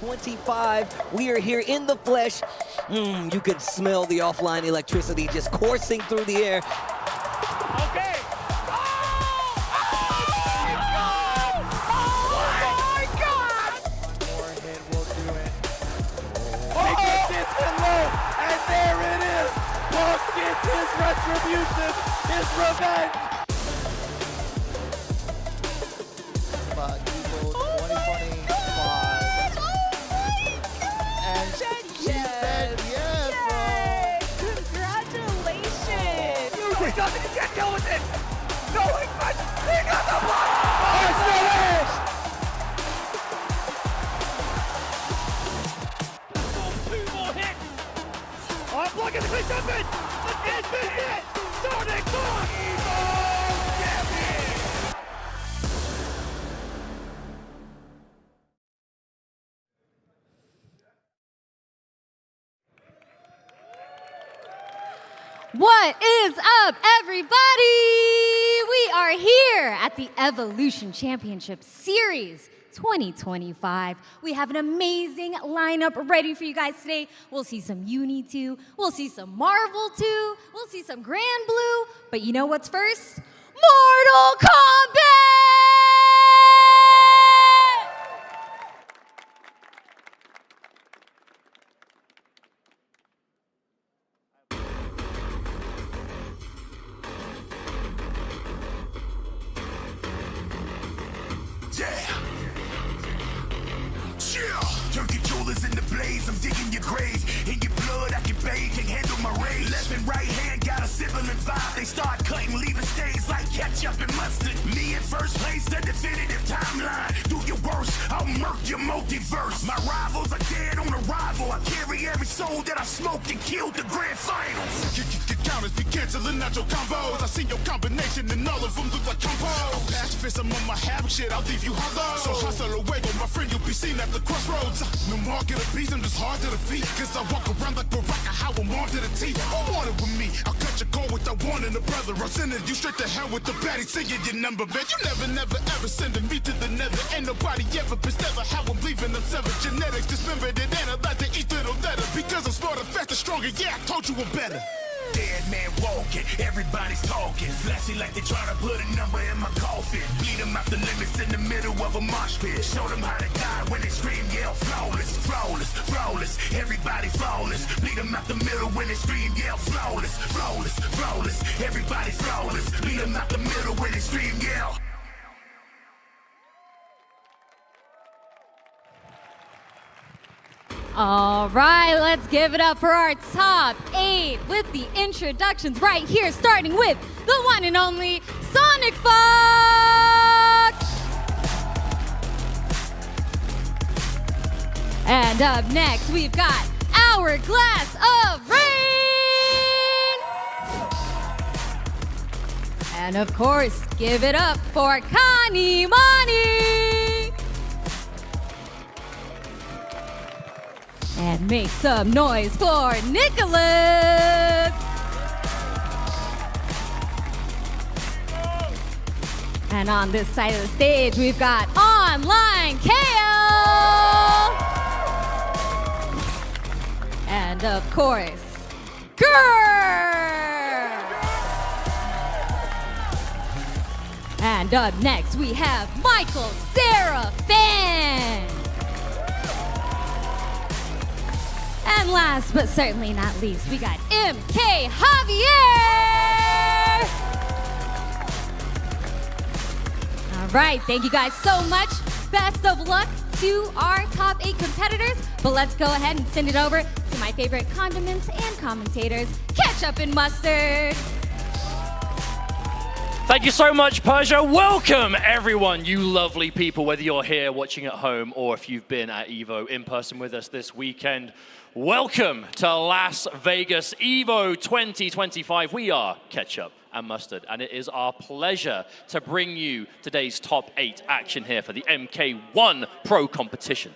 2025. We are here in the flesh. You can smell the offline electricity just coursing through the air. Okay. And there it is! Punk gets his retribution, his revenge! Eagle 2025. And she said yes, bro. Congratulations! Music doesn't, you can't deal with it! No, he got the block! Finish! Two more hits! I'm blocking the quick jumping! This is it! Sonic Boom! What is up, everybody? We are here at the Evolution Championship Series 2025. We have an amazing lineup ready for you guys today. We'll see some Uni 2, we'll see some Marvel 2, we'll see some Granblue, but you know what's first? Mortal Kombat! Turkey jewelers in the blaze, I'm digging your grave. In your blood, I can bathe, can't handle my rage. Left and right hand got a sibling vibe. They start cutting, leaving stains like ketchup and mustard. Me in first place, the definitive timeline. Do your worst, I'll murk your multiverse. My rivals are dead on arrival. I carry every soul that I smoked and killed the grand finals. Counters be canceling out your combos. I see your combination and all of them look like combos. Pacifist, I'm on my havoc shit, I'll leave you hollow. So hustle away, but my friend, you'll be seen at the crossroads. No market of beast, I'm just hard to defeat. Cause I walk around like Baraka, how I'm armed to the teeth. Who wanted with me? I'll cut your cord with that one and a brother. I'm sending you straight to hell with the baddie, singing your number, man. You never, ever sending me to the nether. Ain't nobody ever been stellar. How I'm leaving them seven genetics. Dismembered and analyzed to each little letter. Because I'm smarter, faster, stronger. Yeah, I told you I'm better. Dead man walking, everybody's talking. Flashy like they try to put a number in my coffin. Bleed them out the limits in the middle of a mosh pit. Show them how to die when they scream, yell flawless, flawless, flawless. Everybody flawless. Bleed them out the middle when they scream, yell flawless, flawless, flawless. Everybody flawless. Bleed them out the middle when they scream, yell. All right, let's give it up for our top 8 with the introductions right here, starting with the one and only Sonic Fox. And up next, we've got Hourglass of Rain. And of course, give it up for Kani Mani. And make some noise for Nicholas! And on this side of the stage, we've got Online KO! And of course, Grrr! And up next, we have Michael Seraphin! And last but certainly not least, we got MK Javier! All right, thank you guys so much. Best of luck to our top 8 competitors. But let's go ahead and send it over to my favorite condiments and commentators, ketchup and mustard. Thank you so much, Persia. Welcome, everyone, you lovely people, whether you're here watching at home or if you've been at EVO in person with us this weekend. Welcome to Las Vegas EVO 2025. We are Ketchup and Mustard, and it is our pleasure to bring you today's top 8 action here for the MK1 Pro competition.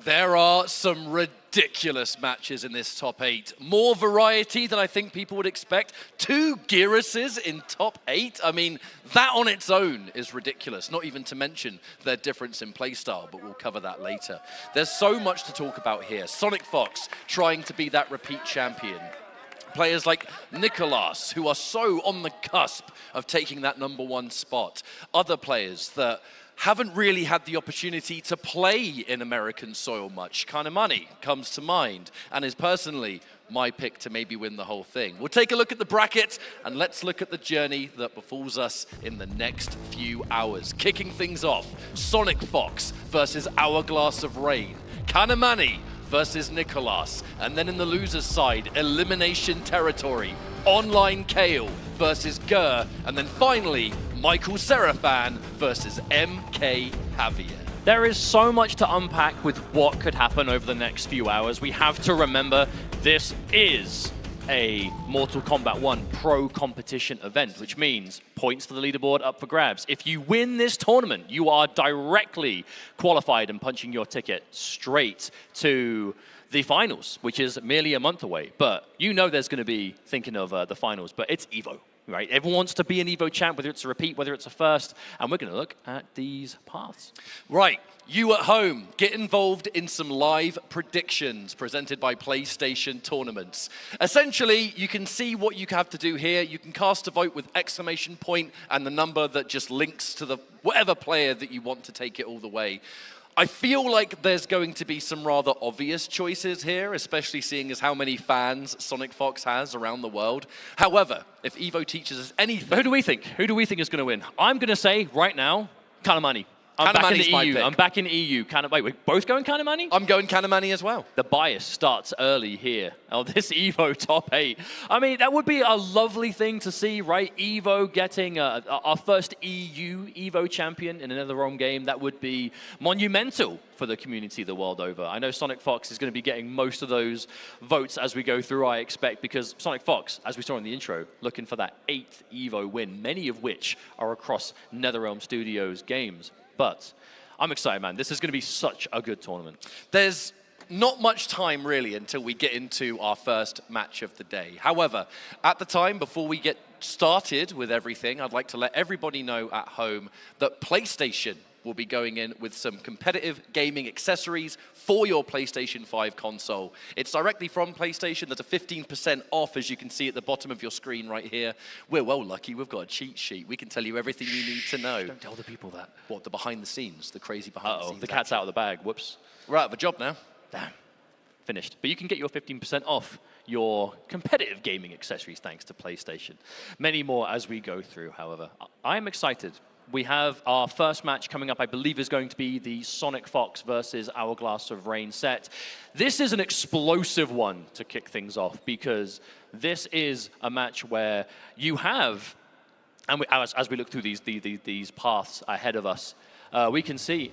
There are some ridiculous matches in this top 8. More variety than I think people would expect. 2 Gyruses in top 8. I mean, that on its own is ridiculous, not even to mention their difference in playstyle, but we'll cover that later. There's so much to talk about here. Sonic Fox trying to be that repeat champion. Players like Nicolas, who are so on the cusp of taking that #1 spot. Other players that haven't really had the opportunity to play in American soil much. Kanamani comes to mind and is personally my pick to maybe win the whole thing. We'll take a look at the bracket and let's look at the journey that befalls us in the next few hours. Kicking things off, Sonic Fox versus Hourglass of Rain. Kanamani versus Nicolas. And then in the loser's side, Elimination Territory. Online Kale versus Gur. And then finally, Michael Seraphan versus MK Javier. There is so much to unpack with what could happen over the next few hours. We have to remember this is a Mortal Kombat 1 pro competition event, which means points for the leaderboard up for grabs. If you win this tournament, you are directly qualified and punching your ticket straight to the finals, which is merely a month away. But you know there's going to be thinking of the finals, but it's EVO. Right? Everyone wants to be an EVO champ, whether it's a repeat, whether it's a first, and we're going to look at these paths. Right, you at home, get involved in some live predictions presented by PlayStation Tournaments. Essentially, you can see what you have to do here. You can cast a vote with exclamation point and the number that just links to the whatever player that you want to take it all the way. I feel like there's going to be some rather obvious choices here, especially seeing as how many fans Sonic Fox has around the world. However, if EVO teaches us anything... Who do we think? Who do we think is going to win? I'm going to say, right now, Kanamani. I'm back in the EU. I'm back in EU. Wait, we're both going Kanamani? I'm going Kanamani as well. The bias starts early here. Oh, this EVO top 8. I mean, that would be a lovely thing to see, right? EVO getting our first EU EVO champion in another home game. That would be monumental for the community the world over. I know Sonic Fox is going to be getting most of those votes as we go through, I expect, because Sonic Fox, as we saw in the intro, looking for that 8th EVO win, many of which are across NetherRealm Studios games. But I'm excited, man. This is going to be such a good tournament. There's not much time, really, until we get into our first match of the day. However, at the time, before we get started with everything, I'd like to let everybody know at home that PlayStation will be going in with some competitive gaming accessories for your PlayStation 5 console. It's directly from PlayStation. There's a 15% off, as you can see at the bottom of your screen right here. We're well lucky. We've got a cheat sheet. We can tell you everything you need to know. Don't tell the people that. What, the behind the scenes, the crazy behind the scenes? The cat's out of the bag. Whoops. We're out of a job now. Damn. Finished. But you can get your 15% off your competitive gaming accessories thanks to PlayStation. Many more as we go through, however. I'm excited. We have our first match coming up, I believe, is going to be the Sonic Fox versus Hourglass of Rain set. This is an explosive one to kick things off because this is a match where you have, and as we look through these paths ahead of us, we can see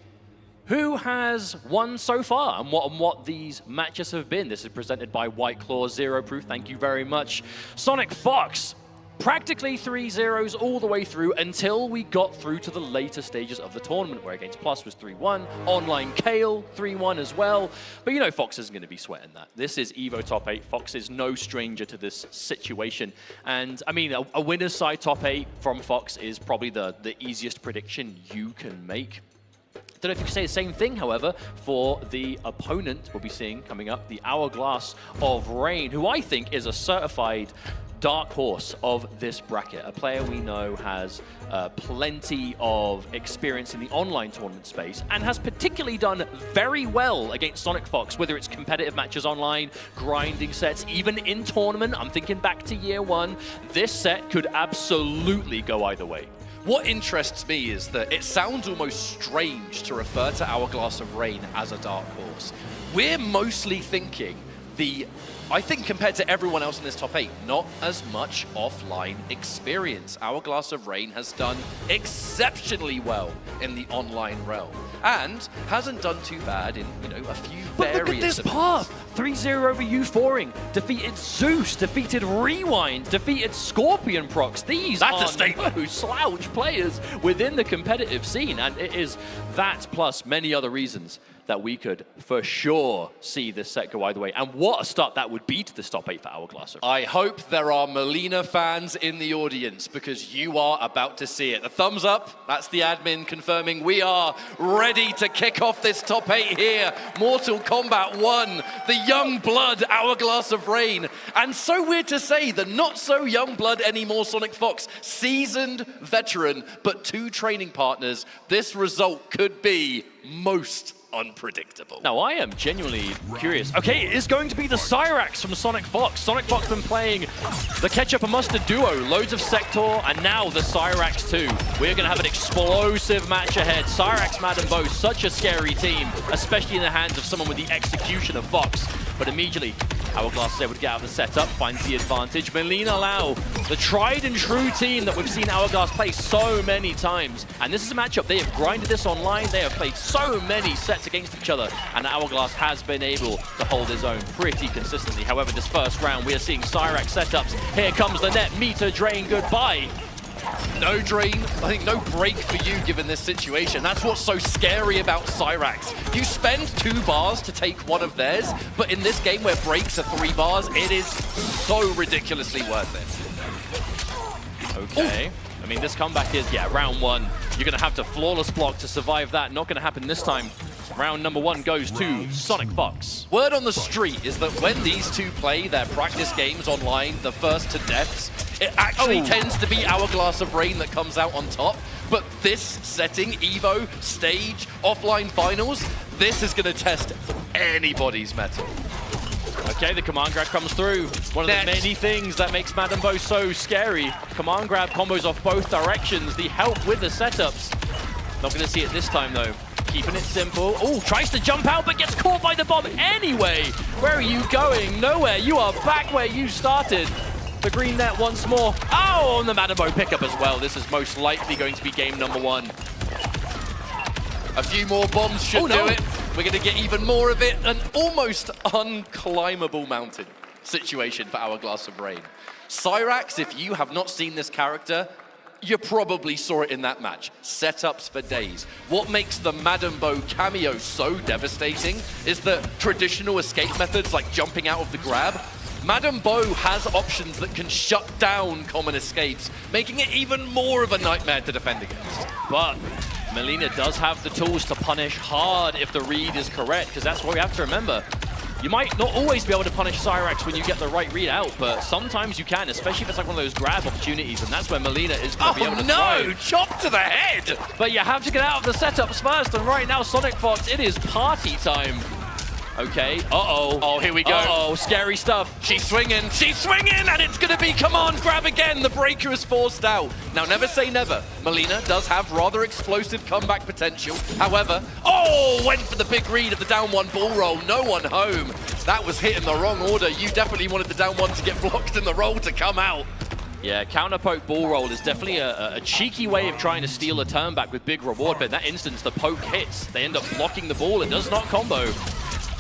who has won so far and what these matches have been. This is presented by White Claw Zero Proof. Thank you very much. Sonic Fox. Practically 3-0s all the way through until we got through to the later stages of the tournament, where Against Plus was 3-1, Online Kale 3-1 as well. But you know Fox isn't going to be sweating that. This is EVO top 8. Fox is no stranger to this situation. And I mean, a winner's side top 8 from Fox is probably the easiest prediction you can make. Don't know if you can say the same thing, however, for the opponent we'll be seeing coming up, the Hourglass of Rain, who I think is a certified dark horse of this bracket, a player we know has plenty of experience in the online tournament space and has particularly done very well against Sonic Fox, whether it's competitive matches online, grinding sets, even in tournament. I'm thinking back to year 1. This set could absolutely go either way. What interests me is that it sounds almost strange to refer to Hourglass of Rain as a dark horse. We're mostly thinking I think compared to everyone else in this top 8, not as much offline experience. Hourglass of Rain has done exceptionally well in the online realm and hasn't done too bad in, a few various. But look at this path! 3-0 over Euphoring, defeated Zeus, defeated Rewind, defeated Scorpion Prox. These are no slouch players within the competitive scene, and it is that plus many other reasons that we could for sure see this set go either way. And what a start that would be to this top 8 for Hourglass. I hope there are Melina fans in the audience because you are about to see it. The thumbs up, that's the admin confirming we are ready to kick off this top 8 here. Mortal Kombat 1, the young blood Hourglass of Rain. And so weird to say, the not so young blood anymore Sonic Fox, seasoned veteran, but 2 training partners. This result could be most unpredictable. Now, I am genuinely curious. Okay, it is going to be the Cyrax from Sonic Fox. Sonic Fox been playing the Ketchup and Mustard duo, loads of Sector, and now the Cyrax too. We're going to have an explosive match ahead. Cyrax, Madden Bo, such a scary team, especially in the hands of someone with the execution of Fox. But immediately, Hourglass is able to get out of the setup, finds the advantage. Melina Lau, the tried and true team that we've seen Hourglass play so many times. And this is a matchup, they have grinded this online, they have played so many sets against each other, and Hourglass has been able to hold his own pretty consistently. However, this first round, we are seeing Cyrax setups. Here comes the net, meter drain, goodbye. No drain, I think no break for you given this situation. That's what's so scary about Cyrax. You spend 2 bars to take one of theirs, but in this game where breaks are 3 bars, it is so ridiculously worth it. Okay. Ooh. I mean, this comeback is, yeah, round 1. You're going to have to flawless block to survive that. Not going to happen this time. Round number 1 goes to Sonic Fox. Word on the street is that when these two play their practice games online, the first to deaths, it actually tends to be Hourglass of Rain that comes out on top. But this setting, Evo, stage, offline finals, this is going to test anybody's mettle. Okay, the command grab comes through. One of the many things that makes Madden Bo so scary. Command grab combos off both directions. The help with the setups. Not going to see it this time, though. Keeping it simple. Oh, tries to jump out, but gets caught by the bomb anyway. Where are you going? Nowhere. You are back where you started. The green net once more. Oh, and the Madden Bo pickup as well. This is most likely going to be game number 1. A few more bombs should do it. We're going to get even more of it. An almost unclimbable mountain situation for Hourglass of Rain. Cyrax, if you have not seen this character, you probably saw it in that match. Setups for days. What makes the Madden Bo cameo so devastating is that traditional escape methods like jumping out of the grab, Madden Bo has options that can shut down common escapes, making it even more of a nightmare to defend against. But Melina does have the tools to punish hard if the read is correct, because that's what we have to remember. You might not always be able to punish Cyrax when you get the right read out, but sometimes you can, especially if it's like one of those grab opportunities, and that's where Melina is going to be able to thrive. Chop to the head! But you have to get out of the setups first, and right now, Sonic Fox, it is party time. Okay, uh-oh. Oh, here we go. Uh-oh, scary stuff. She's swinging, and it's going to be command grab again. The breaker is forced out. Now, never say never. Melina does have rather explosive comeback potential. However, went for the big read of the down 1 ball roll. No one home. That was hit in the wrong order. You definitely wanted the down 1 to get blocked and the roll to come out. Yeah, counter poke ball roll is definitely a cheeky way of trying to steal a turn back with big reward, but in that instance, the poke hits. They end up blocking the ball. It does not combo.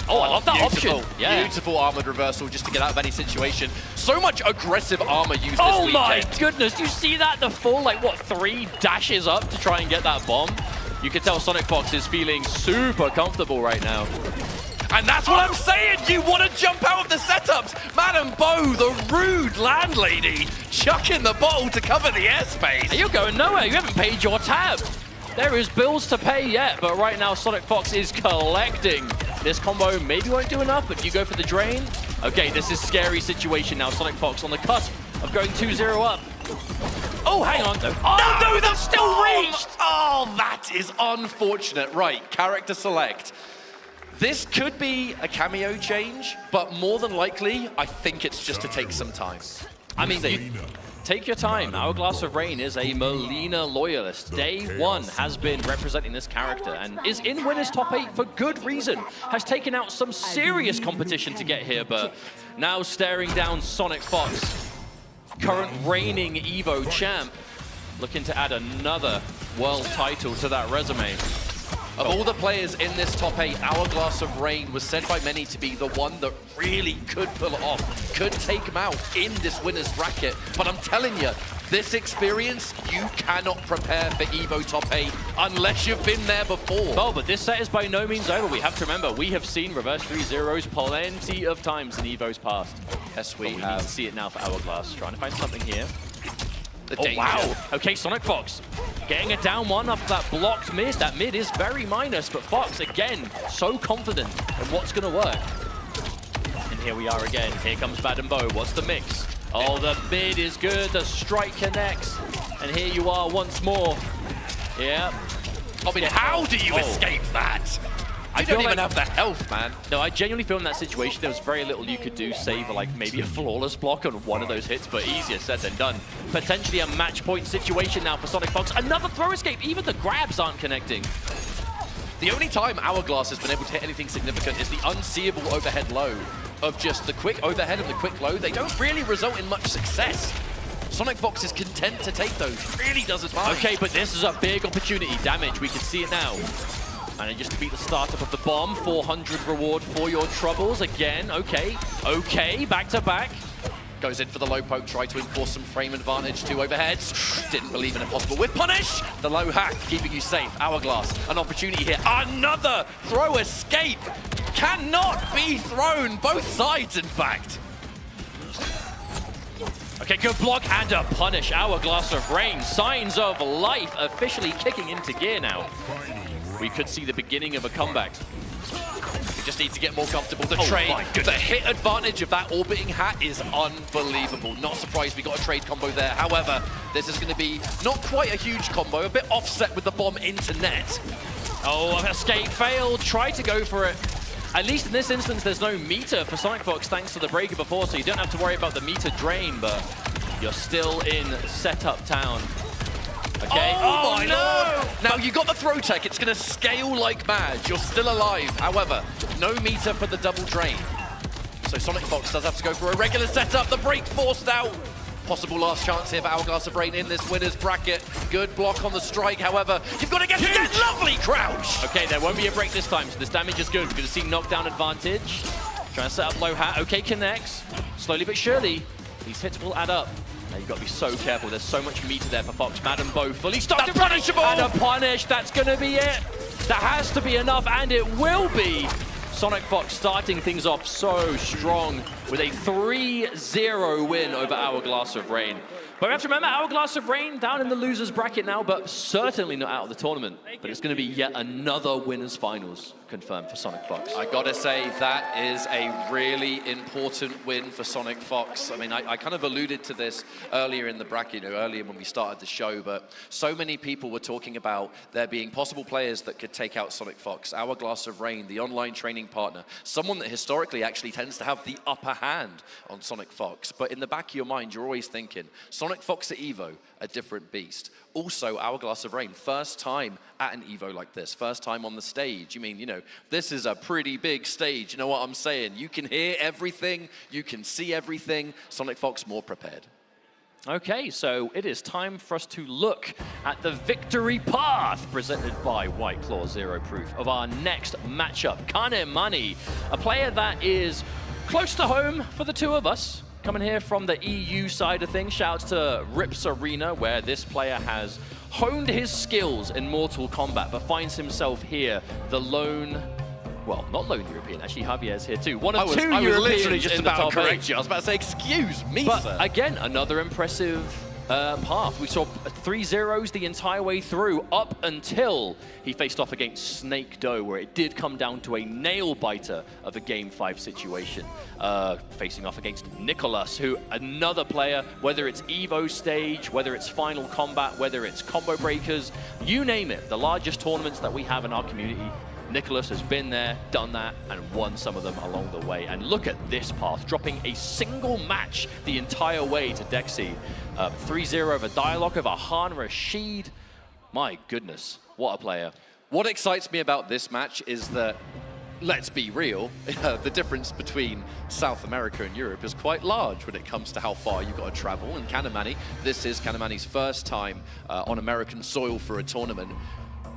Oh, I love that option. Yeah. Beautiful armored reversal just to get out of any situation. So much aggressive armor used this weekend. Oh my goodness, you see that? The full, 3 dashes up to try and get that bomb. You can tell Sonic Fox is feeling super comfortable right now. And that's what I'm saying! You want to jump out of the setups! Madam Bo, the rude landlady, chucking the bottle to cover the airspace. You're going nowhere. You haven't paid your tab. There is bills to pay yet, but right now Sonic Fox is collecting. This combo maybe won't do enough, but you go for the drain. Okay, this is a scary situation now. Sonic Fox on the cusp of going 2-0 up. Oh, hang on. Oh, no, that's still reached! Oh, that is unfortunate. Right, character select. This could be a cameo change, but more than likely, I think it's just to take some time. I mean, take your time. Hourglass of Rain is a Melina loyalist. Day 1 has been representing this character and is in winners top 8 for good reason. Has taken out some serious competition to get here, but now staring down Sonic Fox, current reigning Evo champ, looking to add another world title to that resume. Of all the players in this top 8, Hourglass of Rain was said by many to be the one that really could pull it off, could take him out in this winner's bracket. But I'm telling you, this experience, you cannot prepare for EVO top 8 unless you've been there before. Oh, but this set is by no means over. We have to remember, we have seen reverse 3-0s plenty of times in EVO's past. Yes, We need to see it now for Hourglass. Trying to find something here. The Oh, danger. wow. Okay, Sonic Fox getting a down one off that blocked mid. That mid is very minus, but Fox, again, so confident in what's going to work. And here we are again. Here comes Bad and Bo. What's the mix? Oh, the mid is good. The strike connects. And here you are once more. Yeah. I mean, how do you escape that? I feel don't even like- have the health, man. No, I genuinely feel in that situation there was very little you could do, save like maybe a flawless block on one of those hits, but easier said than done. Potentially a match point situation now for Sonic Fox. Another throw escape. Even the grabs aren't connecting. The only time Hourglass has been able to hit anything significant is the unseeable overhead low of just the quick overhead and the quick low. They don't really result in much success. Sonic Fox is content to take those. Really doesn't mind. Okay, but this is a big opportunity. Damage, we can see it now. And just to beat the startup of the bomb, 400 reward for your troubles. Again, okay, back to back. Goes in for the low poke, try to enforce some frame advantage, 2 overheads. Didn't believe in a possible whip punish. The low hack, keeping you safe. Hourglass, an opportunity here. Another throw escape. Cannot be thrown, both sides in fact. Okay, good block and a punish. Hourglass of Rain, signs of life officially kicking into gear now. We could see the beginning of a comeback. We just need to get more comfortable. The Oh trade, my the goodness. hit advantage of that orbiting hat is unbelievable. Not surprised we got a trade combo there. However, this is going to be not quite a huge combo, a bit offset with the bomb into net. Oh, escape failed. Try to go for it. At least in this instance, there's no meter for Sonic Fox thanks to the breaker before, so you don't have to worry about the meter drain, but you're still in setup town. Okay. Oh my lord! Now you got the throw tech, it's gonna scale like mad. You're still alive. However, no meter for the double drain. So Sonic Fox does have to go for a regular setup. The break forced out. Possible last chance here for Hourglass of Rain in this winner's bracket. Good block on the strike, however, you've got to get to that lovely crouch! Okay, there won't be a break this time, so this damage is good. We're going to see knockdown advantage. Trying to set up low hat. Okay, connects. Slowly but surely, these hits will add up. Now you've got to be so careful. There's so much meter there for Fox. Madam Bo fully stocked. That's punishable! And a punish. That's going to be it. That has to be enough, and it will be. Sonic Fox starting things off so strong with a 3-0 win over Hourglass of Rain. But we have to remember, Hourglass of Rain down in the loser's bracket now, but certainly not out of the tournament. But it's going to be yet another winner's finals confirmed for Sonic Fox. I gotta say, that is a really important win for Sonic Fox. I mean, I kind of alluded to this earlier in the bracket, earlier when we started the show, but so many people were talking about there being possible players that could take out Sonic Fox. Hourglass of Rain, the online training partner, someone that historically actually tends to have the upper hand on Sonic Fox. But in the back of your mind, you're always thinking, Sonic Fox at EVO, a different beast. Also, Hourglass of Rain, first time at an EVO like this, first time on the stage. You mean, you know, this is a pretty big stage, you know what I'm saying? You can hear everything, you can see everything. Sonic Fox more prepared. Okay, so it is time for us to look at the victory path presented by White Claw Zero Proof of our next matchup. Kane Mani, a player that is close to home for the two of us. Coming here from the EU side of things, shouts to Rips Arena, where this player has honed his skills in Mortal Kombat, but finds himself here, the lone, well, not lone European, actually Javier's here too. One of two Europeans I was literally just in the about to top correct 8. you. I was about to say, excuse me, But sir. again, another impressive path. We saw 3-0s the entire way through, up until he faced off against Snake Doe, where it did come down to a nail-biter of a Game 5 situation. Facing off against Nicholas, who, another player, whether it's EVO stage, whether it's Final Combat, whether it's Combo Breakers, you name it, the largest tournaments that we have in our community, Nicholas has been there, done that, and won some of them along the way. And look at this path, dropping a single match the entire way to Dexy. 3-0 over Dialogue, over Han Rashid. My goodness, what a player. What excites me about this match is that, let's be real, the difference between South America and Europe is quite large when it comes to how far you've got to travel. And Kane Mani, this is Kane Mani's first time on American soil for a tournament.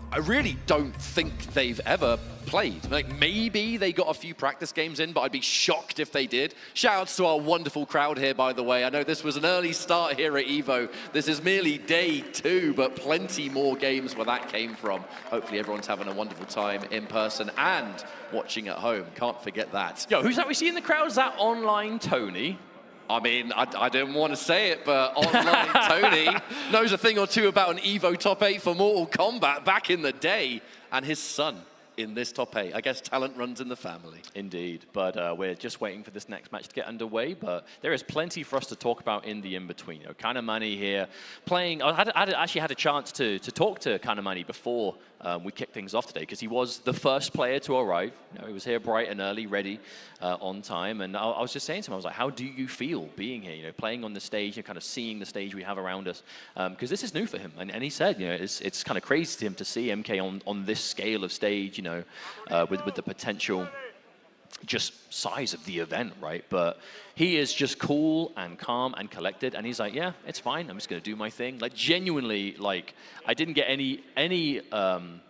I really don't think they've ever played. Like, maybe they got a few practice games in, but I'd be shocked if they did. Shoutouts to our wonderful crowd here, by the way. I know this was an early start here at EVO. This is merely day 2, but plenty more games where that came from. Hopefully everyone's having a wonderful time in person and watching at home. Can't forget that. Yo, who's that we see in the crowd? Is that online Tony? I mean, I didn't want to say it, but online Tony knows a thing or two about an EVO top 8 for Mortal Kombat back in the day, and his son in this top 8. I guess talent runs in the family. Indeed, but we're just waiting for this next match to get underway, but there is plenty for us to talk about in the in-between. You know, Kanamani here playing. I actually had a chance to talk to Kanamani before we kicked things off today, because he was the first player to arrive. You know, he was here bright and early, ready, on time, and I was just saying to him, I was like, how do you feel being here, you know, playing on the stage, and kind of seeing the stage we have around us, because this is new for him, and he said, you know, it's kind of crazy to him to see MK on this scale of stage, you know, with the potential just size of the event, right? But he is just cool and calm and collected, and he's like, yeah, it's fine, I'm just gonna do my thing. Like, genuinely, like, I didn't get any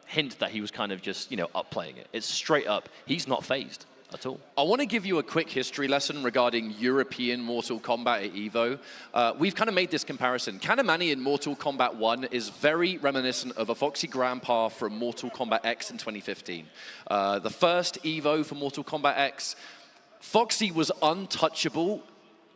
hint that he was kind of just, you know, up playing it. It's straight up, he's not phased at all. I want to give you a quick history lesson regarding European Mortal Kombat at EVO. We've kind of made this comparison. Kanamani in Mortal Kombat 1 is very reminiscent of a Foxy Grandpa from Mortal Kombat X in 2015. The first EVO for Mortal Kombat X, Foxy was untouchable,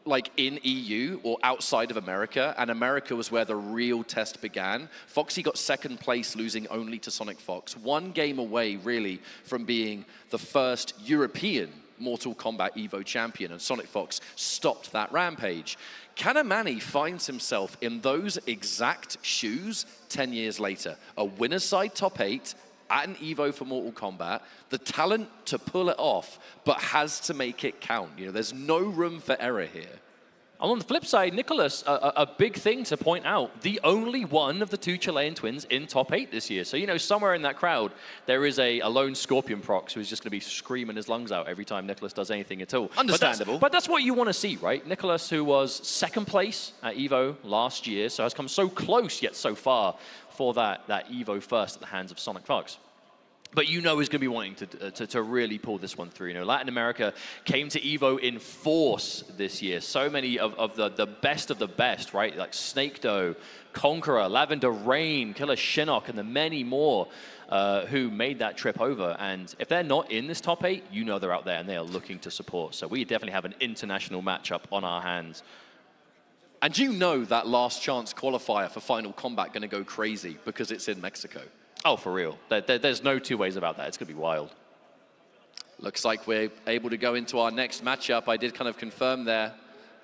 like in EU or outside of America, and America was where the real test began. Foxy got second place, losing only to Sonic Fox. One game away, really, from being the first European Mortal Kombat EVO champion, and Sonic Fox stopped that rampage. Kanamani finds himself in those exact shoes 10 years later. A winner's side top 8, at an EVO for Mortal Kombat, the talent to pull it off, but has to make it count. You know, there's no room for error here. On the flip side, Nicholas, a big thing to point out, the only one of the 2 Chilean twins in top 8 this year. So, you know, somewhere in that crowd, there is a lone Scorpion prox who's just going to be screaming his lungs out every time Nicholas does anything at all. Understandable. But that's what you want to see, right? Nicholas, who was second place at EVO last year, so has come so close yet so far for that EVO first at the hands of Sonic Fox. But you know he's going to be wanting to really pull this one through. You know, Latin America came to EVO in force this year. So many of the best, right? Like Snake Doe, Conqueror, Lavender Rain, Killer Shinnok, and the many more who made that trip over. And if they're not in this top 8, you know they're out there and they are looking to support. So we definitely have an international matchup on our hands. And you know that last chance qualifier for Final Combat going to go crazy because it's in Mexico. Oh, for real. There's no two ways about that. It's going to be wild. Looks like we're able to go into our next matchup. I did kind of confirm there.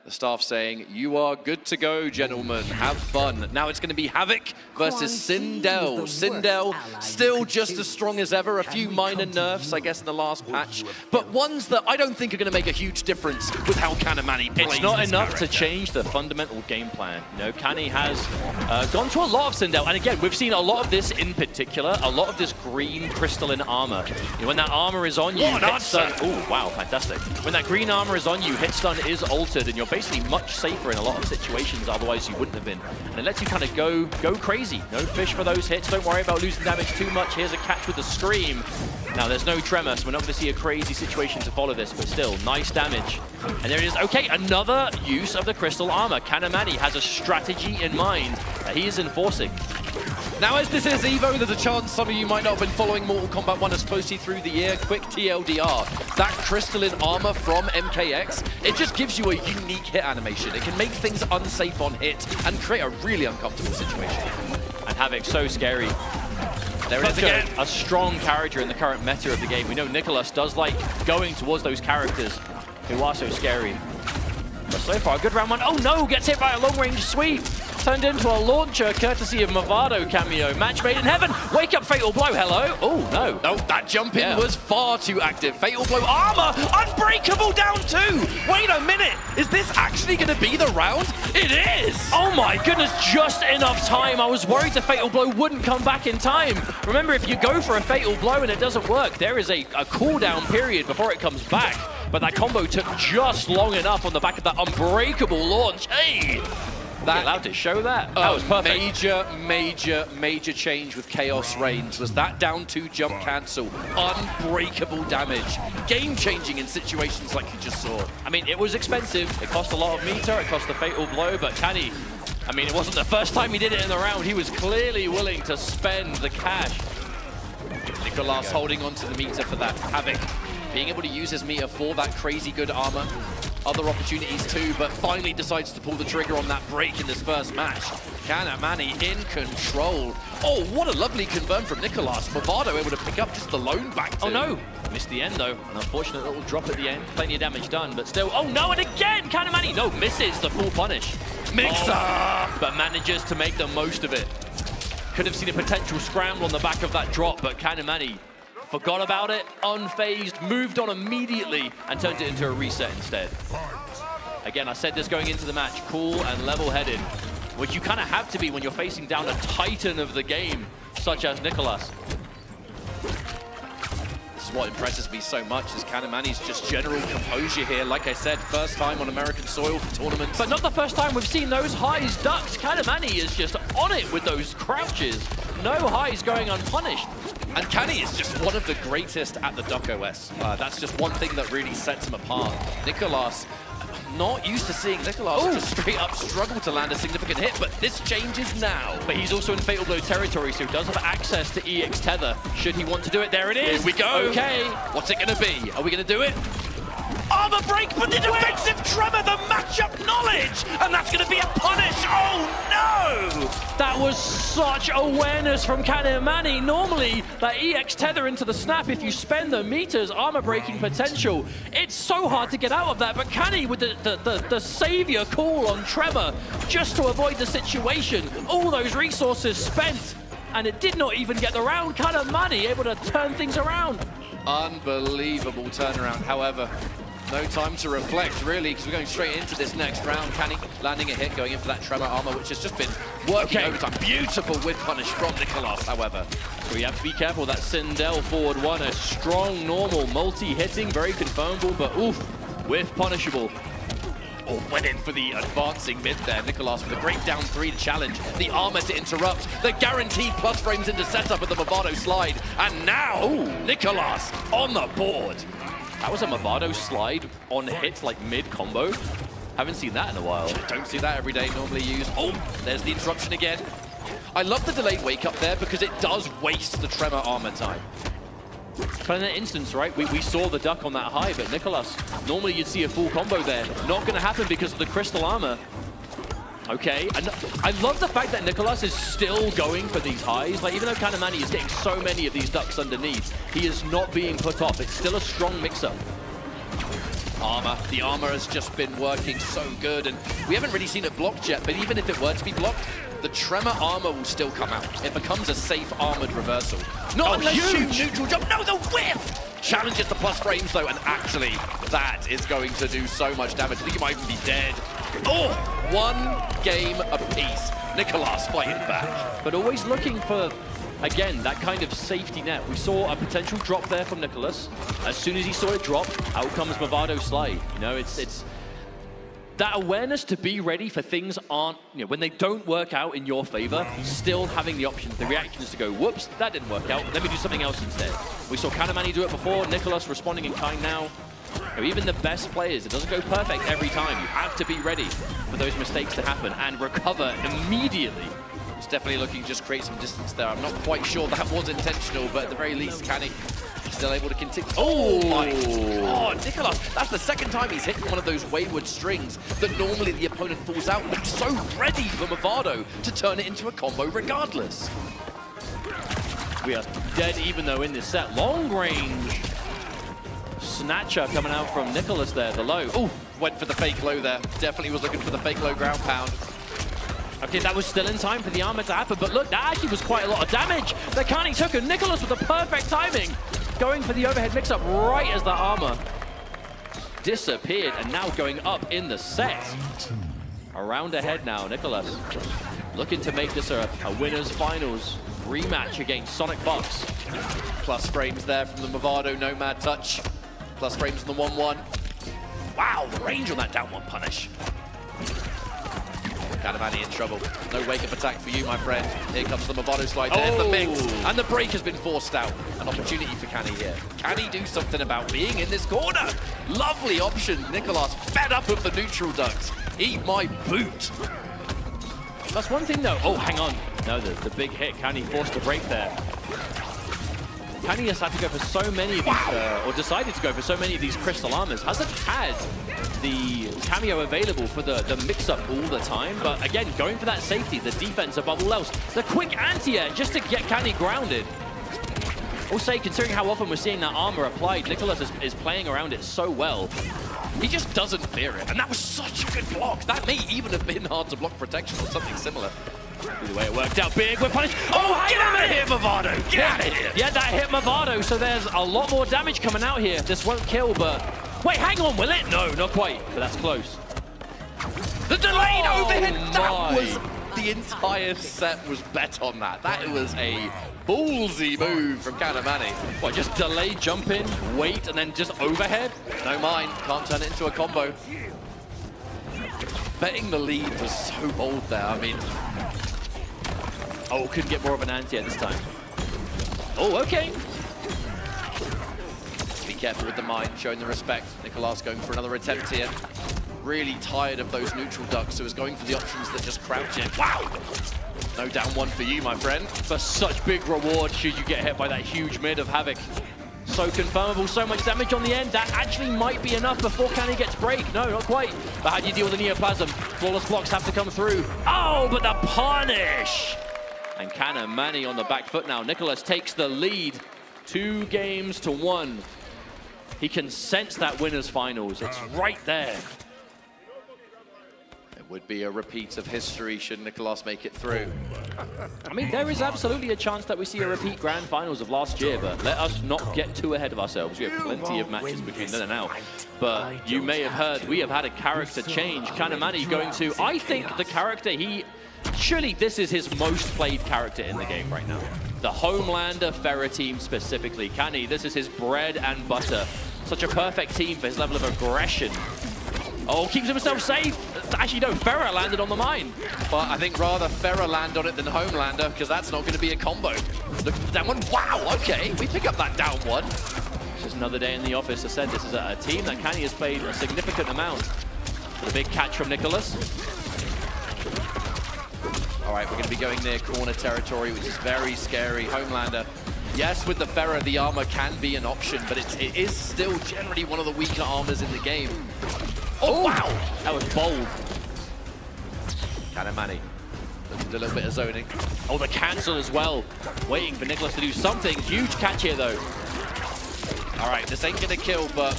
The staff saying, you are good to go, gentlemen. Have fun. Now it's going to be Havoc versus Sindel. Sindel still just as strong as ever. A few minor nerfs, I guess, in the last patch. But ones that I don't think are going to make a huge difference with how Kanamani plays. It's not enough to change the fundamental game plan. You know, Kani has gone to a lot of Sindel. And again, we've seen a lot of this in particular, a lot of this green crystalline armor. You know, when that armor is on you, hit stun. Oh, wow, fantastic. When that green armor is on you, hit stun is altered, and you're basically much safer in a lot of situations, otherwise you wouldn't have been. And it lets you kind of go crazy. No fish for those hits. Don't worry about losing damage too much. Here's a catch with the scream. Now there's no tremor, so we're not going to see a crazy situation to follow this, but still, nice damage. And there it is. Okay, another use of the crystal armor. Kanamani has a strategy in mind that he is enforcing. Now, as this is EVO, there's a chance some of you might not have been following Mortal Kombat 1 as closely through the year. Quick TLDR. That crystalline armor from MKX, it just gives you a unique hit animation. It can make things unsafe on hit and create a really uncomfortable situation. And Havoc's so scary. There is again a strong character in the current meta of the game. We know Nicholas does like going towards those characters who are so scary. But so far, a good round one. Oh no, gets hit by a long-range sweep. Turned into a launcher, courtesy of Movado cameo. Match made in heaven. Wake up, Fatal Blow. Hello. Oh, no. No, that jump in was far too active. Fatal Blow armor. Unbreakable down 2. Wait a minute. Is this actually going to be the round? It is. Oh, my goodness. Just enough time. I was worried the Fatal Blow wouldn't come back in time. Remember, if you go for a Fatal Blow and it doesn't work, there is a cooldown period before it comes back. But that combo took just long enough on the back of that unbreakable launch. Hey! That allowed to show that. That was perfect. Major change with Chaos Reigns was that down 2 jump cancel. Unbreakable damage. Game-changing in situations like you just saw. I mean, it was expensive. It cost a lot of meter. It cost the fatal blow, but can he? I mean, it wasn't the first time he did it in the round. He was clearly willing to spend the cash. Nicolas holding on to the meter for that Havoc. Being able to use his meter for that crazy good armor. Other opportunities too, but finally decides to pull the trigger on that break in this first match. Kanamani in control. Oh, what a lovely confirm from Nicolas. Movado able to pick up just the lone back to. Oh no! Missed the end though. An unfortunate little drop at the end. Plenty of damage done, but still. Oh no, and again! Kanamani, no, misses the full punish. Mixer! But manages to make the most of it. Could have seen a potential scramble on the back of that drop, but Kanamani forgot about it, unfazed, moved on immediately, and turned it into a reset instead. Again, I said this going into the match, cool and level-headed, which you kind of have to be when you're facing down a titan of the game, such as Nicolas. This is what impresses me so much, is Kanamani's just general composure here. Like I said, first time on American soil for tournaments. But not the first time we've seen those highs ducked. Kanamani is just on it with those crouches. No highs going unpunished. And Kani is just one of the greatest at the Duck OS. That's just one thing that really sets him apart. Nicolas, not used to seeing Nicolas just straight up struggle to land a significant hit, but this changes now. But he's also in Fatal Blow territory, so he does have access to EX Tether, should he want to do it. There it is. Here we go. Okay. What's it gonna be? Are we gonna do it? Armor break, but the defensive tremor, the matchup knowledge, and that's going to be a punish. Oh no! That was such awareness from Kanamani. Normally, that EX tether into the snap, if you spend the meters, armor breaking potential, it's so hard to get out of that. But Kani with the savior call on tremor, just to avoid the situation. All those resources spent, and it did not even get the round. Kanamani able to turn things around. Unbelievable turnaround, however. No time to reflect, really, because we're going straight into this next round. Kani landing a hit, going in for that tremor armor, which has just been working overtime. Beautiful whip punish from Nicolas, however. So we have to be careful. That Sindel forward one, a strong, normal, multi-hitting, very confirmable, but oof, whiff punishable. Oh, went in for the advancing mid there. Nicolas with a great down 3 to challenge. The armor to interrupt. The guaranteed plus frames into setup with the Movado slide. And now, Nicolas on the board. That was a Movado slide on hit, like mid-combo. Haven't seen that in a while. Don't see that every day, normally used. Oh, there's the interruption again. I love the delayed wake up there because it does waste the tremor armor time. But in that instance, right, we saw the duck on that high, but Nicolas, normally you'd see a full combo there. Not gonna happen because of the crystal armor. Okay, and I love the fact that Nicolas is still going for these highs. Like, even though Kanamani is getting so many of these ducks underneath, he is not being put off. It's still a strong mix-up. Armor. The armor has just been working so good, and we haven't really seen it blocked yet, but even if it were to be blocked, the tremor armor will still come out. It becomes a safe armored reversal. Not unless you neutral jump. No, the whiff! Challenges the plus frames though, and actually, that is going to do so much damage. I think he might even be dead. Oh, one game apiece. Nicolas fighting back. But always looking for, again, that kind of safety net. We saw a potential drop there from Nicolas. As soon as he saw it drop, out comes Movado slide. You know, it's that awareness to be ready for things aren't, you know, when they don't work out in your favor, still having the options. The reaction is to go, whoops, that didn't work out. Let me do something else instead. We saw Kanamani do it before, Nicolas responding in kind now. You know, even the best players, it doesn't go perfect every time. You have to be ready for those mistakes to happen and recover immediately. It's definitely looking to just create some distance there. I'm not quite sure that was intentional, but at the very least, Kani still able to continue. Oh my God, Nicolas, that's the second time he's hit one of those wayward strings that normally the opponent falls out, but he's so ready for Movado to turn it into a combo regardless. We are dead even though in this set. Long range snatcher coming out from Nicolas there, the low. Oh, went for the fake low there. Definitely was looking for the fake low ground pound. Okay, that was still in time for the armor to happen, but look, that actually was quite a lot of damage that Kani took, and Nicolas with the perfect timing, going for the overhead mix-up right as the armor disappeared, and now going up in the set. A round ahead now, Nicolas looking to make this a winner's finals rematch against Sonic Bucks. Plus frames there from the Movado Nomad touch. Plus frames on the 1-1. Wow, the range on that down one punish. Kanamani in trouble. No wake-up attack for you, my friend. Here comes the Movado slide. There's the mix. And the break has been forced out. An opportunity for Canny here. Can he do something about being in this corner? Lovely option. Nicolas fed up with the neutral ducks. Eat my boot. That's one thing though. Oh, hang on. No, the big hit. Canny forced a break there. Canny has had to go for so many of these, or decided to go for so many of these crystal armors. Hasn't had the cameo available for the mix-up all the time, but again, going for that safety, the defense above all else. The quick anti-air just to get Canny grounded. I'll say, considering how often we're seeing that armor applied, Nicolas is playing around it so well. He just doesn't fear it, and that was such a good block. That may even have been hard to block protection or something similar. Either way, it worked out big. We're punished. Oh, Get out of here, Movado! Get out of here! Yeah, that hit Movado, so there's a lot more damage coming out here. This won't kill, but... Wait, hang on, will it? No, not quite, but that's close. The delayed overhead, my. that was... The entire set was bet on that. That was a ballsy move from Kanamani. What, just delay, jump in, wait, and then just overhead? No mind, can't turn it into a combo. Betting the lead was so bold there, I mean... Oh, couldn't get more of an anti at this time. Oh, okay. Be careful with the mine, showing the respect. Nicolas going for another attempt here. Really tired of those neutral ducks, so is going for the options that just crouch it. Wow! No down one for you, my friend. For such big reward should you get hit by that huge mid of Havoc. So confirmable, so much damage on the end. That actually might be enough before Canny gets break. No, not quite. But how do you deal with the Neoplasm? Flawless blocks have to come through. Oh, but the punish! And Kanamani on the back foot now. Nicolas takes the lead, 2 games to 1. He can sense that winner's finals. It's right there. It would be a repeat of history should Nicolas make it through. I mean, there is absolutely a chance that we see a repeat grand finals of last year, but let us not get too ahead of ourselves. We have plenty of matches between then and now. But you may have heard, we have had a character change. Kanamani going to, I think, the character surely this is his most played character in the game right now. The Homelander Ferrer team specifically. Canny, this is his bread and butter. Such a perfect team for his level of aggression. Oh, keeps himself safe. Actually, no, Ferrer landed on the mine. But I think rather Ferrer land on it than Homelander, because that's not going to be a combo. Look at the down one. Wow, okay, we pick up that down one. It's just another day in the office. I said this is a team that Canny has played a significant amount. The big catch from Nicolas. All right, we're going to be going near corner territory, which is very scary. Homelander, yes, with the Ferrer, the armor can be an option, but it is still generally one of the weaker armors in the game. Oh, wow! That was bold. Kanamani looking to a little bit of zoning. Oh, the cancel as well. Waiting for Nicolas to do something. Huge catch here, though. All right, this ain't going to kill, but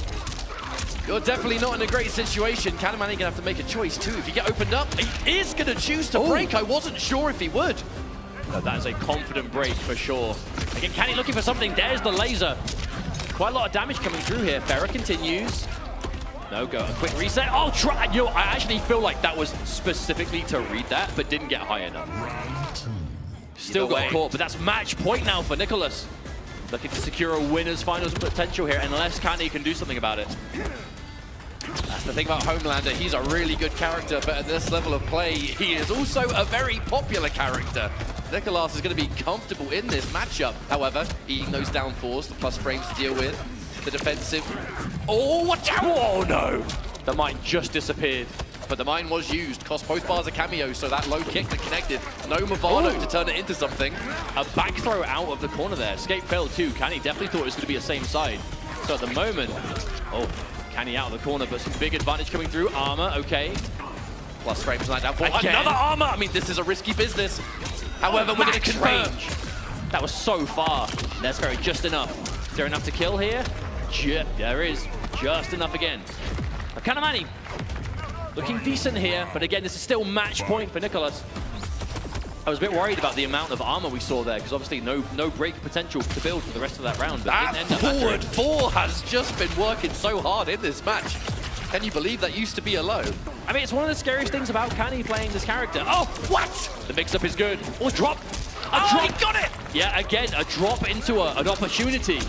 you're definitely not in a great situation. Kanamani going to have to make a choice, too. If you get opened up, he is going to choose to break. I wasn't sure if he would. No, that is a confident break for sure. Again, Canny looking for something. There's the laser. Quite a lot of damage coming through here. Ferrer continues. No, go a quick reset. Oh, try. You know, I actually feel like that was specifically to read that, but didn't get high enough. Still got caught, but that's match point now for Nicolas. Looking to secure a winner's finals potential here, unless Canny can do something about it. That's the thing about Homelander. He's a really good character, but at this level of play, he is also a very popular character. Nicolas is going to be comfortable in this matchup. However, eating those down fours, the plus frames to deal with. The defensive. Oh, watch out! Oh, no! The mine just disappeared. But the mine was used. Cost both bars a cameo, so that low kick that connected. No Movado to turn it into something. A back throw out of the corner there. Escape failed too. Canny definitely thought it was going to be the same side. So at the moment, oh, Canny out of the corner, but some big advantage coming through. Armor, okay. Plus frames like that. Another armor! I mean, this is a risky business. However, we're going to confirm. That was so far. That's very just enough. Is there enough to kill here? There is. Just enough again. Kanamani looking decent here, but again, this is still match point for Nicolas. I was a bit worried about the amount of armor we saw there, because obviously no break potential to build for the rest of that round. But that forward four has just been working so hard in this match. Can you believe that used to be a low? I mean, it's one of the scariest things about Canny playing this character. Oh, what? The mix-up is good. Oh, drop. A drop. He got it! Yeah, again, a drop into an opportunity.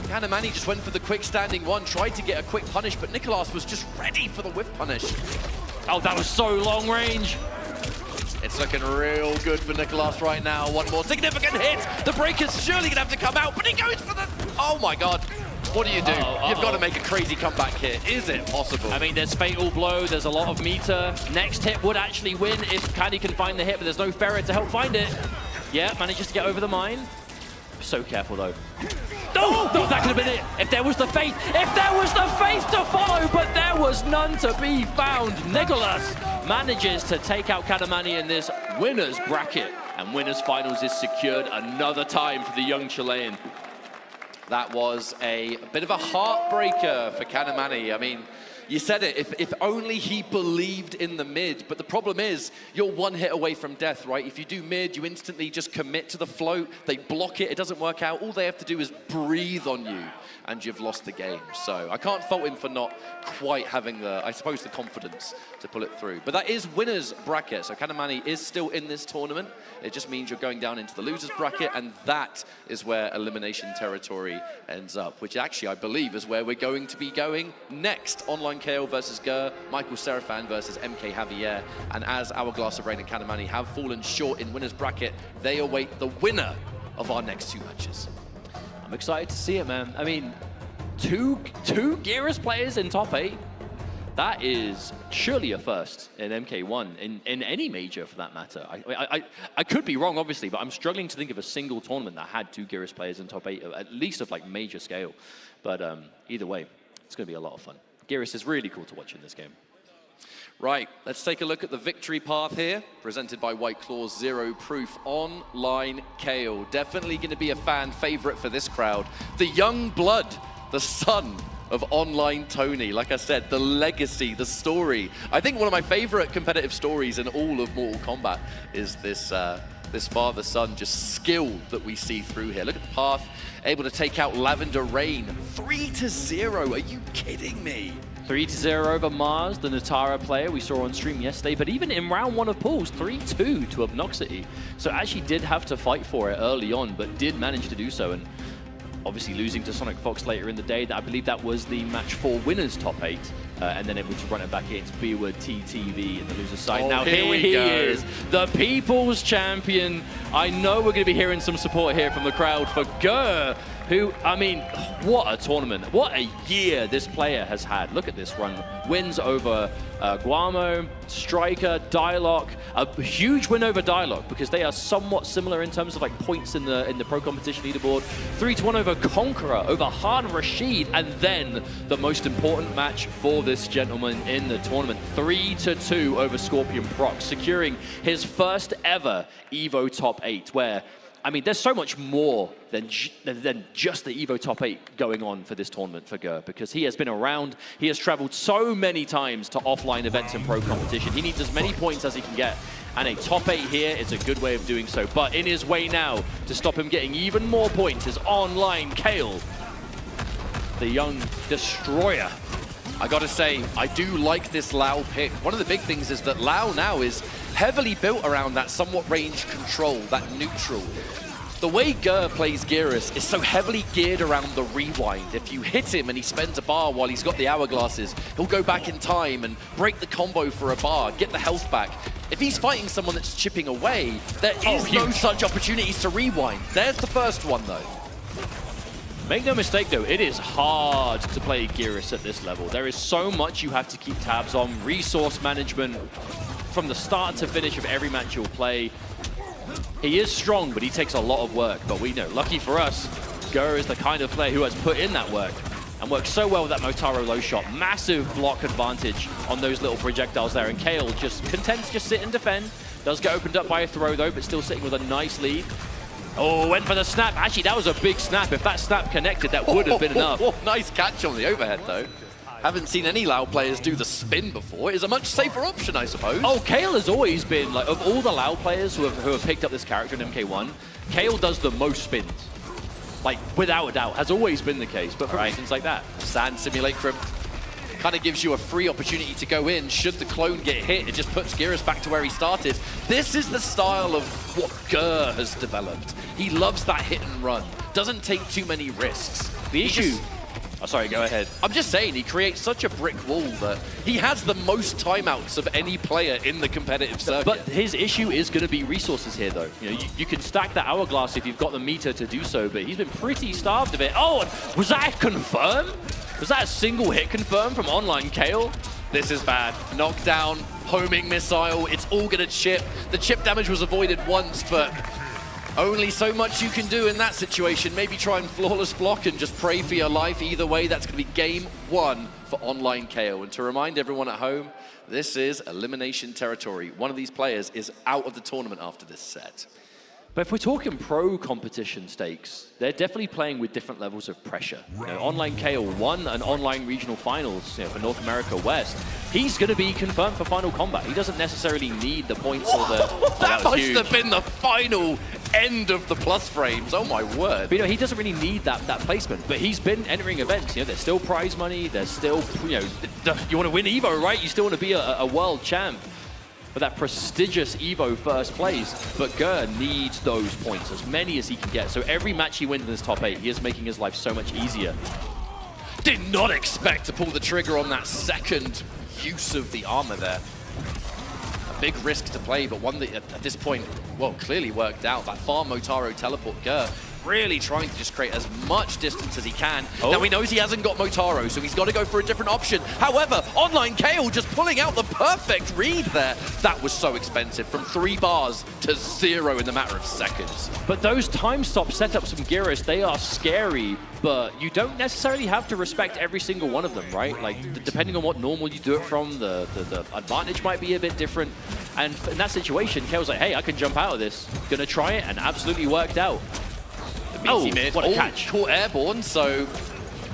Kanamani just went for the quick standing one, tried to get a quick punish, but Nicolas was just ready for the whiff punish. Oh, that was so long range. It's looking real good for Nicolas right now. One more significant hit. The breaker's surely gonna have to come out, but he goes for the... Oh my God. What do you do? You've got to make a crazy comeback here. Is it possible? I mean, there's Fatal Blow, there's a lot of meter. Next hit would actually win if Caddy can find the hit, but there's no Ferret to help find it. Yeah, manages to get over the mine. So careful though. Oh, that could have been it. If there was the faith, to follow, but there was none to be found. Nicolas manages to take out Katamani in this winner's bracket, and winners finals is secured another time for the young Chilean. That was a bit of a heartbreaker for Katamani. I mean, you said it, if only he believed in the mid, but the problem is, you're one hit away from death, right? If you do mid, you instantly just commit to the float, they block it, it doesn't work out, all they have to do is breathe on you, and you've lost the game. So I can't fault him for not quite having the, I suppose, the confidence to pull it through. But that is winner's bracket, so Katamani is still in this tournament. It just means you're going down into the loser's bracket, and that is where elimination territory ends up, which actually, I believe, is where we're going to be going next. Online KO versus Gur, Michael Serafan versus MK Javier, and as Hourglass of Rain and Katamani have fallen short in winner's bracket, they await the winner of our next two matches. I'm excited to see it, man. I mean, two Geras players in top 8. That is surely a first in MK1, in any major for that matter. I could be wrong, obviously, but I'm struggling to think of a single tournament that had 2 Geras players in top 8, at least of like major scale. But either way, it's going to be a lot of fun. Geras is really cool to watch in this game. Right, let's take a look at the victory path here, presented by White Claw's Zero Proof Online Kale. Definitely going to be a fan favorite for this crowd. The young blood, the son of Online Tony. Like I said, the legacy, the story. I think one of my favorite competitive stories in all of Mortal Kombat is this this father-son just skill that we see through here. Look at the path, able to take out Lavender Rain. 3-0, are you kidding me? 3-0 over Mars, the Natara player we saw on stream yesterday, but even in round 1 of pools, 3-2 to Obnoxity. So actually did have to fight for it early on, but did manage to do so. And obviously losing to Sonic Fox later in the day, I believe that was the match for winners top 8, and then able to run it back against Beerwood TTV in the loser's side. Oh, now here he is, the people's champion. I know we're going to be hearing some support here from the crowd for Gur, who, I mean, what a tournament. What a year this player has had. Look at this run. Wins over Guamo, Striker, Dialogue. A huge win over Dialogue because they are somewhat similar in terms of like points in the pro competition leaderboard. 3-1 over Conqueror, over Han Rashid, and then the most important match for this gentleman in the tournament. 3-2 over Scorpion Proc, securing his first ever EVO top 8, where I mean, there's so much more than just the EVO top 8 going on for this tournament for Gur, because he has been around, he has traveled so many times to offline events and pro competition. He needs as many points as he can get, and a top 8 here is a good way of doing so. But in his way now to stop him getting even more points is Online Kale, the young destroyer. I gotta say, I do like this Lao pick. One of the big things is that Lao now is heavily built around that somewhat range control, that neutral. The way Gur plays Geras is so heavily geared around the rewind. If you hit him and he spends a bar while he's got the hourglasses, he'll go back in time and break the combo for a bar, get the health back. If he's fighting someone that's chipping away, there is no such opportunities to rewind. There's the first one, though. Make no mistake though, it is hard to play Geras at this level. There is so much you have to keep tabs on, resource management, from the start to finish of every match you'll play. He is strong, but he takes a lot of work. But we know, lucky for us, Gur is the kind of player who has put in that work and worked so well with that Motaro low shot. Massive block advantage on those little projectiles there, and Kale just content to just sit and defend. Does get opened up by a throw though, but still sitting with a nice lead. Oh, went for the snap. Actually, that was a big snap. If that snap connected, that would have been enough. Nice catch on the overhead, though. Haven't seen any Lao players do the spin before. It is a much safer option, I suppose. Oh, Kale has always been, like, of all the Lao players who have picked up this character in MK1, Kale does the most spins. Like, without a doubt, has always been the case, but for reasons like that. Sand Simulacrum kind of gives you a free opportunity to go in. Should the clone get hit, it just puts Geras back to where he started. This is the style of what Gur has developed. He loves that hit and run. Doesn't take too many risks. The issue... Oh, sorry, go ahead. I'm just saying, he creates such a brick wall that he has the most timeouts of any player in the competitive circuit. But his issue is going to be resources here, though. You know, you can stack that hourglass if you've got the meter to do so, but he's been pretty starved of it. Oh, and was that a confirm? Was that a single hit confirm from online Kale? This is bad. Knockdown, homing missile, it's all gonna chip. The chip damage was avoided once, but only so much you can do in that situation. Maybe try and flawless block and just pray for your life. Either way, that's gonna be game 1 for online KO. And to remind everyone at home, this is elimination territory. One of these players is out of the tournament after this set. But if we're talking pro competition stakes, they're definitely playing with different levels of pressure. You know, online KO won an online regional finals, you know, for North America West. He's going to be confirmed for Final Combat. He doesn't necessarily need the points or the... that must have been the final end of the plus frames. Oh my word. But, you know, he doesn't really need that placement. But he's been entering events. You know, there's still prize money. There's still, you know, you want to win Evo, right? You still want to be a world champ. For that prestigious Evo first place, but Ger needs those points, as many as he can get. So every match he wins in this top 8, he is making his life so much easier. Did not expect to pull the trigger on that second use of the armor there. A big risk to play, but one that at this point, well, clearly worked out. That far Motaro teleport Ger really trying to just create as much distance as he can. Oh. Now he knows he hasn't got Motaro, so he's got to go for a different option. However, online Kale just pulling out the perfect read there. That was so expensive, from 3 bars to 0 in the matter of seconds. But those time stop setups from Gyros, they are scary, but you don't necessarily have to respect every single one of them, right? Like, depending on what normal you do it from, the advantage might be a bit different. And in that situation, Kale's like, hey, I can jump out of this. Gonna try it, and absolutely worked out. Oh, what a catch. Caught airborne, so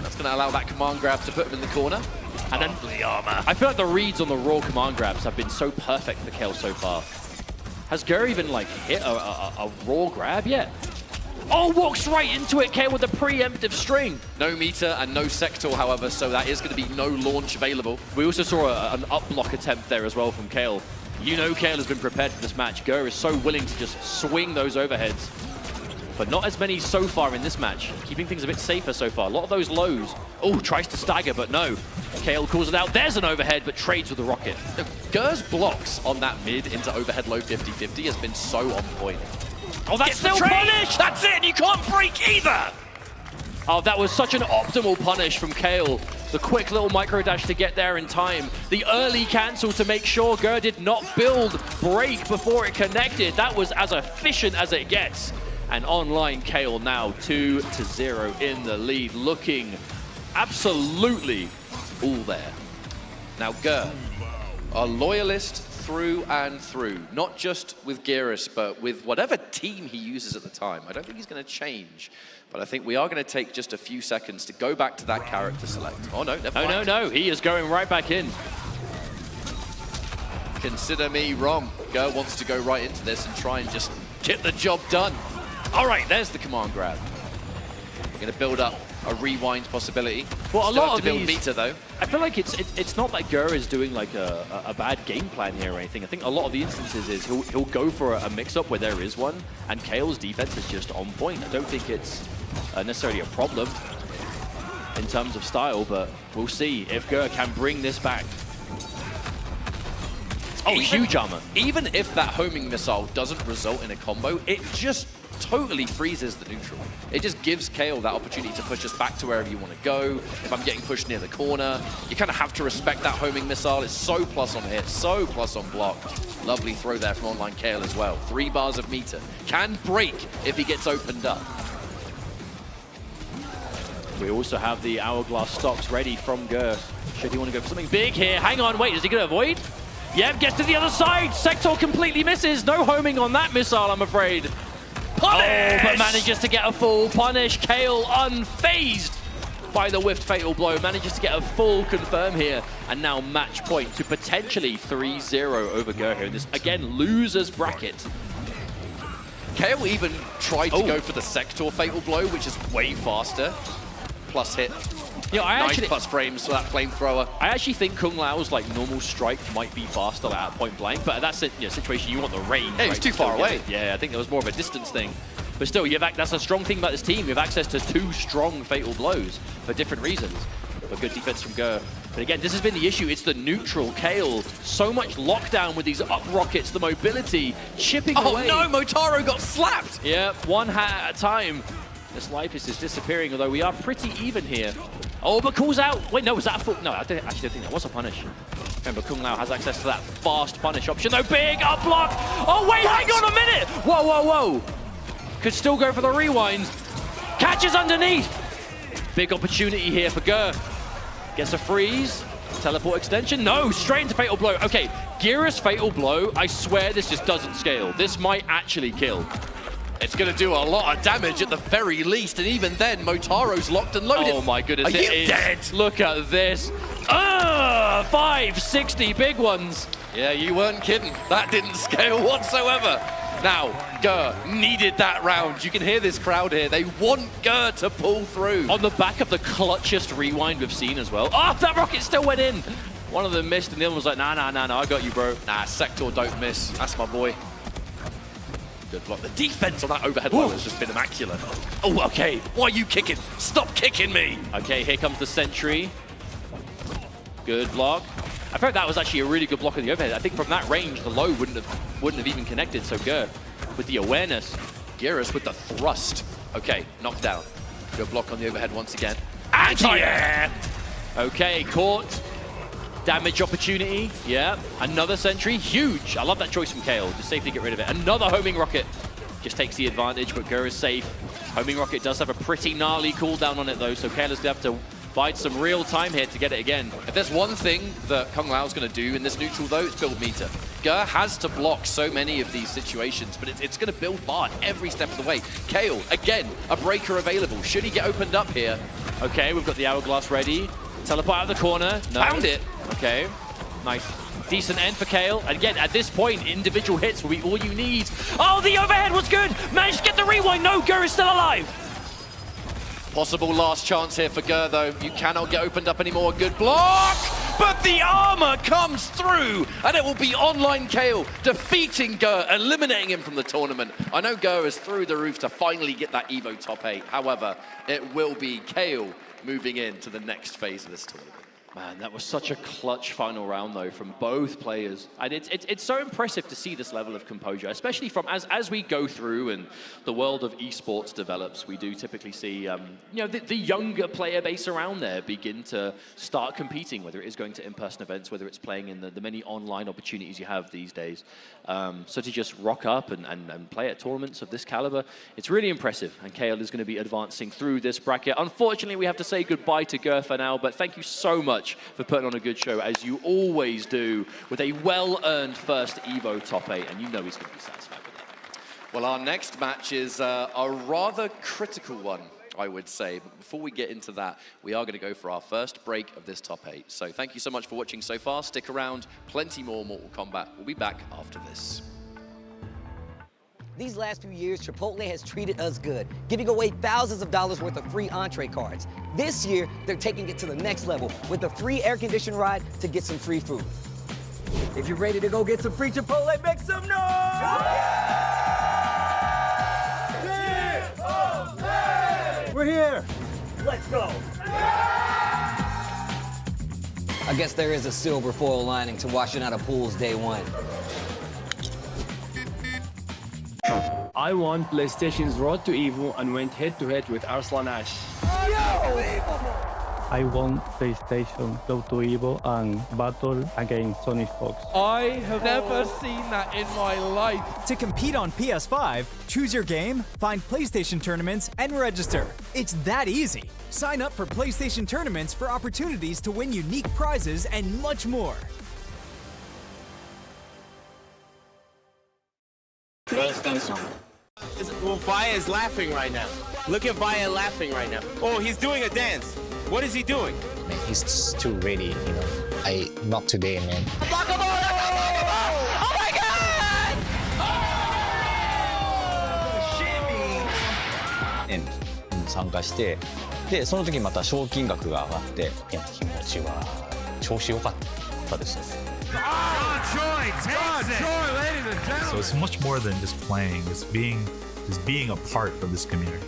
that's going to allow that command grab to put him in the corner. And then the armor. I feel like the reads on the raw command grabs have been so perfect for Kale so far. Has Ger even like hit a raw grab yet? Oh, walks right into it, Kale with a preemptive string. No meter and no sector, however, so that is going to be no launch available. We also saw an up block attempt there as well from Kale. You know Kale has been prepared for this match. Ger is so willing to just swing those overheads. But not as many so far in this match. Keeping things a bit safer so far. A lot of those lows. Oh, tries to stagger, but no. Kale calls it out. There's an overhead, but trades with the rocket. Ger's blocks on that mid into overhead low 50-50 has been so on point. Oh, that's still punished! That's it, you can't break either! Oh, that was such an optimal punish from Kale. The quick little micro dash to get there in time. The early cancel to make sure Ger did not build break before it connected. That was as efficient as it gets. And online Kale now 2-0 in the lead, looking absolutely all there. Now Ger, a loyalist through and through, not just with Gyros, but with whatever team he uses at the time. I don't think he's going to change, but I think we are going to take just a few seconds to go back to that character select. Oh no, never mind. No, he is going right back in. Consider me wrong. Ger wants to go right into this and try and just get the job done. All right, there's the command grab. We're going to build up a rewind possibility. Well, a lot of build these, meter though. I feel like it's not like Ger is doing like a bad game plan here or anything. I think a lot of the instances is he'll go for a mix-up where there is one, and Kale's defense is just on point. I don't think it's necessarily a problem in terms of style, but we'll see if Ger can bring this back. Oh, huge armor. Even if that homing missile doesn't result in a combo, it just totally freezes the neutral. It just gives Kale that opportunity to push us back to wherever you want to go. If I'm getting pushed near the corner, you kind of have to respect that homing missile. It's so plus on hit, so plus on block. Lovely throw there from online Kale as well. 3 bars of meter. Can break if he gets opened up. We also have the hourglass stocks ready from Ger. Should he want to go for something big here? Hang on, wait, is he going to avoid? Yep, gets to the other side. Sector completely misses. No homing on that missile, I'm afraid. Punish! Oh, but manages to get a full punish. Kale unfazed by the whiffed fatal blow. Manages to get a full confirm here. And now match point to potentially 3-0 over Ger here. This, again, loser's bracket. Kale even tried to go for the sector fatal blow, which is way faster. Plus hit. You know, nice plus frames for that flamethrower. I actually think Kung Lao's like normal strike might be faster at point blank, but that's a situation you want the range. Yeah, he's too far away. Yeah, I think there was more of a distance thing. But still, that's a strong thing about this team. You have access to 2 strong fatal blows for different reasons. But good defense from Ger. But again, this has been the issue. It's the neutral Kale. So much lockdown with these up rockets, the mobility, chipping away. Oh no, Motaro got slapped! Yeah, one hat at a time. This life is just disappearing, although we are pretty even here. Oh, but calls out. Wait, no, was that a full? No, I actually don't think that was a punish. Remember, Kung Lao has access to that fast punish option, though. Big up block. Oh, wait, hang on a minute. Whoa, whoa, whoa. Could still go for the rewind. Catches underneath. Big opportunity here for Ger. Gets a freeze. Teleport extension. No, straight into fatal blow. Okay, Gira's fatal blow. I swear this just doesn't scale. This might actually kill. It's going to do a lot of damage at the very least, and even then, Motaro's locked and loaded. Oh my goodness, Are you dead? Look at this. 560 big ones. Yeah, you weren't kidding. That didn't scale whatsoever. Now, Ger needed that round. You can hear this crowd here. They want Ger to pull through. On the back of the clutchest rewind we've seen as well. Oh, that rocket still went in. One of them missed, and the other was like, nah, I got you, bro. Nah, Sector don't miss. That's my boy. Good block. The defense on that overhead blow has just been immaculate. Oh, okay. Why are you kicking? Stop kicking me. Okay, here comes the sentry. Good block. I felt that was actually a really good block of the overhead. I think from that range, the low wouldn't have even connected. So Ger with the awareness. Girus with the thrust. Okay, knockdown. Good block on the overhead once again. Anti-air! Okay, caught. Damage opportunity. Yeah, another sentry. Huge. I love that choice from Kale. Just safely get rid of it. Another homing rocket. Just takes the advantage, but Ger is safe. Homing rocket does have a pretty gnarly cooldown on it, though, so Kale is going to have to bide some real time here to get it again. If there's one thing that Kung Lao's going to do in this neutral, though, it's build meter. Ger has to block so many of these situations, but it's going to build bar every step of the way. Kale, again, a breaker available. Should he get opened up here? Okay, we've got the hourglass ready. Teleport out of the corner. No. Found it. Okay, nice. Decent end for Kale. And again, at this point, individual hits will be all you need. Oh, the overhead was good. Managed to get the rewind. No, Ger is still alive. Possible last chance here for Ger, though. You cannot get opened up anymore. Good block! But the armor comes through, and it will be online Kale defeating Ger, eliminating him from the tournament. I know Ger is through the roof to finally get that EVO top 8. However, it will be Kale moving into the next phase of this tournament. Man, that was such a clutch final round, though, from both players. And it's so impressive to see this level of composure, especially from as we go through and the world of esports develops, we do typically see the younger player base around there begin to start competing, whether it is going to in-person events, whether it's playing in the many online opportunities you have these days. So to just rock up and play at tournaments of this caliber, it's really impressive. And Kale is going to be advancing through this bracket. Unfortunately, we have to say goodbye to Ger for now, but thank you so much for putting on a good show, as you always do, with a well-earned first EVO top 8, and you know he's going to be satisfied with that. Well, our next match is a rather critical one, I would say. But before we get into that, we are going to go for our first break of this top 8. So thank you so much for watching so far. Stick around. Plenty more Mortal Kombat. We'll be back after this. These last few years, Chipotle has treated us good, giving away thousands of dollars worth of free entree cards. This year, they're taking it to the next level with a free air-conditioned ride to get some free food. If you're ready to go get some free Chipotle, make some noise! Chipotle! We're here! Let's go! I guess there is a silver foil lining to washing out of pools day one. I won PlayStation's Road to EVO and went head-to-head with Arslan Ash. I won PlayStation Road to EVO and battled against Sonic Fox. I have never seen that in my life. To compete on PS5, choose your game, find PlayStation tournaments, and register. It's that easy. Sign up for PlayStation tournaments for opportunities to win unique prizes and much more. PlayStation. Well, Vaya is laughing right now. Look at Vaya laughing right now. Oh, he's doing a dance. What is he doing? Man, he's too ready, you know. Not today, man. Oh my God!に参加して、でその時また賞金額が上がって、いや気持ちは調子良かったですね。So it's much more than just playing. It's being just being a part of this community.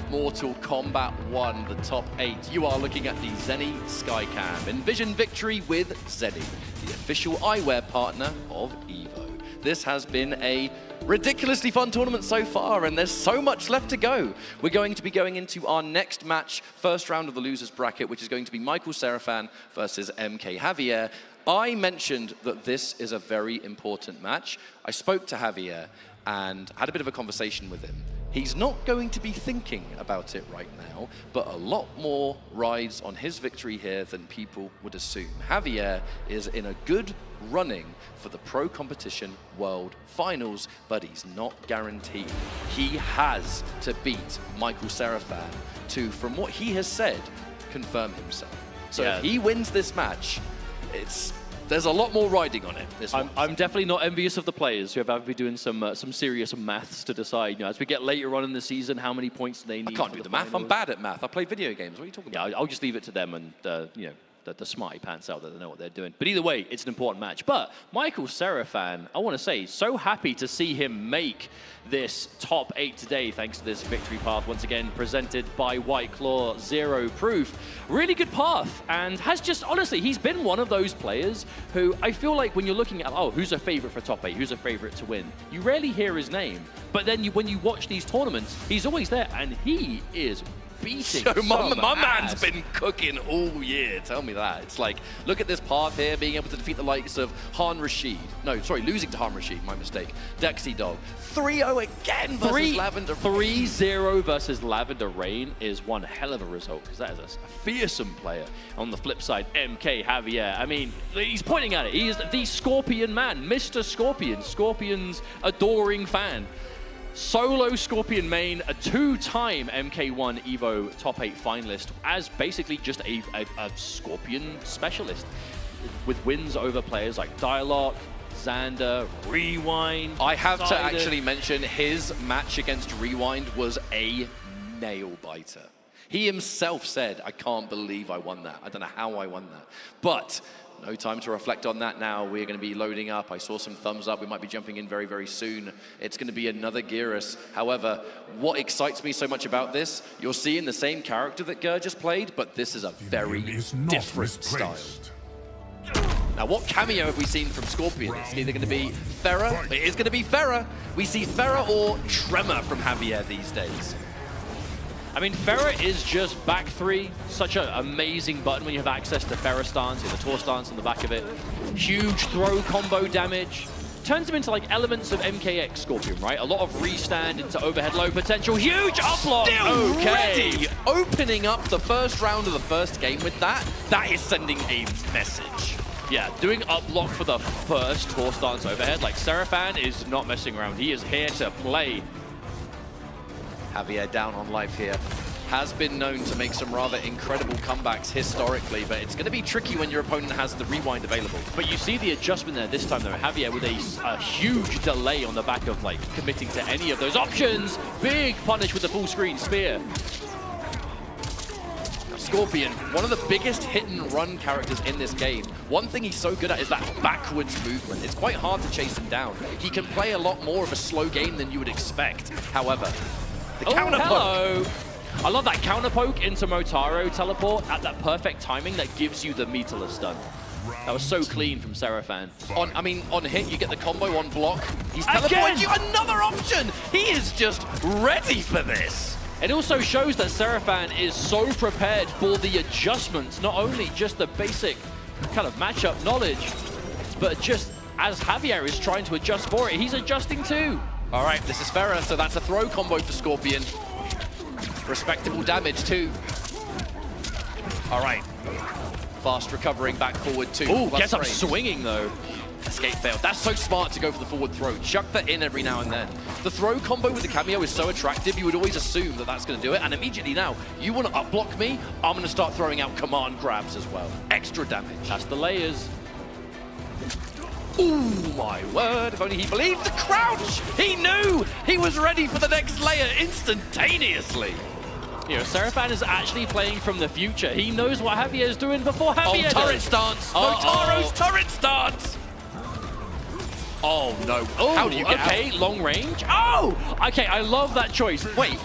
Mortal Kombat 1, the top 8. You are looking at the Zenny Skycam. Envision victory with Zenny, the official eyewear partner of EVO. This has been a ridiculously fun tournament so far, and there's so much left to go. We're going to be going into our next match, first round of the losers bracket, which is going to be Michael Serafan versus MK Javier. I mentioned that this is a very important match. I spoke to Javier and had a bit of a conversation with him. He's not going to be thinking about it right now, but a lot more rides on his victory here than people would assume. Javier is in a good running for the Pro Competition World Finals, but he's not guaranteed. He has to beat Michael Serafan to, from what he has said, confirm himself. So if he wins this match, there's a lot more riding on it. I'm definitely not envious of the players who have to be doing some serious maths to decide, as we get later on in the season, how many points they need. I can't do the math. I'm bad at math. I play video games. What are you talking about? Yeah, I'll just leave it to them and, the smarty pants out there, they know what they're doing. But either way, it's an important match. But Michael Serafan, I want to say, so happy to see him make this top 8 today, thanks to this victory path, once again presented by White Claw, Zero Proof. Really good path, and has just, honestly, he's been one of those players who I feel like when you're looking at, oh, who's a favorite for top 8, who's a favorite to win, you rarely hear his name. But then when you watch these tournaments, he's always there, and he is beating my man's been cooking all year, tell me that. It's like, look at this path here, being able to defeat the likes of Han Rashid. No, sorry, losing to Han Rashid, my mistake. Dexy Dog. 3-0 again versus Lavender. 3-0 versus Lavender Rain is one hell of a result, because that is a fearsome player. On the flip side, MK Javier, I mean, he's pointing at it. He is the Scorpion man, Mr. Scorpion, Scorpion's adoring fan. Solo Scorpion main, a 2-time MK1 EVO top 8 finalist, as basically just a Scorpion specialist, with wins over players like Dialogue, Xander, Rewind. I have to actually mention his match against Rewind was a nail-biter. He himself said, I can't believe I won that. I don't know how I won that. But no time to reflect on that now. We're going to be loading up. I saw some thumbs up. We might be jumping in very, very soon. It's going to be another Geras. However, what excites me so much about this, you're seeing the same character that Ger just played, but this is a very different style. Now, what cameo have we seen from Scorpion? It's either going to be Farah. It is going to be Farah. We see Farah or Tremor from Javier these days. I mean, Farah is just back 3. Such an amazing button when you have access to Farah stance, the Torça stance on the back of it. Huge throw combo damage. Turns him into like elements of MKX Scorpion, right? A lot of restand into overhead low potential. Huge uplock! Still ready! Opening up the first round of the first game with that, that is sending a message. Yeah, doing uplock for the first Torça stance overhead. Like, Serafan is not messing around. He is here to play. Javier down on life here. Has been known to make some rather incredible comebacks historically, but it's going to be tricky when your opponent has the rewind available. But you see the adjustment there this time, though. Javier with a huge delay on the back of, like, committing to any of those options. Big punish with the full screen spear. Scorpion, one of the biggest hit and run characters in this game. One thing he's so good at is that backwards movement. It's quite hard to chase him down. He can play a lot more of a slow game than you would expect. However, the counter poke. I love that counter poke into Motaro teleport at that perfect timing that gives you the meterless stun. That was so clean from Serafan. On hit, you get the combo on block. He's teleported you another option. He is just ready for this. It also shows that Seraphan is so prepared for the adjustments, not only just the basic kind of matchup knowledge, but just as Javier is trying to adjust for it, he's adjusting too. All right, this is Ferrer, so that's a throw combo for Scorpion. Respectable damage too. All right. Fast recovering back forward too. Ooh, gets up swinging though. Escape failed. That's so smart to go for the forward throw. Chuck that in every now and then. The throw combo with the cameo is so attractive, you would always assume that that's going to do it. And immediately now, you want to up block me, I'm going to start throwing out command grabs as well. Extra damage. That's the layers. Ooh, my word. If only he believed the crouch. He knew he was ready for the next layer instantaneously. You know, Seraphan is actually playing from the future. He knows what Javier's doing before Javier does. Turret stance. Motaro's turret stance. Oh, no. Oh, how do you get okay, out? Long range. Oh, okay, I love that choice. Wait.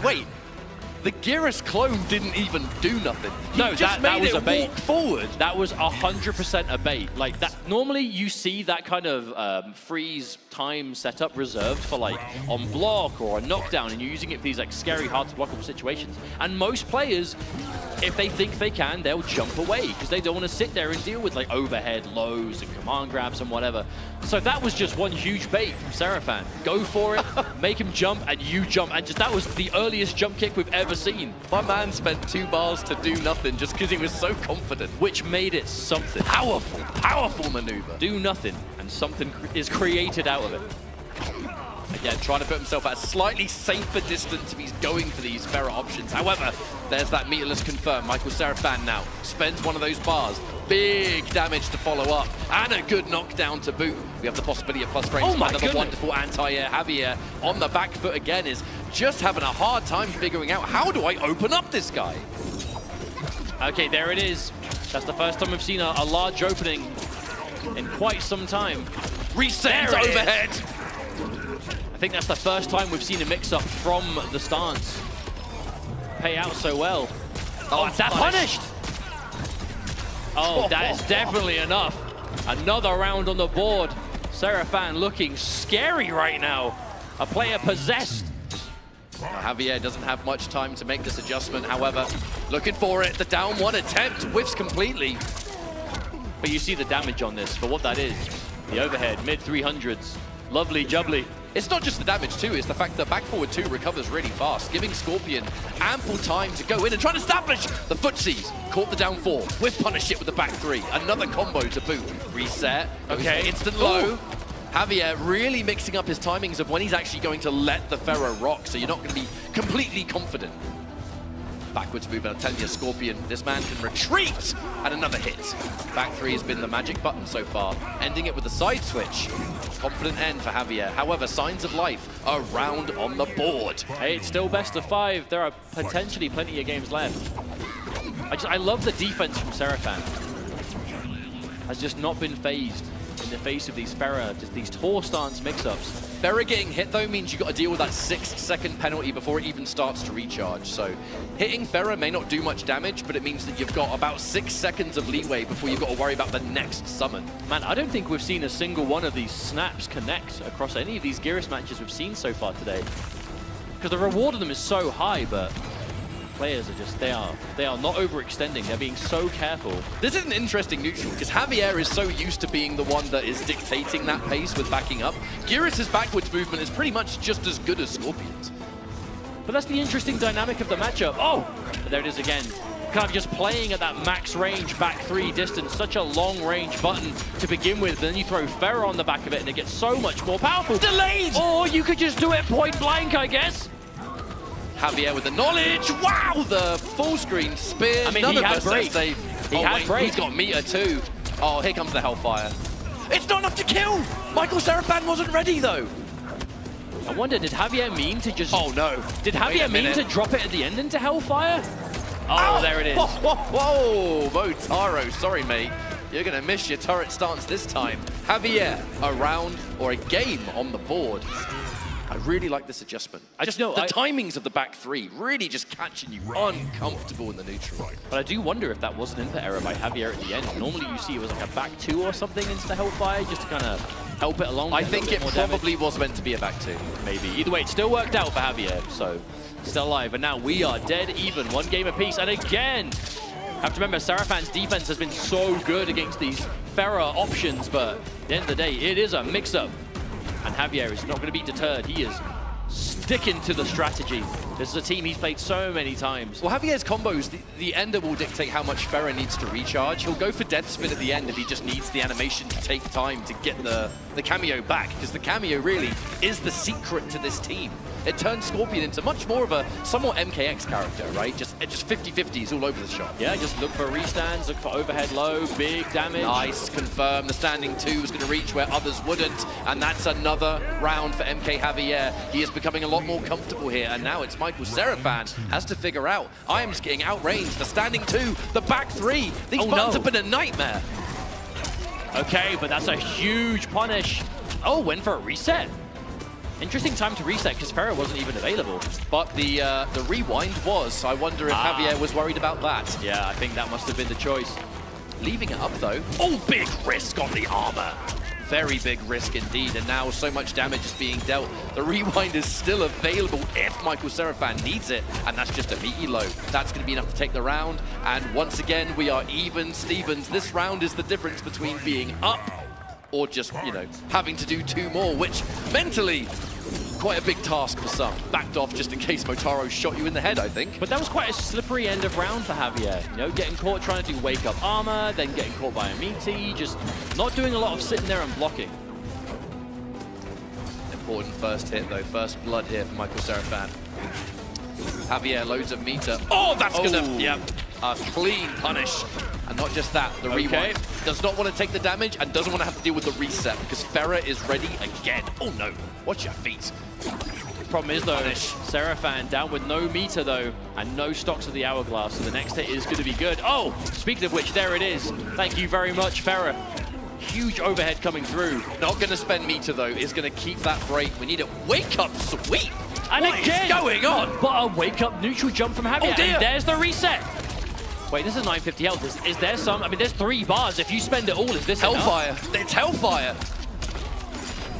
The Geras clone didn't even do nothing. No, that was a bait. Walk forward. That was 100% a bait. Like that. Normally, you see that kind of freeze time setup reserved for like on block or a knockdown, and you're using it for these like scary, hard to blockable situations. And most players, if they think they can, they'll jump away because they don't want to sit there and deal with like overhead lows and command grabs and whatever. So that was just one huge bait from Seraphan. Go for it, make him jump, and you jump, and just that was the earliest jump kick we've ever seen. My man spent 2 bars to do nothing just because he was so confident. Which made it something. Powerful maneuver. Do nothing, and something is created out of it. Again, trying to put himself at a slightly safer distance if he's going for these Ferrer options. However, there's that meterless confirm. Michael Seraphan now spends one of those bars. Big damage to follow up, and a good knockdown to boot. We have the possibility of plus frames. Oh my another wonderful anti-air. Javier on the back foot again is just having a hard time figuring out, how do I open up this guy? Okay, there it is. That's the first time we've seen a large opening in quite some time. Reset overhead. I think that's the first time we've seen a mix-up from the stance pay out so well. Oh, that's punished! Oh, that is definitely enough. Another round on the board. Seraphan looking scary right now. A player possessed. Javier doesn't have much time to make this adjustment, however, looking for it. The down one attempt whiffs completely. But you see the damage on this for what that is. The overhead, mid 300s. Lovely jubbly. It's not just the damage too, it's the fact that back forward 2 recovers really fast, giving Scorpion ample time to go in and try to establish the footsies. Caught the down 4, with punish it with the back 3. Another combo to boot. Reset, okay, instant low. Javier really mixing up his timings of when he's actually going to let the Ferrer rock, so you're not going to be completely confident. Backwards movement, I'm telling you, Scorpion, this man can retreat, and another hit. Back 3 has been the magic button so far, ending it with a side switch. Confident end for Javier. However, signs of life around on the board. Hey, it's still best of 5. There are potentially plenty of games left. I love the defense from Seraphan. Has just not been phased in the face of these Ferrer, just these tall stance mix-ups. Ferrer getting hit though means you've got to deal with that 6-second penalty before it even starts to recharge. So hitting Ferrer may not do much damage, but it means that you've got about 6 seconds of leeway before you've got to worry about the next summon. Man, I don't think we've seen a single one of these snaps connect across any of these Geras matches we've seen so far today. Because the reward of them is so high, but players are just, they are not overextending. They're being so careful. This is an interesting neutral because Javier is so used to being the one that is dictating that pace with backing up. Geras' backwards movement is pretty much just as good as Scorpion's. But that's the interesting dynamic of the matchup. Oh, there it is again. Kind of just playing at that max range, back 3 distance, such a long range button to begin with. Then you throw Ferrer on the back of it and it gets so much more powerful. Delayed! Or you could just do it point blank, I guess. Javier with the knowledge. Wow, the full screen spear. I mean, None he of had us break. He had break. He's got meter too. Oh, here comes the Hellfire. It's not enough to kill. Michael Seraphan wasn't ready though. I wonder, did Javier mean to just... Oh no. Did Javier mean to drop it at the end into Hellfire? Oh, there it is. Whoa, Motaro, sorry mate. You're gonna miss your turret stance this time. Javier, a round or a game on the board. I really like this adjustment. The timings of the back 3 really just catching you uncomfortable in the neutral. But I do wonder if that was an input error by Javier at the end. Normally you see it was like a back 2 or something into the Hellfire just to kind of help it along. I think it probably was meant to be a back two. Maybe. Either way, it still worked out for Javier, so still alive. And now we are dead even, 1 game apiece. And again, have to remember, Serafan's defense has been so good against these Pharah options, but at the end of the day, it is a mix-up. And Javier is not going to be deterred. He is sticking to the strategy. This is a team he's played so many times. Well, Javier's combos, the ender will dictate how much Pharah needs to recharge. He'll go for death spin at the end if he just needs the animation to take time to get the cameo back, because the cameo really is the secret to this team. It turns Scorpion into much more of a somewhat MKX character, right? Just 50-50s all over the shop. Yeah, just look for restands, look for overhead low, big damage. Nice, confirm. The standing 2 is going to reach where others wouldn't, and that's another round for MK Javier. He is becoming a lot more comfortable here, and now it's Michael Serafan has to figure out. I am getting outranged. The standing 2, the back 3. These buttons have been a nightmare. Okay, but that's a huge punish. Oh, went for a reset. Interesting time to reset, because Pharah wasn't even available. But the rewind was. I wonder if Javier was worried about that. Yeah, I think that must have been the choice. Leaving it up, though. Oh, big risk on the armor. Very big risk indeed, and now so much damage is being dealt. The rewind is still available if Michael Serafan needs it, and that's just a meaty low. That's going to be enough to take the round, and once again, we are even Stevens. This round is the difference between being up or just, you know, having to do 2 more, which mentally, quite a big task for some. Backed off just in case Motaro shot you in the head, I think. But that was quite a slippery end of round for Javier. You know, getting caught trying to do wake-up armor, then getting caught by a meaty, just not doing a lot of sitting there and blocking. Important first hit, though. First blood here for Michael Serafan. Javier, loads of meter. Oh, that's gonna, yep, a clean punish. And not just that, the rewind does not want to take the damage and doesn't want to have to deal with the reset because Pharah is ready again. Oh no, watch your feet. Problem is though, Serafan down with no meter though, and no stocks of the hourglass, so the next hit is going to be good. Oh, speaking of which, there it is. Thank you very much, Pharah. Huge overhead coming through. Not going to spend meter though, is going to keep that break. We need a wake-up sweep. And what again, is going on? But a wake-up neutral jump from Javier, oh dear. And there's the reset. Wait, this is 950 health. Is there some? I mean, there's 3 bars. If you spend it all, is this Hellfire? Enough? It's Hellfire.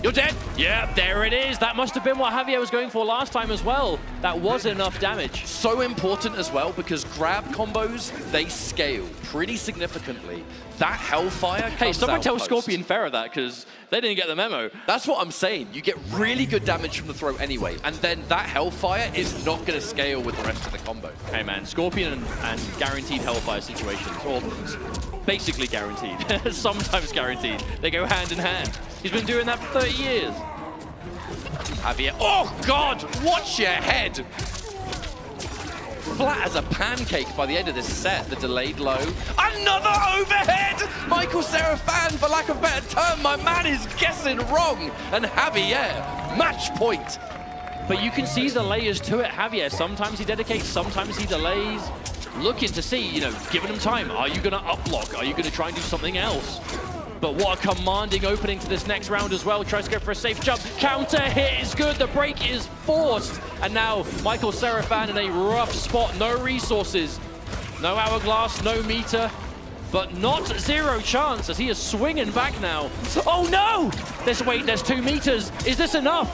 You're dead. Yeah, there it is. That must have been what Javier was going for last time as well. That was enough damage. So important as well because grab combos, they scale pretty significantly. That Hellfire comes Hey, someone tell post. Scorpion Pharah that because they didn't get the memo. That's what I'm saying. You get really good damage from the throw anyway, and then that Hellfire is not going to scale with the rest of the combo. Hey man, Scorpion and guaranteed Hellfire situations, or basically guaranteed, sometimes guaranteed. They go hand in hand. He's been doing that for 30 years. Javier, oh God, watch your head. Flat as a pancake by the end of this set, the delayed low. Another overhead! Michael Serafan, for lack of a better term, my man is guessing wrong. And Javier, match point. But you can see the layers to it, Javier. Sometimes he dedicates, sometimes he delays. Looking to see, you know, giving him time. Are you gonna up block? Are you gonna try and do something else? But what a commanding opening to this next round as well. Tries to go for a safe jump. Counter hit is good. The break is forced. And now Michael Serafan in a rough spot. No resources. No hourglass, no meter. But not 0 chance as he is swinging back now. Oh no! There's 2 meters. Is this enough?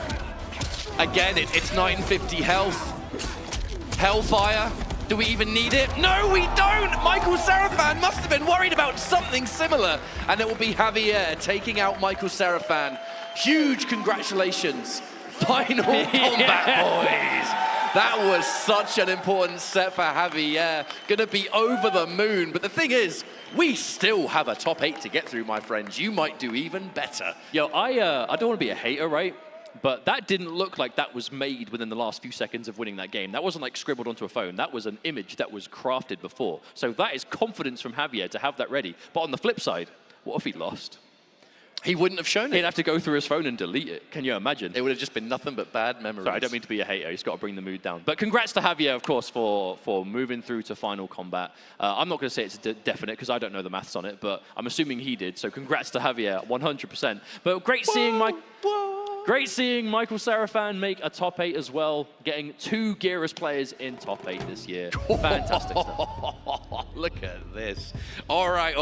Again, it's 950 health. Hellfire. Do we even need it? No, we don't! Michael Serafan must have been worried about something similar. And it will be Javier taking out Michael Serafan. Huge congratulations. Final combat, boys. That was such an important set for Javier. Gonna be over the moon. But the thing is, we still have a top 8 to get through, my friends. You might do even better. Yo, I don't want to be a hater, right? But that didn't look like that was made within the last few seconds of winning that game. That wasn't like scribbled onto a phone. That was an image that was crafted before. So that is confidence from Javier to have that ready. But on the flip side, what if he lost? He wouldn't have shown it. He'd have to go through his phone and delete it. Can you imagine? It would have just been nothing but bad memories. Sorry, I don't mean to be a hater. He's got to bring the mood down. But congrats to Javier, of course, for moving through to final combat. I'm not going to say it's definite because I don't know the maths on it, but I'm assuming he did. So congrats to Javier, 100%. But great seeing Great seeing Michael Seraphan make a top 8 as well, getting 2 Gearus players in top 8 this year. Fantastic stuff. Look at this. All right.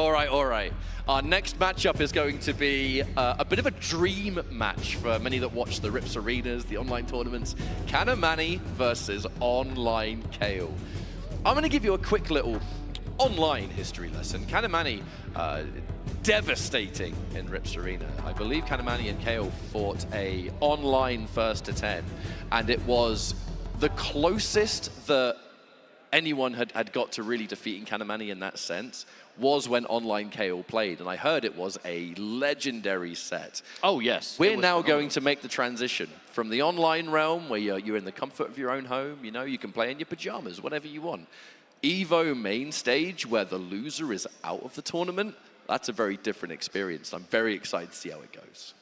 Our next matchup is going to be a bit of a dream match for many that watch the Rips Arenas, the online tournaments. Kanamani versus Online Kale. I'm going to give you a quick little online history lesson. Kanamani, devastating in Rips Arena. I believe Kanamani and Kale fought a online first to 10, and it was the closest that anyone had got to really defeating Kanamani in that sense was when Online Kale played, and I heard it was a legendary set. Oh, yes. We're now going to make the transition from the online realm, where you're in the comfort of your own home, you know, you can play in your pajamas, whatever you want. Evo main stage, where the loser is out of the tournament, that's a very different experience. I'm very excited to see how it goes.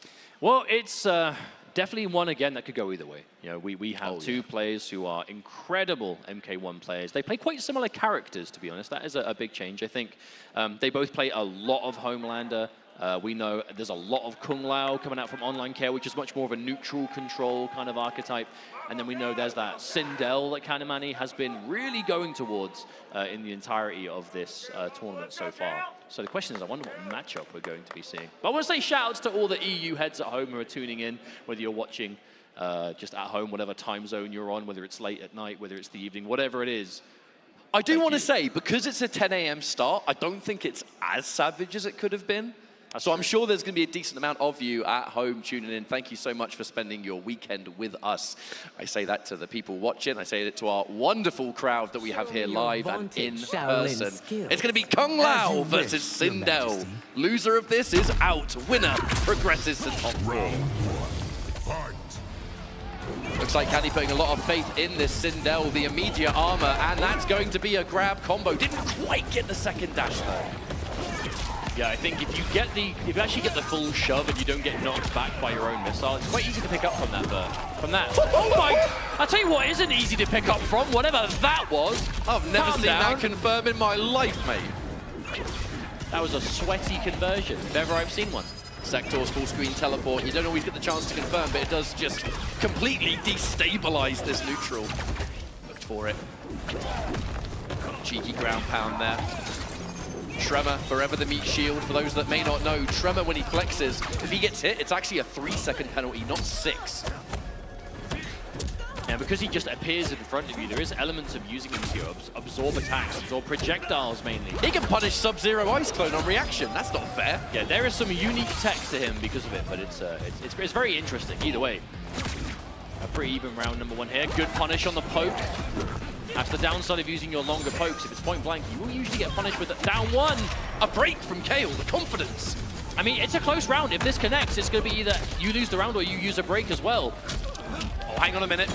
Well, it's definitely one, again, that could go either way. You know, we have 2 players who are incredible MK1 players. They play quite similar characters, to be honest. That is a big change. I think they both play a lot of Homelander. We know there's a lot of Kung Lao coming out from Online Care, which is much more of a neutral control kind of archetype. And then we know there's that Sindel that Kanamani has been really going towards in the entirety of this tournament so far. So the question is, I wonder what matchup we're going to be seeing. But I want to say shout-outs to all the EU heads at home who are tuning in, whether you're watching just at home, whatever time zone you're on, whether it's late at night, whether it's the evening, whatever it is. I do want to say, because it's a 10 a.m. start, I don't think it's as savage as it could have been. So I'm sure there's going to be a decent amount of you at home tuning in. Thank you so much for spending your weekend with us. I say that to the people watching. I say it to our wonderful crowd that we have here live and in person. It's going to be Kung Lao versus Sindel. Loser of this is out. Winner progresses to top 4. Looks like Candy putting a lot of faith in this Sindel, the immediate armor, and that's going to be a grab combo. Didn't quite get the second dash though. Yeah, I think if you actually get the full shove and you don't get knocked back by your own missile, it's quite easy to pick up from that bird. From that. Oh my! I tell you what isn't easy to pick up from, whatever that was. I've never seen that confirm in my life, mate. That was a sweaty conversion, if ever I've seen one. Sector's full screen teleport. You don't always get the chance to confirm, but it does just completely destabilize this neutral. Looked for it. Cheeky ground pound there. Tremor, forever the meat shield. For those that may not know, Tremor, when he flexes, if he gets hit, it's actually a 3-second penalty, not 6. And because he just appears in front of you, there is elements of using him to absorb attacks, absorb projectiles mainly. He can punish Sub-Zero Ice Clone on reaction. That's not fair. Yeah, there is some unique tech to him because of it, but it's very interesting either way. A pretty even round number 1 here. Good punish on the poke. That's the downside of using your longer pokes. If it's point blank, you will usually get punished with a down 1. A break from Kale, the confidence. I mean, it's a close round. If this connects, it's going to be either you lose the round or you use a break as well. Oh, hang on a minute.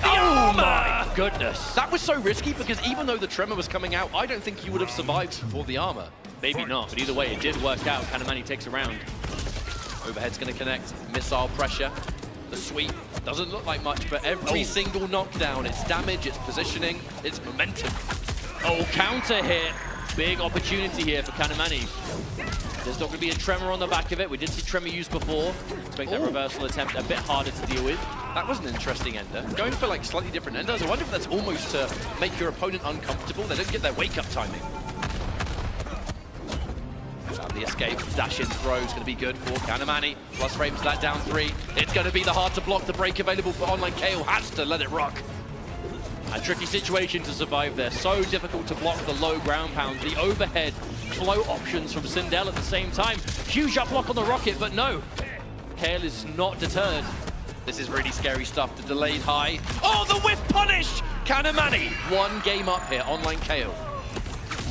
Oh my goodness. That was so risky because even though the Tremor was coming out, I don't think you would have survived before the armor. Maybe not, but either way, it did work out. Kanamani takes a round. Overhead's going to connect. Missile pressure. The sweep doesn't look like much, but every single knockdown, it's damage, it's positioning, it's momentum. Oh, counter hit. Big opportunity here for Kanamani. There's not going to be a Tremor on the back of it. We did see Tremor used before to make that reversal attempt a bit harder to deal with. That was an interesting ender. Going for like slightly different enders. I wonder if that's almost to make your opponent uncomfortable. They don't get their wake-up timing. The escape, dash in throw is going to be good for Kanamani. Plus frames that down 3. It's going to be the hard to block. The break available for Online Kale has to let it rock. A tricky situation to survive there. So difficult to block the low ground pound. The overhead flow options from Sindel at the same time. Huge up block on the rocket, but no. Kale is not deterred. This is really scary stuff. The delayed high. Oh, the whiff punish! Kanamani, 1 game up here, Online Kale.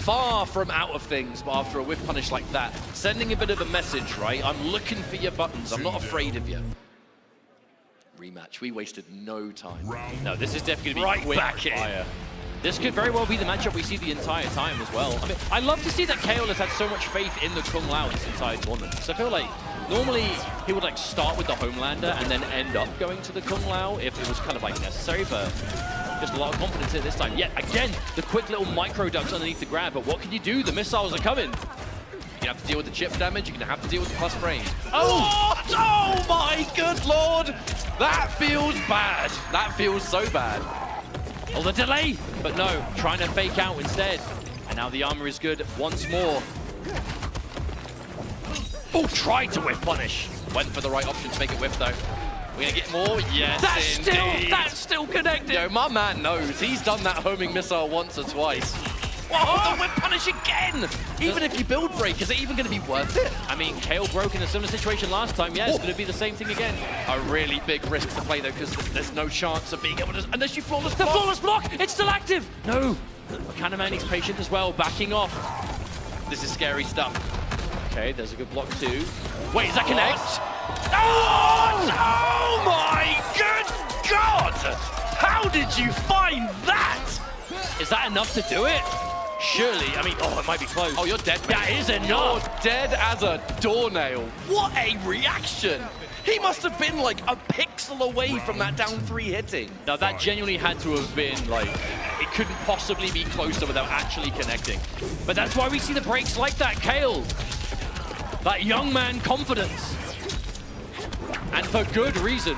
Far from out of things, but after a whiff punish like that, sending a bit of a message, right? I'm looking for your buttons. I'm not afraid of you. Rematch. We wasted no time. No, this is definitely going to be quick fire. This could very well be the matchup we see the entire time as well. I mean, I love to see that Kale has had so much faith in the Kung Lao this entire tournament. So I feel like normally he would like start with the Homelander and then end up going to the Kung Lao if it was kind of like necessary, but just a lot of confidence here this time. Yet again, the quick little micro ducks underneath the grab, but what can you do? The missiles are coming. You have to deal with the chip damage, you're gonna have to deal with the plus frame. Oh! What? Oh my good lord! That feels bad. That feels so bad. Oh, the delay! But no, trying to fake out instead. And now the armor is good once more. Oh, tried to whiff punish. Went for the right option to make it whiff though. We're gonna get more? Yes, That's still connected. Yo, my man knows. He's done that homing missile once or twice. Oh, the whip punish again! Even if you build break, is it even gonna be worth it? I mean, Kale broke in a similar situation last time. Yeah, it's gonna be the same thing again. A really big risk to play though, because there's no chance of being able to, unless you flawless The block. flawless block, it's still active. No, Kanamani's patient as well, backing off. This is scary stuff. Okay, there's a good block too. Wait, is that connect? Oh my good God! How did you find that? Is that enough to do it? Surely, I mean, oh, it might be close. Oh, you're dead, mate. That is enough. You're dead as a doornail. What a reaction! He must have been like a pixel away from that down 3 hitting. Now that genuinely had to have been like, it couldn't possibly be closer without actually connecting. But that's why we see the breaks like that, Kale. That young man confidence. And for good reason.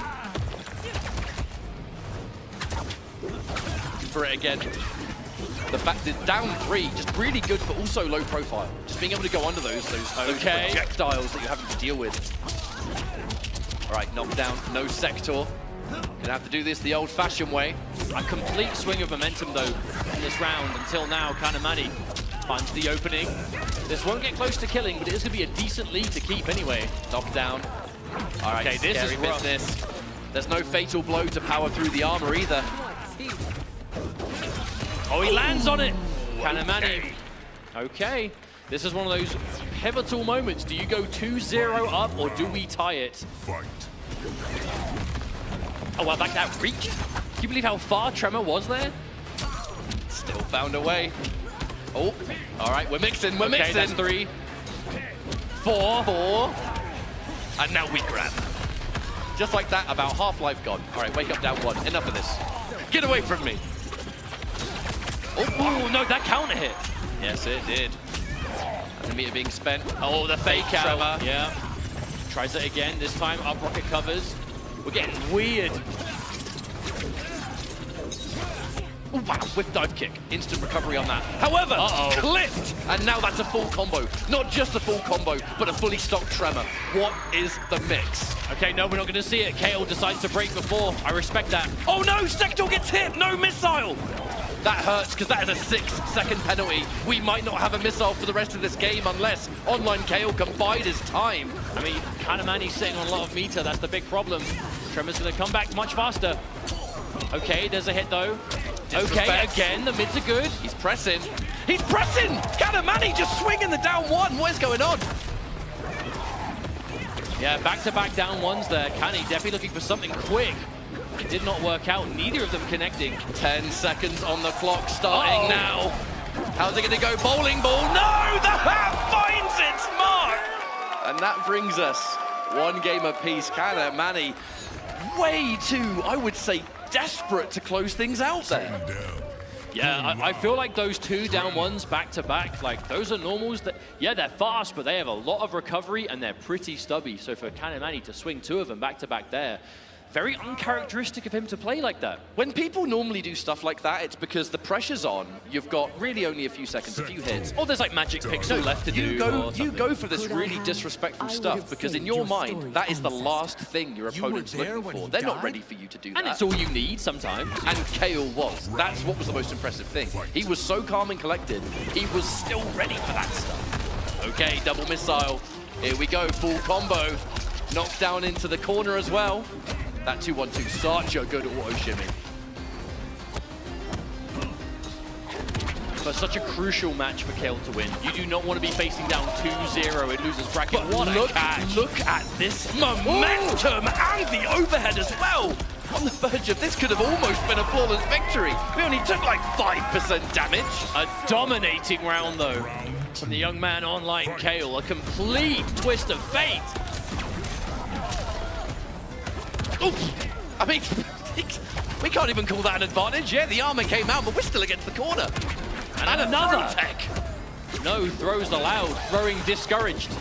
For it again. The fact that down 3, just really good, but also low profile. Just being able to go under those projectiles that you're having to deal with. All right, knockdown, no sector. Gonna have to do this the old-fashioned way. A complete swing of momentum, though, in this round. Until now, Kanamani finds the opening. This won't get close to killing, but it is going to be a decent lead to keep anyway. Knockdown. All right, okay, this scary is rough. business. There's no fatal blow to power through the armor either. Oh, he lands on it. Kanamani. Okay. This is one of those pivotal moments. Do you go 2-0 up or do we tie it? Fight. Oh, wow, that reached. Can you believe how far Tremor was there? Still found a way. Oh, all right, we're mixing, we're mixing. That's 3. 4. 4. And now we grab. Just like that, about half-life gone. All right, wake up down 1. Enough of this. Get away from me. Oh, no, that counter hit. Yes, it did. And the meter being spent. Oh, the fake out. Trevor. Yeah. Tries it again. This time, up rocket covers. We're getting weird. Oh, wow, whip dive kick. Instant recovery on that. However, clipped. And now that's a full combo. Not just a full combo, but a fully stocked Tremor. What is the mix? Okay, no, we're not going to see it. Kale decides to break before. I respect that. Oh no, Sector gets hit, no missile! That hurts because that is a 6-second penalty. We might not have a missile for the rest of this game unless online Kale can bide his time. I mean, Kanamani's sitting on a lot of meter. That's the big problem. Tremor's going to come back much faster. Okay, there's a hit though. Okay, again, the mids are good. He's pressing. He's pressing! Kanamani just swinging the down 1. What is going on? Yeah, back-to-back down 1s there. Kanny definitely looking for something quick. It did not work out. Neither of them connecting. 10 seconds on the clock starting now. How's it going to go? Bowling ball. No! The hat finds its mark! And that brings us 1 game apiece. Kanamani way too, I would say, desperate to close things out there. Yeah, I feel like those 2 down 1s back-to-back, like those are normals that, yeah, they're fast, but they have a lot of recovery and they're pretty stubby. So for Kanamani to swing 2 of them back-to-back there, very uncharacteristic of him to play like that. When people normally do stuff like that, it's because the pressure's on. You've got really only a few seconds, a few hits. Or there's like magic pixel left to do. You go for this really disrespectful stuff because in your mind, that is the last thing your opponent's looking for. They're not ready for you to do that. And it's all you need sometimes. And Kale was. That's what was the most impressive thing. He was so calm and collected. He was still ready for that stuff. Okay, double missile. Here we go, full combo. Knocked down into the corner as well. That 2-1-2, such a good auto shimmy. But such a crucial match for Kale to win. You do not want to be facing down 2-0 in loser's bracket. But what look, a catch. Look at this momentum and the overhead as well. On the verge of this could have almost been a flawless victory. We only took like 5% damage. A dominating round though from the young man online Kale. A complete twist of fate. Oof. I mean, we can't even call that an advantage. Yeah, the armor came out, but we're still against the corner. And another tech. No throws allowed, throwing discouraged.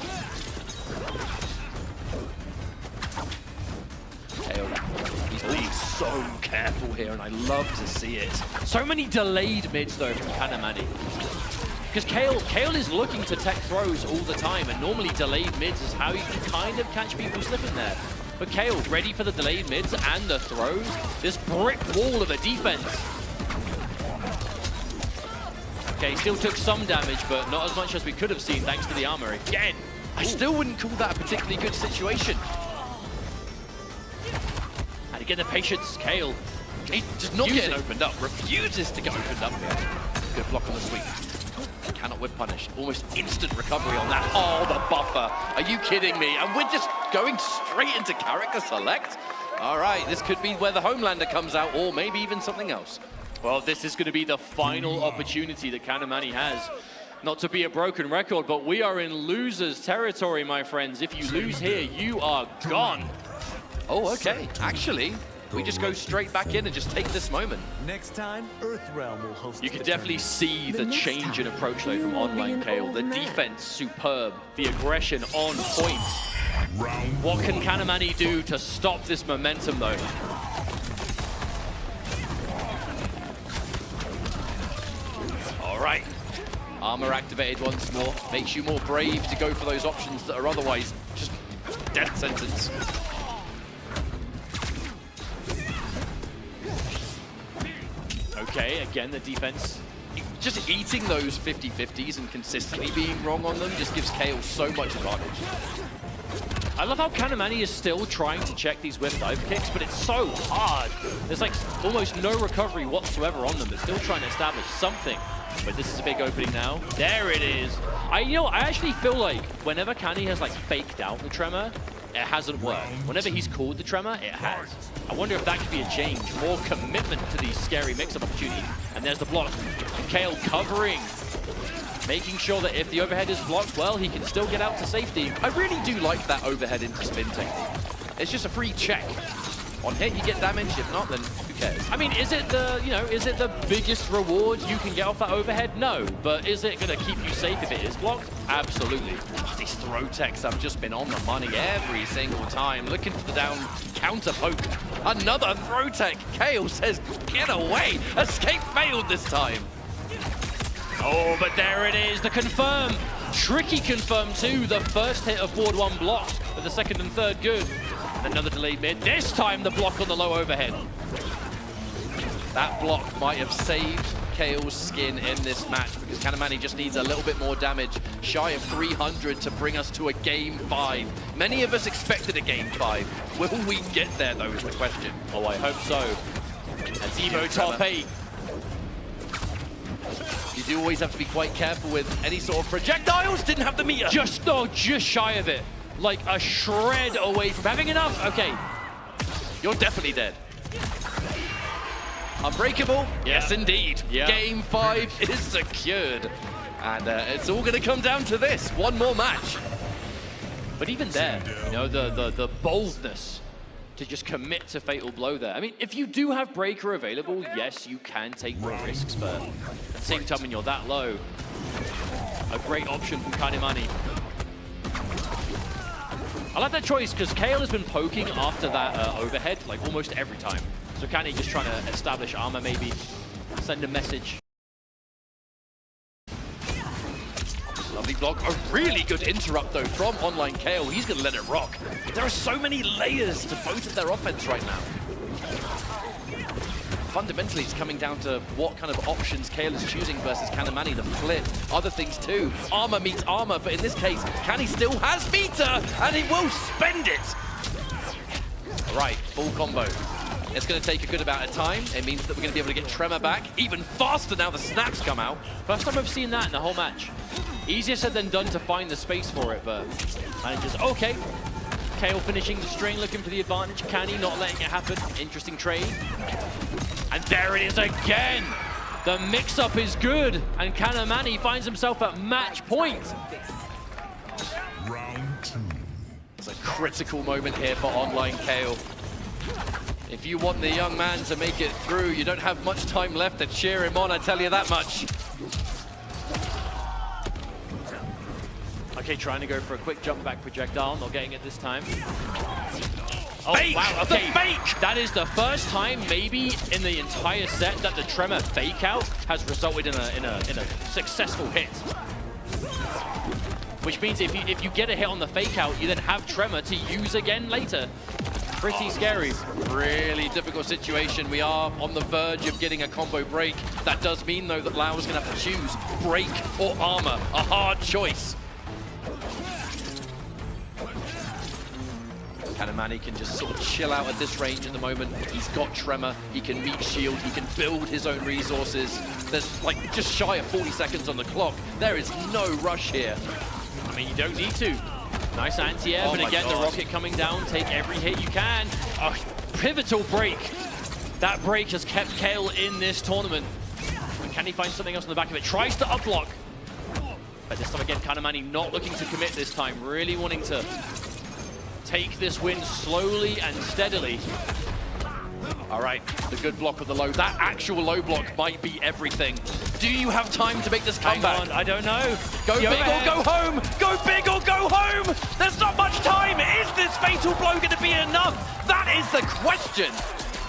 He's being so careful here, and I love to see it. So many delayed mids, though, from Kanamani. Because Kale is looking to tech throws all the time, and normally delayed mids is how you can kind of catch people slipping there. But Kale, ready for the delayed mids and the throws. This brick wall of a defense. Okay, still took some damage, but not as much as we could have seen thanks to the armor. Again, I still wouldn't call that a particularly good situation. And again, the patience, Kale. He just not getting opened up, refuses to get opened up here. Good block on the sweep. Cannot whip punish. Almost instant recovery on that. Oh, the buffer. Are you kidding me? And we're just going straight into character select? All right, this could be where the Homelander comes out, or maybe even something else. Well, this is going to be the final opportunity that Kanamani has. Not to be a broken record, but we are in losers territory, my friends. If you lose here, you are gone. Oh, okay. Actually, we just go straight back in and just take this moment. Next time, Earthrealm will host. You can definitely see the change in approach, though, from online Kale. The defense, superb. The aggression, on point. What can Kanamani do to stop this momentum, though? All right. Armor activated once more. Makes you more brave to go for those options that are otherwise just death sentence. Okay, again, the defense. Just eating those 50-50s and consistently being wrong on them just gives Kale so much advantage. I love how Kanamani is still trying to check these whip dive kicks, but it's so hard. There's like almost no recovery whatsoever on them. They're still trying to establish something. But this is a big opening now. There it is. I actually feel like whenever Kani has like faked out the tremor, it hasn't worked. Whenever he's called the tremor, it has. I wonder if that could be a change. More commitment to these scary mix-up opportunities. And there's the block. Kale covering. Making sure that if the overhead is blocked, well, he can still get out to safety. I really do like that overhead into spin technique. It's just a free check. On hit, you get damage. If not, then who cares? I mean, is it the, is it the biggest reward you can get off that overhead? No. But is it going to keep you safe if it is blocked? Absolutely. Oh, these throw techs have just been on the money every single time. Looking for the down counter poke. Another throw tech. Kale says, get away. Escape failed this time. Oh, but there it is, the confirm. Tricky confirm too. The first hit of board one blocked, but the second and third good. And another delayed mid. This time the block on the low overhead. That block might have saved Kale's skin in this match because Kanamani just needs a little bit more damage, shy of 300 to bring us to a game 5. Many of us expected a game 5. Will we get there though is the question. Oh, I hope so. And Evo top 8. You do always have to be quite careful with any sort of projectiles. Didn't have the meter. Just shy of it. Like a shred away from having enough. Okay. You're definitely dead. Unbreakable? Yeah. Yes, indeed. Yeah. Game 5 is secured. And it's all going to come down to this. One more match. But even there, the boldness to just commit to Fatal Blow there. I mean, if you do have Breaker available, yes, you can take more risks, but at the same time when you're that low, a great option from Kanamani. I like that choice because Kale has been poking after that overhead like almost every time. So Kani just trying to establish armor maybe, send a message. Lovely block. A really good interrupt, though, from online Kale. He's going to let it rock. There are so many layers to both of their offense right now. Fundamentally, it's coming down to what kind of options Kale is choosing versus Kanamani, the flip, other things too. Armor meets armor, but in this case, Kani still has meter, and he will spend it. All right, full combo. It's going to take a good amount of time. It means that we're going to be able to get Tremor back even faster now the snaps come out. First time I've seen that in the whole match. Easier said than done to find the space for it, but manages. Okay. Kale finishing the string, looking for the advantage. Kani not letting it happen. Interesting trade. And there it is again. The mix-up is good, and Kanamani finds himself at match point. Round 2. It's a critical moment here for online Kale. If you want the young man to make it through, you don't have much time left to cheer him on, I tell you that much. Okay, trying to go for a quick jump back projectile, not getting it this time. Oh, Fake! wow, okay. The fake! That is the first time, maybe in the entire set, that the tremor fake out has resulted in a successful hit. Which means if you get a hit on the fake out, you then have tremor to use again later. Pretty scary. Really difficult situation. We are on the verge of getting a combo break. That does mean, though, that Lau's going to have to choose break or armor. A hard choice. Kanamani can just sort of chill out at this range at the moment. He's got tremor, he can meet shield, he can build his own resources. There's like just shy of 40 seconds on the clock. There is no rush here. I mean, you don't need to. Nice anti-air, but again, the rocket coming down. Take every hit you can. A pivotal break. That break has kept Kale in this tournament. And can he find something else on the back of it? Tries to upblock. But this time again, Kanamani not looking to commit this time. Really wanting to take this win slowly and steadily. All right, the good block of the low. That actual low block might be everything. Do you have time to make this comeback? Hang on, I don't know. Go big or go home! Go big or go home! There's not much time! Is this fatal blow going to be enough? That is the question!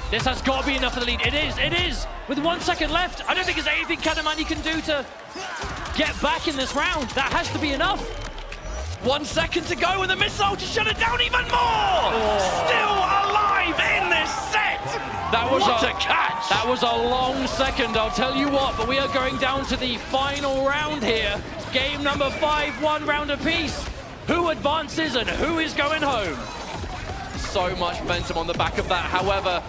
This has got to be enough for the lead. It is, it is! With 1 second left, I don't think there's anything Kanamani can do to get back in this round. That has to be enough. 1 second to go and the missile to shut it down even more! Still alive in this set! That was what a catch! That was a long second, I'll tell you what, but we are going down to the final round here. Game number 5, 1 round apiece. Who advances and who is going home? So much momentum on the back of that. However,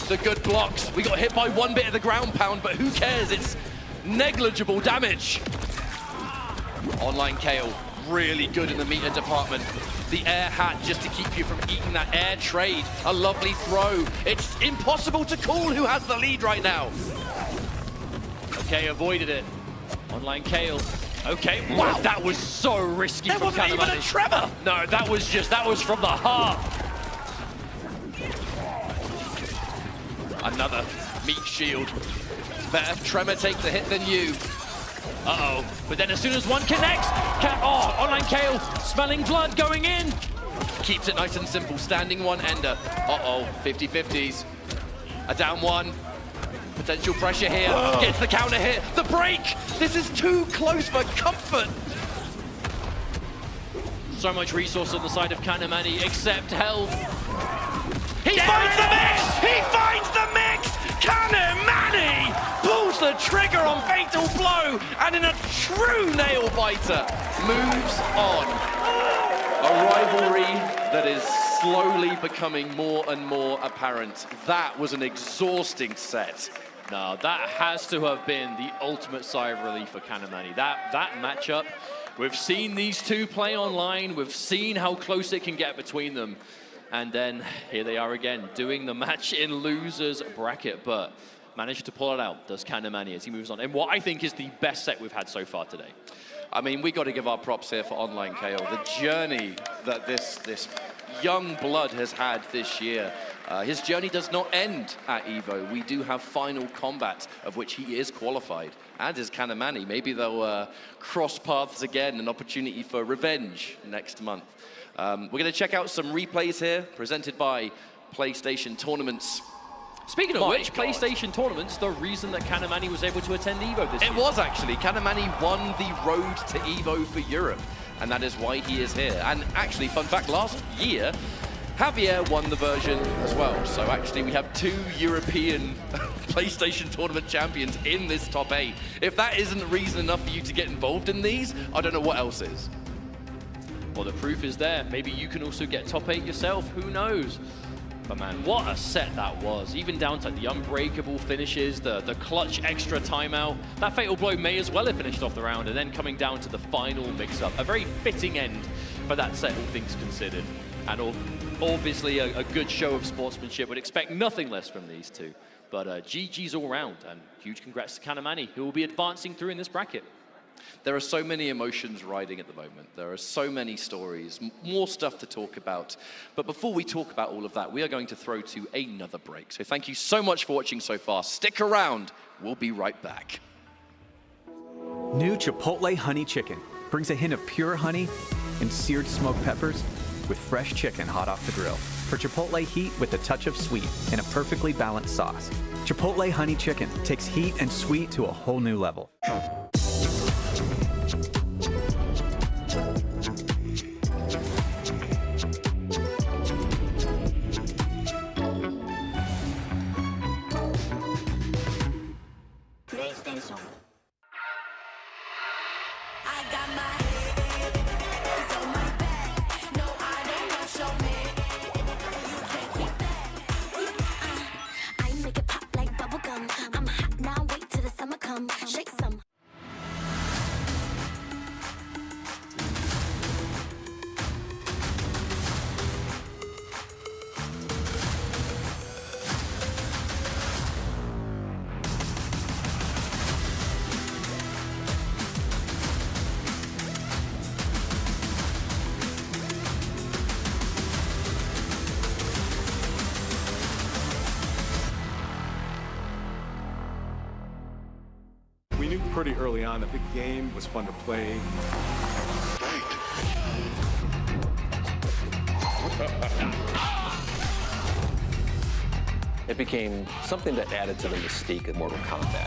the good blocks. We got hit by 1 bit of the ground pound, but who cares? It's negligible damage. Online Kale, really good in the meter department. The air hat just to keep you from eating that air trade. A lovely throw. It's impossible to call who has the lead right now. Okay, avoided it. Online Kale. Okay, wow, that was so risky There from wasn't Kanamani. even a tremor! No, that was from the heart. Another meat shield. Better Tremor take the hit than you. Uh-oh, but then as soon as one connects, Online Kale, smelling blood going in. Keeps it nice and simple, standing one ender. Uh-oh, 50-50s. A down one. Potential pressure here, gets the counter hit. The break, this is too close for comfort. So much resource on the side of Kanamani, except health. He finds the mix! He finds the mix! Kanamani pulls the trigger on Fatal Blow, and in a true nail biter, moves on. A rivalry that is slowly becoming more and more apparent. That was an exhausting set. No, that has to have been the ultimate sigh of relief for Kanamani. That matchup, we've seen these two play online, we've seen how close it can get between them. And then here they are again, doing the match in loser's bracket, but managed to pull it out, does Kanamani as he moves on. And what I think is the best set we've had so far today. I mean, we got to give our props here for Online KO. The journey that this young blood has had this year. His journey does not end at EVO. We do have final combat, of which he is qualified, and is Kanamani. Maybe they'll cross paths again, an opportunity for revenge next month. We're going to check out some replays here, presented by PlayStation Tournaments. Speaking of which, PlayStation Tournaments, the reason that Kanamani was able to attend EVO this year. It was actually. Kanamani won the road to EVO for Europe, and that is why he is here. And actually, fun fact, last year, Javier won the version as well. So actually, we have 2 European PlayStation Tournament champions in this top 8. If that isn't reason enough for you to get involved in these, I don't know what else is. Well, the proof is there. Maybe you can also get top 8 yourself. Who knows? But man, what a set that was. Even down to the unbreakable finishes, the clutch extra timeout. That Fatal Blow may as well have finished off the round, and then coming down to the final mix-up. A very fitting end for that set, all things considered. And obviously a good show of sportsmanship. Would expect nothing less from these two. But GG's all round, and huge congrats to Kanamani, who will be advancing through in this bracket. There are so many emotions riding at the moment. There are so many stories, more stuff to talk about. But before we talk about all of that, we are going to throw to another break. So thank you so much for watching so far. Stick around. We'll be right back. New Chipotle Honey Chicken. brings a hint of pure honey and seared smoked peppers with fresh chicken hot off the grill. For Chipotle heat with a touch of sweet and a perfectly balanced sauce. Chipotle honey chicken takes heat and sweet to a whole new level. We knew pretty early on that the game was fun to play. It became something that added to the mystique of Mortal Kombat.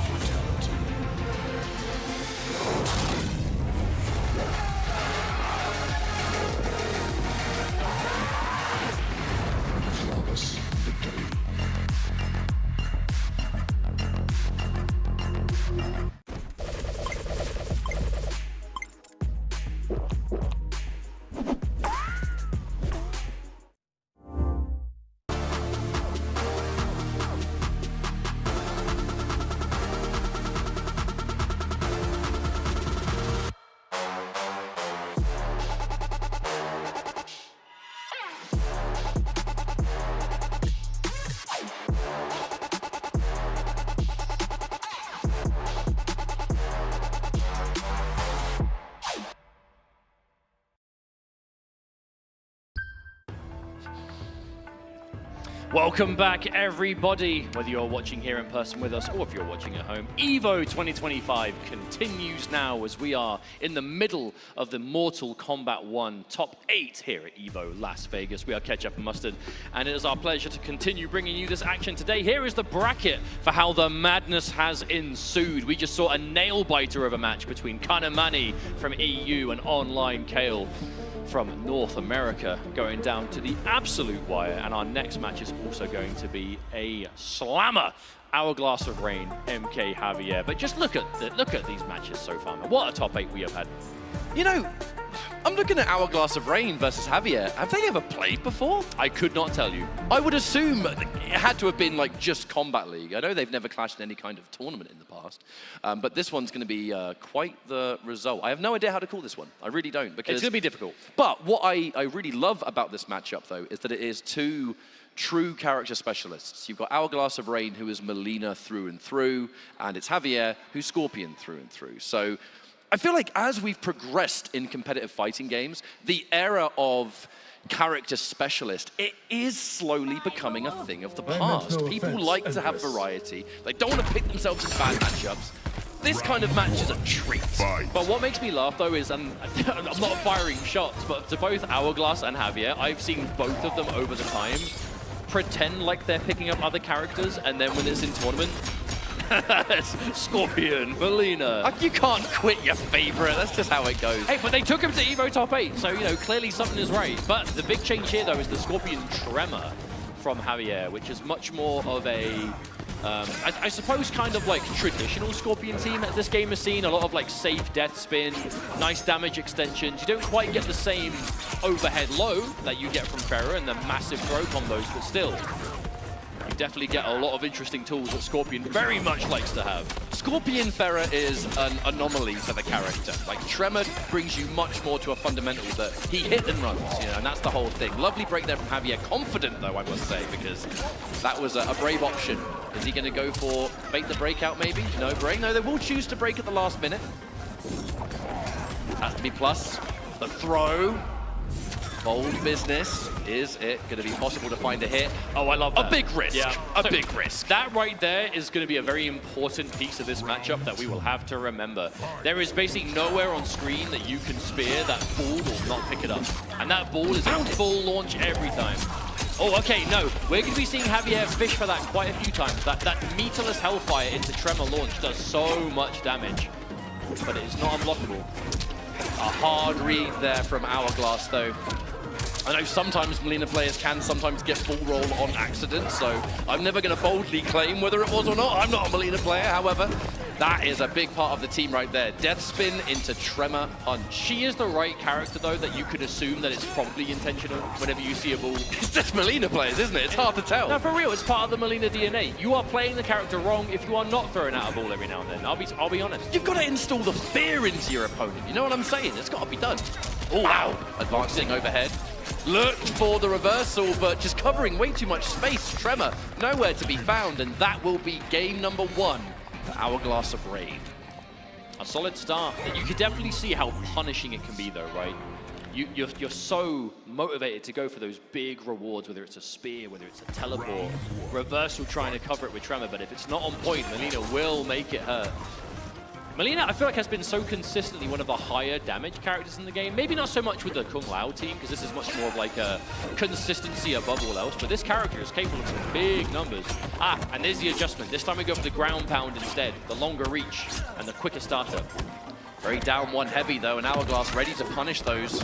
Welcome back, everybody, whether you're watching here in person with us or if you're watching at home. EVO 2025 continues now as we are in the middle of the Mortal Kombat 1 top 8 here at EVO Las Vegas. We are Ketchup and Mustard, and it is our pleasure to continue bringing you this action today. Here is the bracket for how the madness has ensued. We just saw a nail-biter of a match between Kanamani from EU and Online Kale from North America, going down to the absolute wire, and our next match is also going to be a slammer. Hourglass of Rain, MK Javier. But just look at these matches so far. What a top 8 we have had. You know, I'm looking at Hourglass of Rain versus Javier. Have they ever played before? I could not tell you. I would assume it had to have been like just Combat League. I know they've never clashed in any kind of tournament in the past, but this one's going to be quite the result. I have no idea how to call this one. I really don't. Because it's going to be difficult. But what I really love about this matchup, though, is that it is two true character specialists. You've got Hourglass of Rain, who is Melina through and through, and it's Javier, who's Scorpion through and through. So I feel like as we've progressed in competitive fighting games, the era of character specialist, it is slowly becoming a thing of the past. People like to have variety. They don't want to pick themselves in bad matchups. This kind of match is a treat. But what makes me laugh, though, is, and I'm not firing shots, but to both Hourglass and Javier, I've seen both of them over the time pretend like they're picking up other characters, and then when it's in tournament, it's Scorpion, Melina. You can't quit your favorite. That's just how it goes. Hey, but they took him to EVO top 8, so, you know, clearly something is right. But the big change here, though, is the Scorpion Tremor from Javier, which is much more of a, I suppose, kind of like traditional Scorpion team that this game has seen. A lot of like safe death spin, nice damage extensions. You don't quite get the same overhead low that you get from Pharah and the massive throw combos, but still, you definitely get a lot of interesting tools that Scorpion very much likes to have. Scorpion Pharah is an anomaly for the character. Like, Tremor brings you much more to a fundamental that he hit and runs, you know, and that's the whole thing. Lovely break there from Javier. Confident, though, I must say, because that was a brave option. Is he going to go for bait the breakout, maybe? No break. No, they will choose to break at the last minute. Has to be plus. The throw. Bold business. Is it going to be possible to find a hit? Oh, I love that. A big risk. Yeah. A big risk. That right there is going to be a very important piece of this matchup that we will have to remember. There is basically nowhere on screen that you can spear that ball will not pick it up. And that ball is a full launch every time. Oh, okay, no. We're going to be seeing Javier fish for that quite a few times. That meterless Hellfire into Tremor launch does so much damage. But it is not unblockable. A hard read there from Hourglass, though. I know sometimes Melina players can sometimes get full roll on accident, so I'm never going to boldly claim whether it was or not. I'm not a Melina player, however. That is a big part of the team right there. Death spin into Tremor punch. She is the right character, though, that you could assume that it's probably intentional whenever you see a ball. It's just Melina players, isn't it? It's hard to tell. No, for real, it's part of the Melina DNA. You are playing the character wrong if you are not throwing out a ball every now and then. I'll be honest. You've got to install the fear into your opponent. You know what I'm saying? It's got to be done. Oh, wow. Advancing overhead. Looked for the reversal, but just covering way too much space. Tremor nowhere to be found, and that will be game number 1 for Hourglass of Rain. A solid start. You can definitely see how punishing it can be, though, right? You're so motivated to go for those big rewards, whether it's a spear, whether it's a teleport, reversal trying to cover it with Tremor, but if it's not on point, Melina will make it hurt. Melina, I feel like, has been so consistently one of the higher damage characters in the game. Maybe not so much with the Kung Lao team, because this is much more of like a consistency above all else, but this character is capable of some big numbers. Ah, and there's the adjustment. This time we go for the ground pound instead, the longer reach and the quicker startup. Very down one heavy, though, and Hourglass ready to punish those.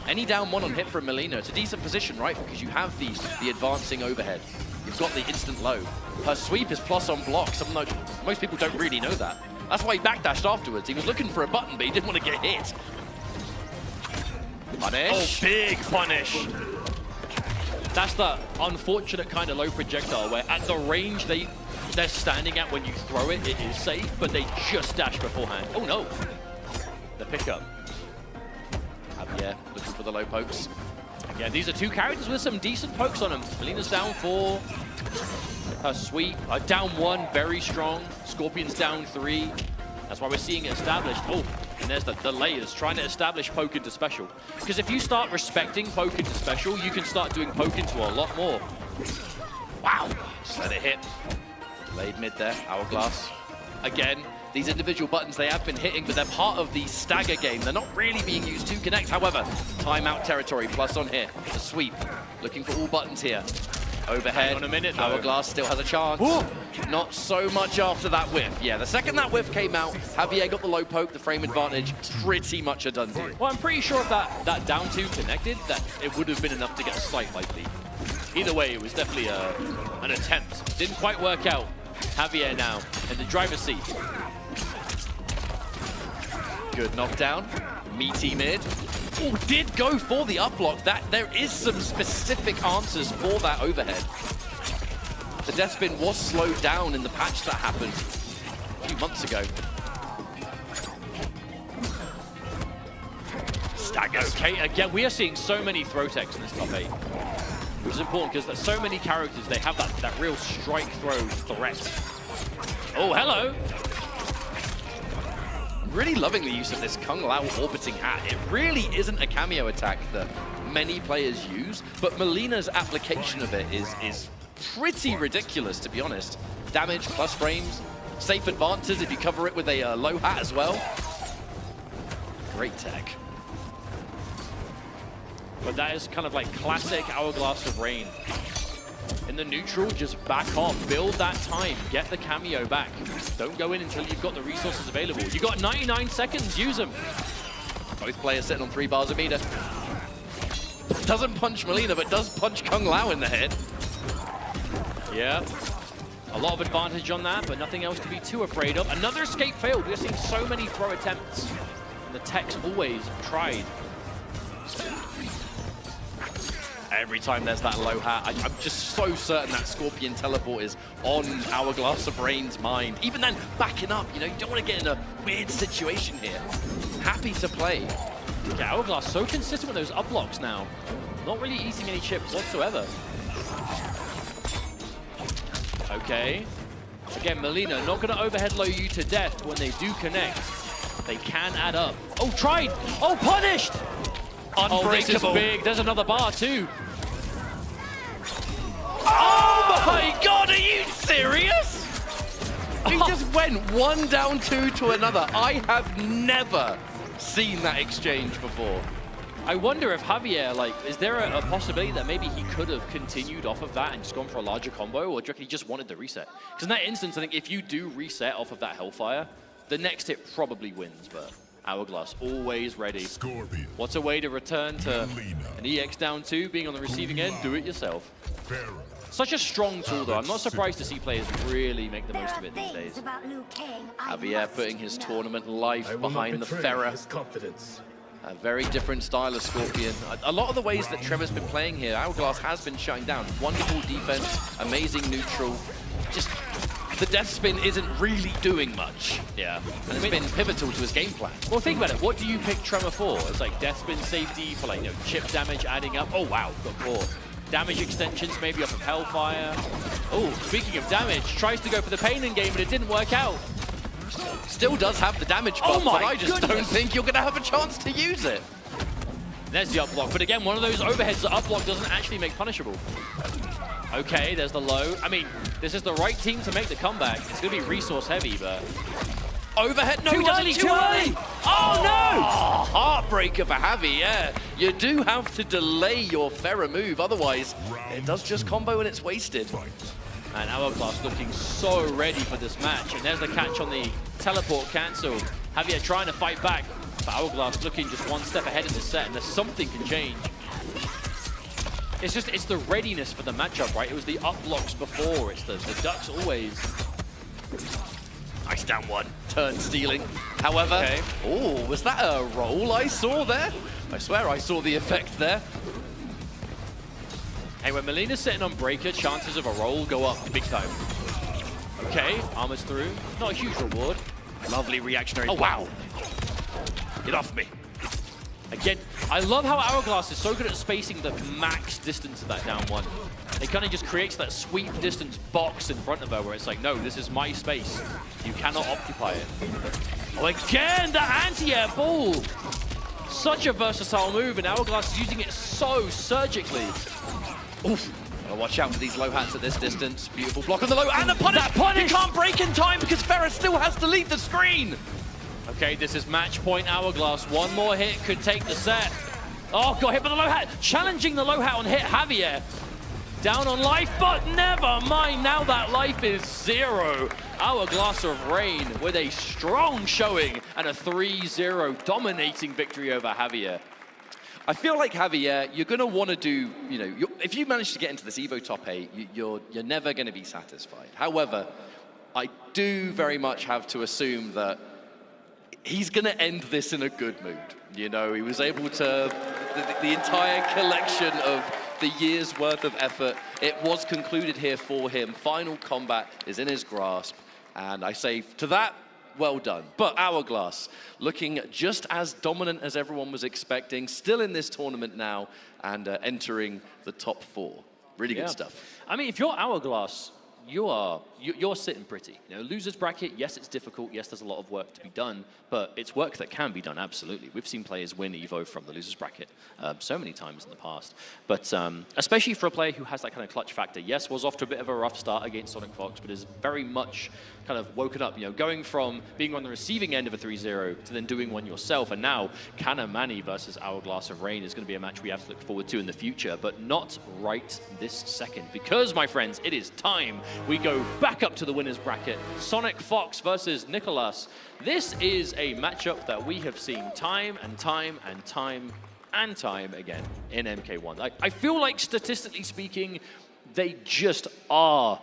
Any down one on hit from Melina, it's a decent position, right? Because you have the advancing overhead. You've got the instant low. Her sweep is plus on block. Most people don't really know that. That's why he backdashed afterwards. He was looking for a button, but he didn't want to get hit. Punish. Oh, big punish. That's the unfortunate kind of low projectile where at the range they're standing at when you throw it, it is safe, but they just dash beforehand. Oh no. The pickup. Javier looking for the low pokes. Again, these are two characters with some decent pokes on them. Melina's down 4. Her sweep, down 1, very strong. Scorpion's down 3. That's why we're seeing it established. Oh, and there's the layers trying to establish poke into special. Because if you start respecting poke into special, you can start doing poke into a lot more. Wow, just let it hit. Laid mid there, Hourglass. Again, these individual buttons, they have been hitting, but they're part of the stagger game. They're not really being used to connect. However, timeout territory, plus on here. The sweep, looking for all buttons here. Overhead, hang on a minute, though. Hourglass still has a chance. Ooh. Not so much after that whiff. Yeah, the second that whiff came out, Javier got the low poke, the frame advantage, pretty much a done deal. Well, I'm pretty sure if that down 2 connected, that it would have been enough to get a slight light lead. Either way, it was definitely an attempt. Didn't quite work out. Javier now in the driver's seat. Good knockdown, meaty mid. Oh, did go for the up block. There is some specific answers for that overhead. The death spin was slowed down in the patch that happened a few months ago. Stagger. Okay, again, we are seeing so many throw techs in this top 8. Which is important because there's so many characters, they have that real strike throw threat. Oh, hello. Really loving the use of this Kung Lao orbiting hat. It really isn't a cameo attack that many players use, but Melina's application of it is pretty ridiculous, to be honest. Damage plus frames, safe advances if you cover it with a low hat as well. Great tech. But that is kind of like classic Hourglass of Rain. In the neutral, just back off, build that time, get the cameo back. Don't go in until you've got the resources available. You've got 99 seconds, use them. Both players sitting on 3 bars a meter. Doesn't punch Melina, but does punch Kung Lao in the head. Yeah, a lot of advantage on that, but nothing else to be too afraid of. Another escape failed. We're seeing so many throw attempts. And the techs always tried. Every time there's that low hat, I'm just so certain that Scorpion teleport is on Hourglass of Rain's mind. Even then, backing up, you know, you don't want to get in a weird situation here. Happy to play. Yeah, Hourglass so consistent with those up blocks now. Not really eating any chips whatsoever. Okay. Again, Melina not going to overhead low you to death when they do connect. They can add up. Oh, tried! Oh, punished! Oh, this is Unbreakable. big. There's another bar too. Oh my God, are you serious? He just went one down two to another. I have never seen that exchange before. I wonder if Javier, like, is there a possibility that maybe he could have continued off of that and just gone for a larger combo, or do you reckon he just wanted the reset? Because in that instance, I think if you do reset off of that Hellfire, the next hit probably wins, but Hourglass always ready. Scorpion. What's a way to return to an EX down 2, being on the receiving end? Do it yourself. Such a strong tool, though. I'm not surprised to see players really make the most of it these days. Javier putting his tournament life behind the Ferrer. A very different style of Scorpion. A lot of the ways that Trevor's been playing here, Hourglass has been shutting down. Wonderful defense, amazing neutral. Just the death spin isn't really doing much. Yeah. And it's been pivotal to his game plan. Well, think about it. What do you pick Tremor for? It's like death spin safety for, like, you know, chip damage adding up. Oh, wow, got caught. Damage extensions maybe off of Hellfire. Oh, speaking of damage, tries to go for the pain in game, but it didn't work out. Still does have the damage buff, but I just don't think you're going to have a chance to use it. There's the up block, but again, one of those overheads that up block doesn't actually make punishable. Okay, there's the low. I mean, this is the right team to make the comeback. It's going to be resource heavy, but... Overhead, no, too early, too early! Oh, no! Oh, heartbreaker for Javi, yeah. You do have to delay your Ferrer move, otherwise it does just combo and it's wasted. And Hourglass looking so ready for this match. And there's the catch on the teleport cancel. Javier trying to fight back, but Hourglass looking just one step ahead in the set, and there's something can change. It's the readiness for the matchup, right? It was the up blocks before. It's the ducks always. Nice down one, turn stealing. However, oh, was that a roll I saw there? I swear I saw the effect there. Hey, when Melina's sitting on Breaker, chances of a roll go up big time. Okay, armor's through. Not a huge reward. Lovely reactionary. Oh, wow. Get off me. Again, I love how Hourglass is so good at spacing the max distance of that down one. It kind of just creates that sweep distance box in front of her where it's like, no, this is my space. You cannot occupy it. Oh, again, the anti-air ball. Such a versatile move, and Hourglass is using it so surgically. Oof. Gotta watch out for these low hats at this distance. Beautiful block on the low, and the punish! That punish! You can't break in time because Ferrer still has to leave the screen! Okay, this is match point Hourglass. One more hit could take the set. Oh, got hit by the low hat. Challenging the low hat on hit Javier. Down on life, but never mind. Now that life is 0. Hourglass of Rain with a strong showing and a 3-0 dominating victory over Javier. I feel like Javier, you're going to want to do, you know, if you manage to get into this Evo top 8, you're never going to be satisfied. However, I do very much have to assume that he's going to end this in a good mood. You know, he was able to, the entire collection of the year's worth of effort, it was concluded here for him. Final combat is in his grasp. And I say to that, well done. But Hourglass looking just as dominant as everyone was expecting, still in this tournament now and entering the top 4. Really good stuff. I mean, if you're Hourglass, you're sitting pretty. You know, losers bracket, yes, it's difficult. Yes, there's a lot of work to be done, but it's work that can be done, absolutely. We've seen players win Evo from the losers bracket so many times in the past. But especially for a player who has that kind of clutch factor. Yes, was off to a bit of a rough start against Sonic Fox, but is very much kind of woken up, you know, going from being on the receiving end of a 3-0 to then doing one yourself. And now, Kana Mani versus Hourglass of Rain is going to be a match we have to look forward to in the future, but not right this second. Because, my friends, it is time. We go back up to the winners bracket. Sonic Fox versus Nicholas. This is a matchup that we have seen time and time and time and time again in MK1. I feel like, statistically speaking, they just are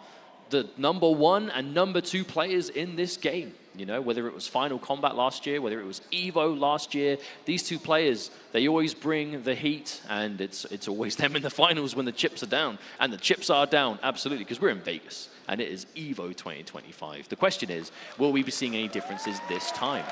the #1 and #2 players in this game. You know, whether it was Final Combat last year, whether it was Evo last year, these two players, they always bring the heat, and it's always them in the finals when the chips are down. And the chips are down, absolutely, because we're in Vegas, and it is Evo 2025. The question is, will we be seeing any differences this time?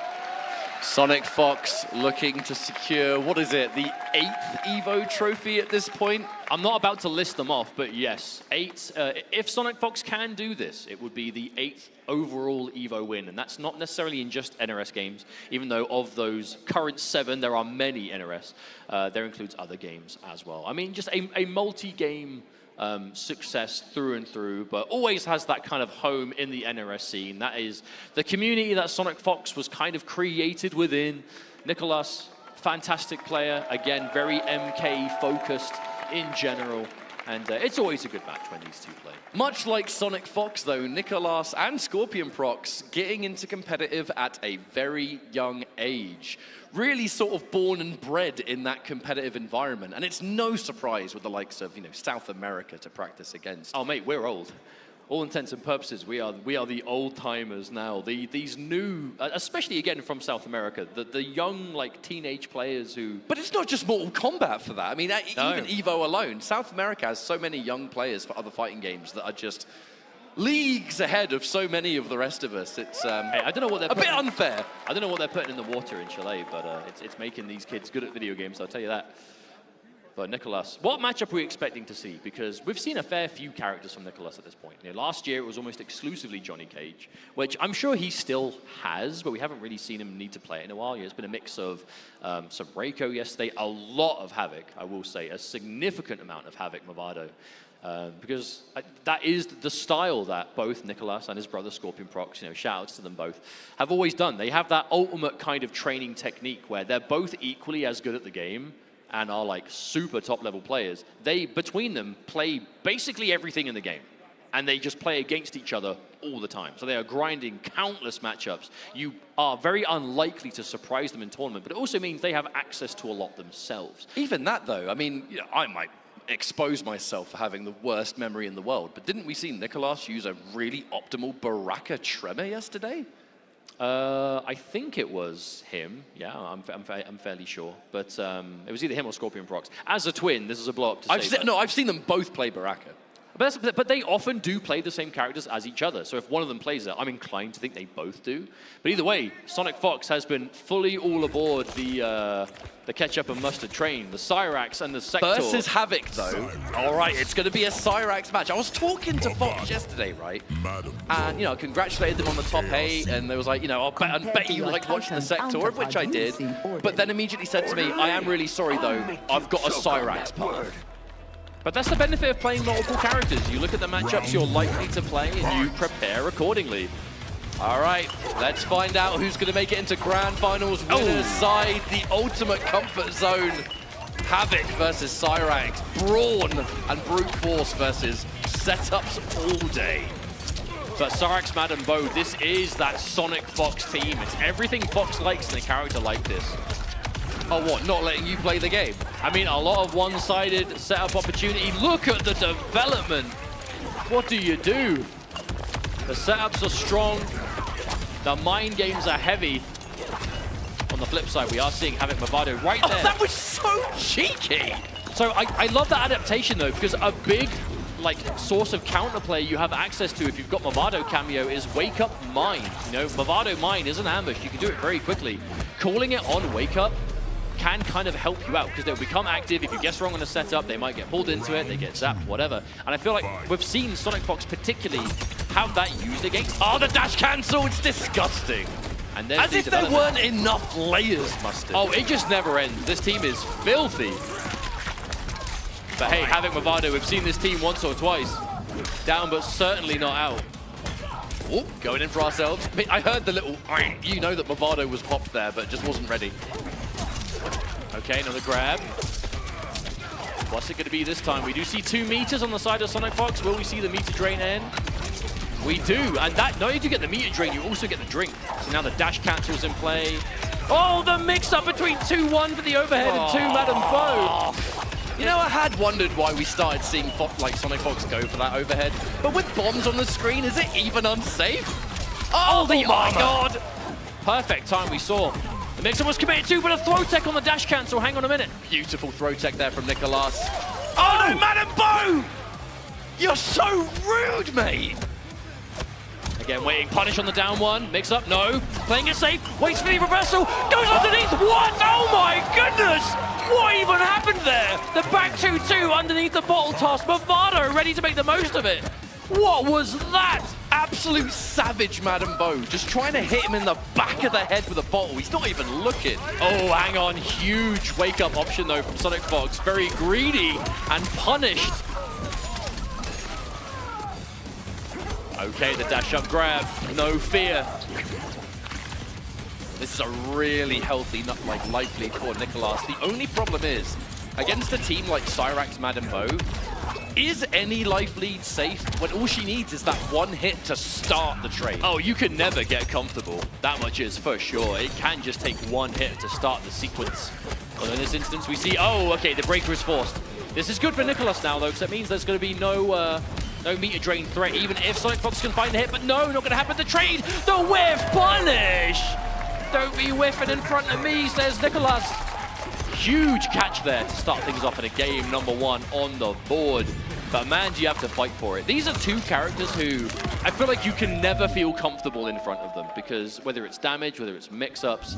Sonic Fox looking to secure, what is it, the 8th EVO trophy at this point? I'm not about to list them off, but yes, 8. If Sonic Fox can do this, it would be the 8th overall EVO win, and that's not necessarily in just NRS games, even though of those current 7, there are many NRS. There includes other games as well. I mean, just a multi-game success through and through, but always has that kind of home in the NRS scene. That is the community that Sonic Fox was kind of created within. Nicholas, fantastic player, again, very MK focused in general, and it's always a good match when these two play. Much like Sonic Fox though, Nicholas and Scorpion Prox getting into competitive at a very young age. Really sort of born and bred in that competitive environment. And it's no surprise with the likes of, you know, South America to practice against. Oh mate, we're old. All intents and purposes, we are the old timers now. These new, especially again from South America, the young like teenage players who. But it's not just Mortal Kombat for that. I mean, No. even EVO alone, South America has so many young players for other fighting games that are just leagues ahead of so many of the rest of us. It's hey, I don't know what they're a bit unfair. I don't know what they're putting in the water in Chile, but it's making these kids good at video games. I'll tell you that. But Nicholas, what matchup are we expecting to see? Because we've seen a fair few characters from Nicholas at this point. You know, last year it was almost exclusively Johnny Cage, which I'm sure he still has, but we haven't really seen him need to play it in a while. It's been a mix of some Reiko yesterday, a lot of Havoc, I will say, a significant amount of Havoc Movado. Because that is the style that both Nicholas and his brother Scorpion Prox, you know, shout outs to them both, have always done. They have that ultimate kind of training technique where they're both equally as good at the game and are like super top level players. They, between them, play basically everything in the game. And they just play against each other all the time. So they are grinding countless matchups. You are very unlikely to surprise them in tournament, but it also means they have access to a lot themselves. Even that though, I mean, you know, I might expose myself for having the worst memory in the world, but didn't we see Nicholas use a really optimal Baraka Tremor yesterday? I think it was him. Yeah, I'm fairly sure. But it was either him or Scorpion Prox. As a twin, this is a blow up to say. I've seen them both play Baraka. But they often do play the same characters as each other. So if one of them plays it, I'm inclined to think they both do. But either way, Sonic Fox has been fully all aboard the ketchup and mustard train, the Cyrax and the Sector. Versus Havoc, though. All right, it's going to be a Cyrax match. I was talking to Fox yesterday, right? And, you know, congratulated them on the top 8, and they was like, you know, I bet you like watching the Sector, of which I did. But then immediately said to me, I am really sorry, though. I've got a Cyrax path. But that's the benefit of playing multiple characters. You look at the matchups you're likely to play, and you prepare accordingly. All right, let's find out who's going to make it into Grand Finals. Winner's side, the ultimate comfort zone. Havoc versus Cyrax. Brawn and Brute Force versus setups all day. But Cyrax, Mad and Bo, this is that Sonic Fox team. It's everything Fox likes in a character like this. Oh, what, not letting you play the game? I mean, a lot of one-sided setup opportunity. Look at the development. What do you do? The setups are strong. The mind games are heavy. On the flip side, we are seeing Havoc Movado right there. Oh, that was so cheeky. So I love that adaptation, though, because a big like source of counterplay you have access to if you've got Movado cameo is Wake Up Mine. You know, Movado Mine is an ambush. You can do it very quickly. Calling it on Wake Up can kind of help you out because they'll become active. If you guess wrong on a setup, they might get pulled into it, they get zapped, whatever. And I feel like we've seen Sonic Fox particularly have that used against. Oh, the dash cancel, it's disgusting. And as if there weren't enough layers, Mustard. Oh, it just never ends. This team is filthy. But hey, Havoc Movado, we've seen this team once or twice. Down, but certainly not out. Oh, going in for ourselves. I heard the little, you know that Movado was popped there, but just wasn't ready. Okay, another grab. What's it going to be this time? We do see 2 meters on the side of Sonic Fox. Will we see the meter drain end? We do, and that, not only do you get the meter drain, you also get the drink. So now the dash cancel's in play. Oh, the mix-up between 2-1 for the overhead and 2 Madam Bo. You know, I had wondered why we started seeing Sonic Fox go for that overhead, but with bombs on the screen, is it even unsafe? Oh my God! Perfect time we saw. The mix-up was committed to, but a throw tech on the dash cancel. Hang on a minute. Beautiful throw tech there from Nicholas. Oh no, Madam Bo! You're so rude, mate! Again, waiting. Punish on the down one. Mix up. No. Playing it safe. Waits for the reversal. Goes underneath. What? Oh my goodness! What even happened there? The back 2-2 underneath the bottle toss. Movado ready to make the most of it. What was that? Absolute savage, Madam Bo. Just trying to hit him in the back of the head with a bottle. He's not even looking. Oh, hang on. Huge wake-up option, though, from Sonic Fox. Very greedy and punished. Okay, the dash-up grab. No fear. This is a really healthy, life lead for Nicolas. The only problem is, against a team like Cyrax, Madam Bo, is any life lead safe when all she needs is that one hit to start the trade? Oh, you can never get comfortable. That much is for sure. It can just take one hit to start the sequence. Well, in this instance, we see, oh, okay, the breaker is forced. This is good for Nicolas now, though, because that means there's going to be no meter drain threat, even if Sonic Fox can find the hit. But no, not going to happen. The trade, the whiff, punish! Don't be whiffing in front of me, says Nicolas. Huge catch there to start things off in a game number 1 on the board. But man, do you have to fight for it. These are two characters who I feel like you can never feel comfortable in front of them, because whether it's damage, whether it's mix-ups,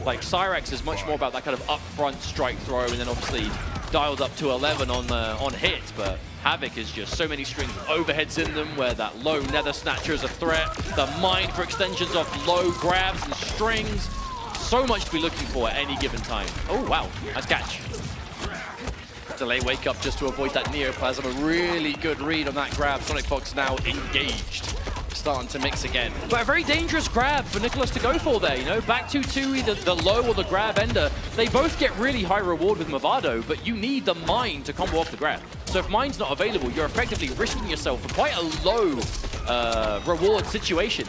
like Cyrax is much more about that kind of upfront strike throw, and then obviously dialed up to 11 on hits. But Havoc is just so many strings of overheads in them, where that low nether snatcher is a threat, the mine for extensions of low grabs and strings. So much to be looking for at any given time. Oh, wow. Nice catch. Delay wake up just to avoid that Neoplasm. A really good read on that grab. Sonic Fox now engaged. Starting to mix again. But a very dangerous grab for Nicolas to go for there, you know? Back 2-2, either the low or the grab ender. They both get really high reward with Movado, but you need the mine to combo off the grab. So if mine's not available, you're effectively risking yourself for quite a low reward situation.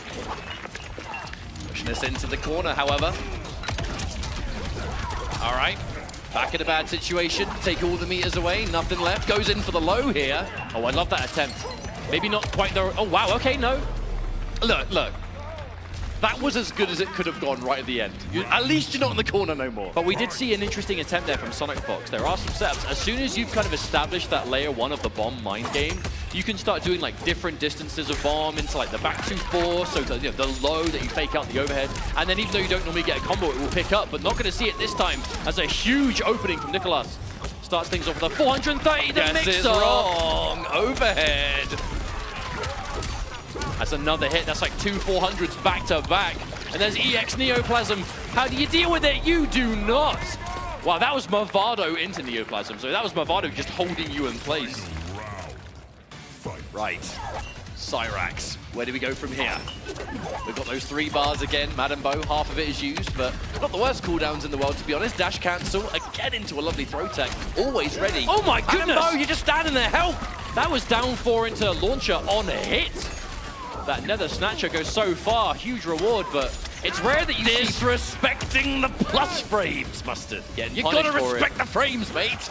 Pushing us into the corner, however. All right, back in a bad situation. Take all the meters away, nothing left. Goes in for the low here. Oh, I love that attempt. Maybe not quite the... Oh, wow, okay, no. Look. That was as good as it could have gone right at the end. At least you're not in the corner no more. But we did see an interesting attempt there from Sonic Fox. There are some setups. As soon as you've kind of established that layer 1 of the bomb mine game, you can start doing like different distances of bomb into like the back 2-4, so the low that you fake out the overhead. And then even though you don't normally get a combo, it will pick up, but not going to see it this time as a huge opening from Nicolas. Starts things off with a 430, the mix is wrong. Overhead. That's another hit. That's like 2 400s back to back. And there's EX Neoplasm. How do you deal with it? You do not. Wow, that was Movado into Neoplasm. So that was Movado just holding you in place. Right. Cyrax, where do we go from here? We've got those 3 bars again. Madam Bo, half of it is used, but not the worst cooldowns in the world, to be honest. Dash cancel, again into a lovely throw tech. Always ready. Oh my goodness! Madam Bo, you're just standing there, help! That was down 4 into launcher on a hit. That nether snatcher goes so far, huge reward, but it's rare that you see... Disrespecting the plus frames, Mustard. You gotta respect the frames, mate.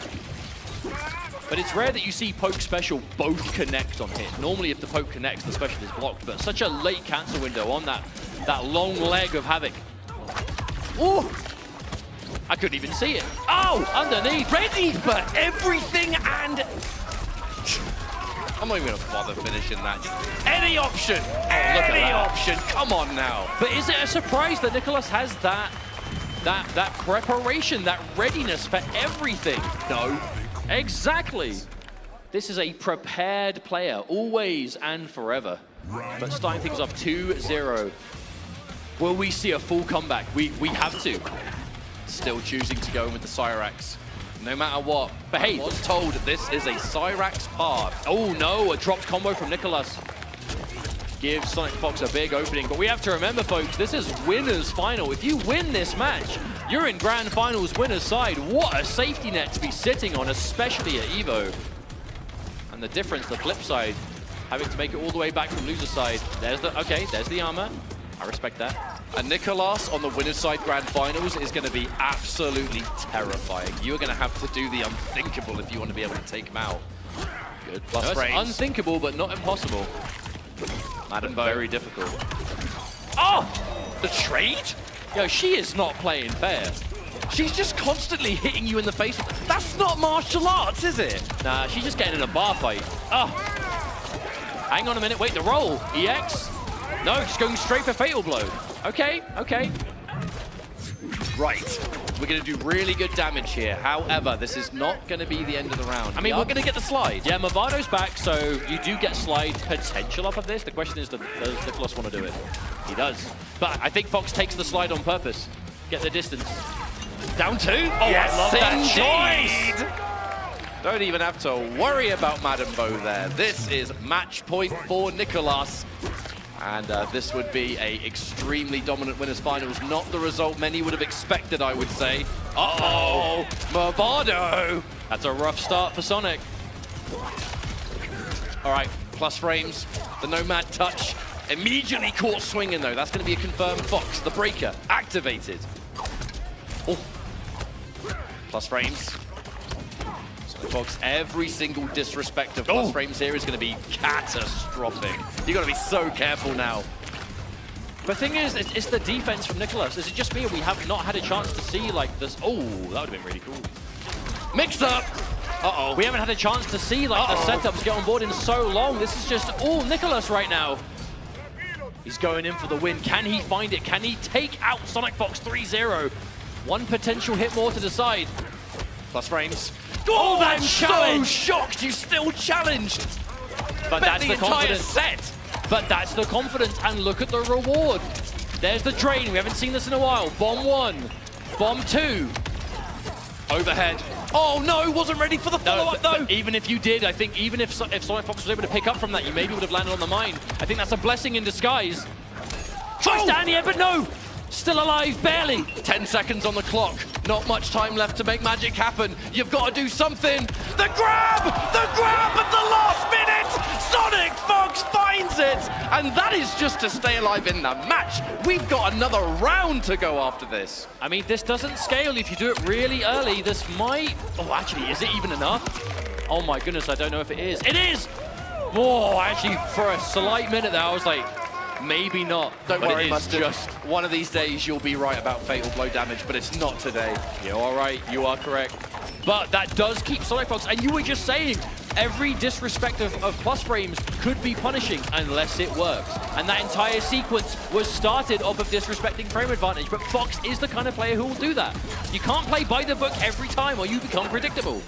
But it's rare that you see poke special both connect on hit. Normally if the poke connects, the special is blocked, but such a late cancel window on that long leg of Havoc. Ooh! I couldn't even see it. Oh, underneath. Ready for everything and... I'm not even gonna bother finishing that. Any option, any option, come on now. But is it a surprise that Nicolas has that preparation, that readiness for everything? No. Exactly. This is a prepared player, always and forever. But starting things off 2-0. Will we see a full comeback? We have to. Still choosing to go in with the Cyrax. No matter what. But hey, I was told this is a Cyrax hard. Oh no, a dropped combo from Nicolas. Gives Sonic Fox a big opening. But we have to remember, folks, this is winner's final. If you win this match, you're in Grand Finals winner's side. What a safety net to be sitting on, especially at EVO. And the difference, the flip side, having to make it all the way back from loser's side. There's the armor. I respect that. And Nicolas on the winner's side Grand Finals is going to be absolutely terrifying. You're going to have to do the unthinkable if you want to be able to take him out. Good plus frames. Unthinkable, but not impossible. Madam Bo. Very difficult. Oh! The trade? Yo, she is not playing fair. She's just constantly hitting you in the face. That's not martial arts, is it? Nah, she's just getting in a bar fight. Oh! Hang on a minute, wait, the roll. EX? No, just going straight for Fatal Blow. Okay, okay. Right. We're going to do really good damage here. However, this is not going to be the end of the round. I mean, we're going to get the slide. Yeah, Movado's back, so you do get slide potential off of this. The question is, does Nicholas want to do it? He does. But I think Fox takes the slide on purpose. Get the distance. Down 2. Oh, yes, I love that choice. Don't even have to worry about Madam Bo there. This is match point for Nicholas. And this would be a extremely dominant winners finals. Not the result many would have expected, I would say. Uh-oh, Movado. That's a rough start for Sonic. All right, plus frames. The Nomad touch. Immediately caught swinging, though. That's going to be a confirmed Fox. The breaker activated. Oh. Plus frames. Fox, every single disrespect of plus frames here is going to be catastrophic. You got to be so careful now. The thing is, it's the defense from Nicholas. Is it just me, or we have not had a chance to see like this? Oh, that would have been really cool. Mixed up. Uh-oh. We haven't had a chance to see like the setups get on board in so long. This is just all Nicholas right now. He's going in for the win. Can he find it? Can he take out Sonic Fox 3-0? One potential hit more to decide. Plus frames. Oh, that challenge! So shocked you still challenged. But that's the confidence. Set. But that's the confidence, and look at the reward. There's the drain. We haven't seen this in a while. Bomb 1, bomb 2. Overhead. Oh no, wasn't ready for the follow-up though. Even if you did, I think even if Sonic Fox was able to pick up from that, you maybe would have landed on the mine. I think that's a blessing in disguise. Tries down here, but no. Still alive, barely. 10 seconds on the clock. Not much time left to make magic happen. You've got to do something. The grab! The grab at the last minute! Sonic Fox finds it! And that is just to stay alive in the match. We've got another round to go after this. I mean, this doesn't scale if you do it really early. This might... Oh, actually, is it even enough? Oh my goodness, I don't know if it is. It is! Whoa, actually, for a slight minute there, I was like, maybe not. Don't but worry, it is Mustard. just... One of these days, you'll be right about Fatal Blow damage, but it's not today. You're all right. You are correct. But that does keep Sonic Fox. And you were just saying, every disrespect of plus frames could be punishing unless it works. And that entire sequence was started off of disrespecting frame advantage. But Fox is the kind of player who will do that. You can't play by the book every time or you become predictable.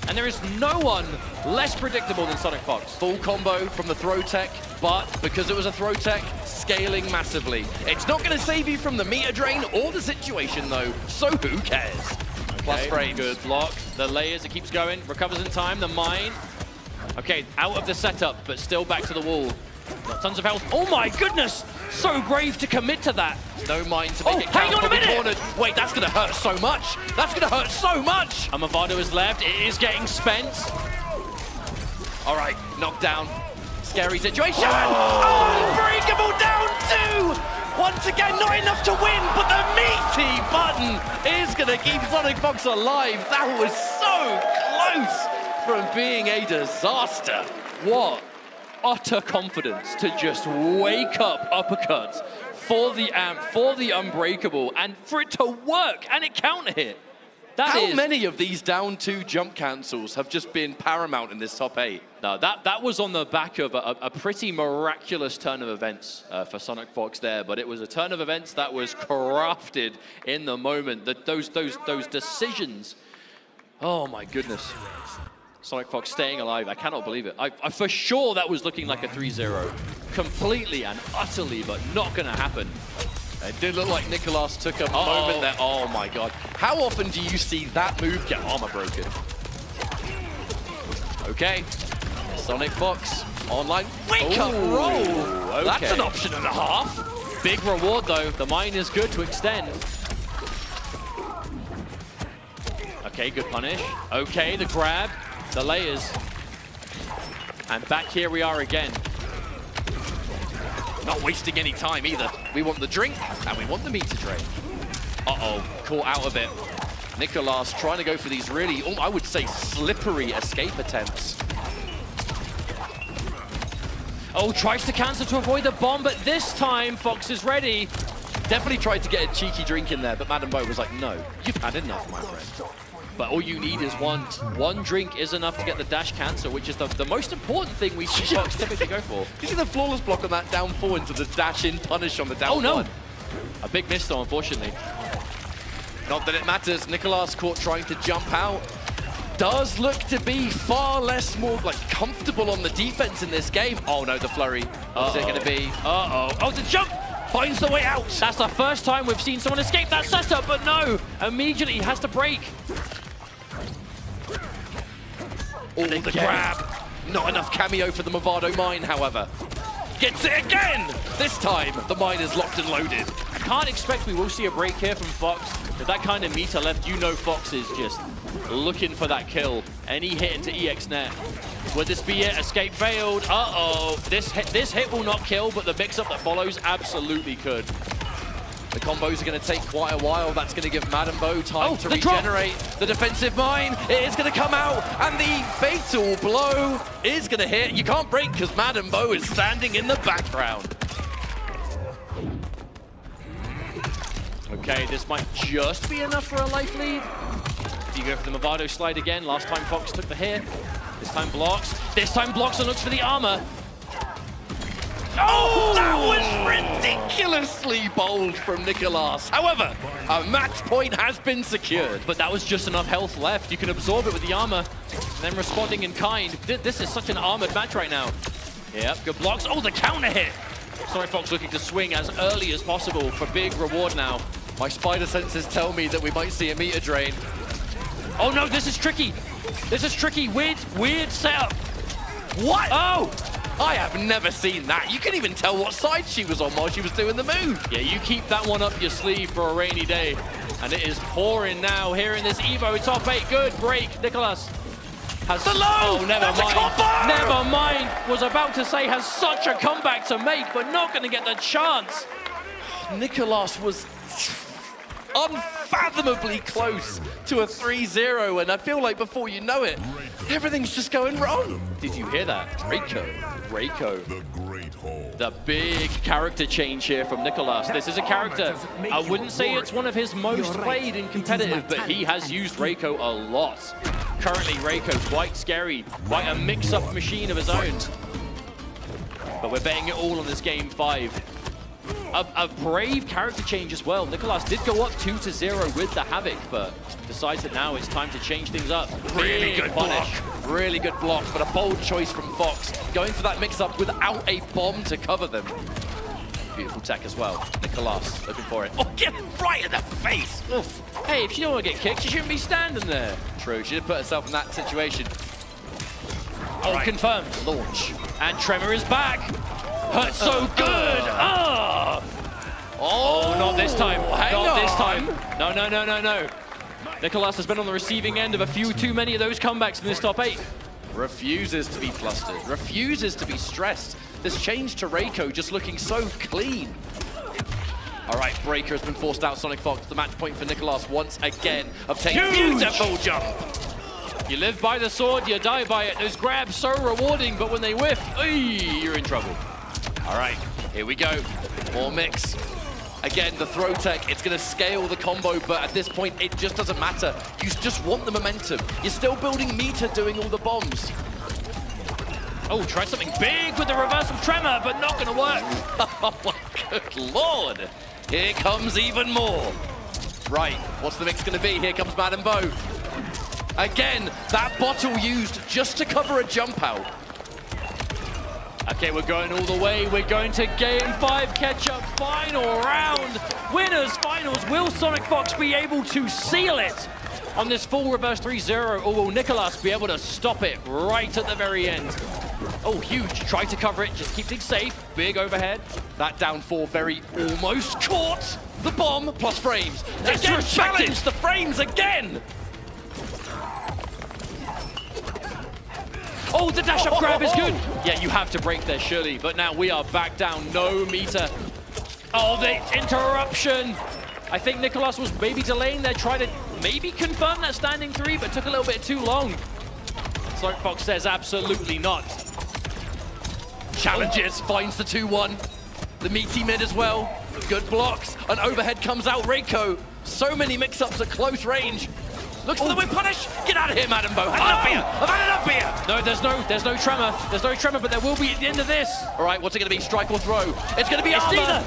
And there is no one less predictable than Sonic Fox. Full combo from the throw tech, but because it was a throw tech, scaling massively. It's not going to save you from the meter drain or the situation, though, so who cares? Plus frames. Good block. The layers, it keeps going. Recovers in time. The mine. Okay, out of the setup, but still back to the wall. Got tons of health. Oh my goodness! So brave to commit to that. No mind to make it count. Hang on a minute! Cornered. Wait, that's going to hurt so much. That's going to hurt so much. And Movado is left. It is getting spent. All right, knockdown. Scary situation. Unbreakable down 2. Once again, not enough to win, but the meaty button is going to keep Sonic Fox alive. That was so close from being a disaster. What utter confidence to just wake up uppercuts for the amp, for the unbreakable, and for it to work, and it counter hit. How many of these down 2 jump cancels have just been paramount in this top 8? No, that was on the back of a pretty miraculous turn of events for Sonic Fox there, but it was a turn of events that was crafted in the moment. Those decisions, oh my goodness. Sonic Fox staying alive, I cannot believe it. I for sure that was looking like a 3-0. Completely and utterly, but not gonna happen. It did look like Nicholas took a moment there. Oh my god. How often do you see that move get armor broken? Okay. Sonic Fox online. Wake up roll! Okay. That's an option and a half. Big reward though. The mine is good to extend. Okay, good punish. Okay, the grab. The layers. And back here we are again. Not wasting any time either. We want the drink and we want the meter drain. Uh-oh, caught out of it. Nicholas trying to go for these really, I would say, slippery escape attempts. Oh, tries to cancel to avoid the bomb, but this time Fox is ready. Definitely tried to get a cheeky drink in there, but Madam Bo was like, no, you've had enough, my friend. But all you need is one. One drink is enough to get the dash cancel, which is the most important thing we see Fox typically go for. You see the flawless block on that down 4 into the dash in punish on the down 1. A big miss though, unfortunately. Not that it matters. Nicolas caught trying to jump out. Does look to be far less more comfortable on the defense in this game. Oh no, the flurry. What's it going to be? Oh, the jump! Finds the way out. That's the first time we've seen someone escape that setup, but no. Immediately he has to break. Oh, the grab. Not enough cameo for the Movado mine, however. Gets it again! This time, the mine is locked and loaded. I can't expect we will see a break here from Fox. With that kind of meter left, you know Fox is just looking for that kill. Any hit into EXNet. Would this be it? Escape failed. Uh-oh. This hit will not kill, but the mix-up that follows absolutely could. The combos are going to take quite a while. That's going to give Madambo time to the regenerate. The defensive mine, it is going to come out, and the fatal blow is going to hit. You can't break because Madambo is standing in the background. Okay, this might just be enough for a life lead. If you go for the Movado slide again, last time Fox took the hit. This time blocks. This time blocks and looks for the armor. Oh, that was ridiculously bold from Nicolas. However, a match point has been secured. But that was just enough health left. You can absorb it with the armor, and then responding in kind. This is such an armored match right now. Yep, good blocks. Oh, the counter hit. Sorry, Fox looking to swing as early as possible for big reward now. My spider senses tell me that we might see a meter drain. Oh no, this is tricky. This is tricky. Weird setup. What? Oh! I have never seen that. You can even tell what side she was on while she was doing the move. Yeah, you keep that one up your sleeve for a rainy day. And it is pouring now here in this Evo top 8. Good break. Nicolas has... The low! Oh, never That's mind. A combo! Never mind. Was about to say has such a comeback to make, but not going to get the chance. Nicolas was unfathomably close to a 3-0, and I feel like before you know it, everything's just going wrong. Did you hear that? Reiko. The big character change here from Nicolas. This is a character, I wouldn't say it's one of his most played in competitive, but he has used Reiko a lot. Currently, Reiko quite scary, quite a mix-up machine of his own. But we're betting it all on this game 5. A brave character change as well. Nicolas did go up 2-0 with the Havoc, but decides that now it's time to change things up. Really good block. Really good block, but a bold choice from Fox. Going for that mix-up without a bomb to cover them. Beautiful tech as well. Nicolas looking for it. Oh, get him right in the face! Oof. Hey, if she don't want to get kicked, she shouldn't be standing there. True, she did put herself in that situation. Oh, confirmed. Launch. And Tremor is back. Hurt so good. Oh, not this time. Not this time. No. Nicolas has been on the receiving end of a few too many of those comebacks in this top 8. Refuses to be flustered. Refuses to be stressed. This change to Reiko just looking so clean. All right, Breaker has been forced out. Sonic Fox, the match point for Nicolas once again. Obtained beautiful jump. You live by the sword, you die by it. Those grabs so rewarding, but when they whiff, you're in trouble. All right, here we go. More mix. Again, the throw tech, it's going to scale the combo, but at this point, it just doesn't matter. You just want the momentum. You're still building meter doing all the bombs. Oh, try something big with the reversal tremor, but not going to work. Oh my good lord. Here comes even more. Right, what's the mix going to be? Here comes Madambo. Again, that bottle used just to cover a jump out. Okay, we're going all the way. We're going to Game 5 catch-up final round. Winners finals. Will Sonic Fox be able to seal it on this full reverse 3-0, or will Nicolas be able to stop it right at the very end? Oh, huge. Try to cover it. Just keep things safe. Big overhead. That down 4 very almost caught. The bomb plus frames. Again, challenge the frames again. Oh, the dash-up grab is good. Yeah, you have to break there, surely. But now we are back down. No meter. Oh, the interruption. I think Nicolas was maybe delaying there, trying to maybe confirm that standing 3, but took a little bit too long. Sonic Fox says absolutely not. Challenges, finds the 2-1. The meaty mid as well. Good blocks. An overhead comes out. Reiko. So many mix-ups at close range. Look for the whip punish. Get out of here, Madam Bo. I've had enough here. I've had enough here. No, there's no tremor. There's no tremor, but there will be at the end of this. All right, what's it going to be? Strike or throw? It's going to be armor. Neither.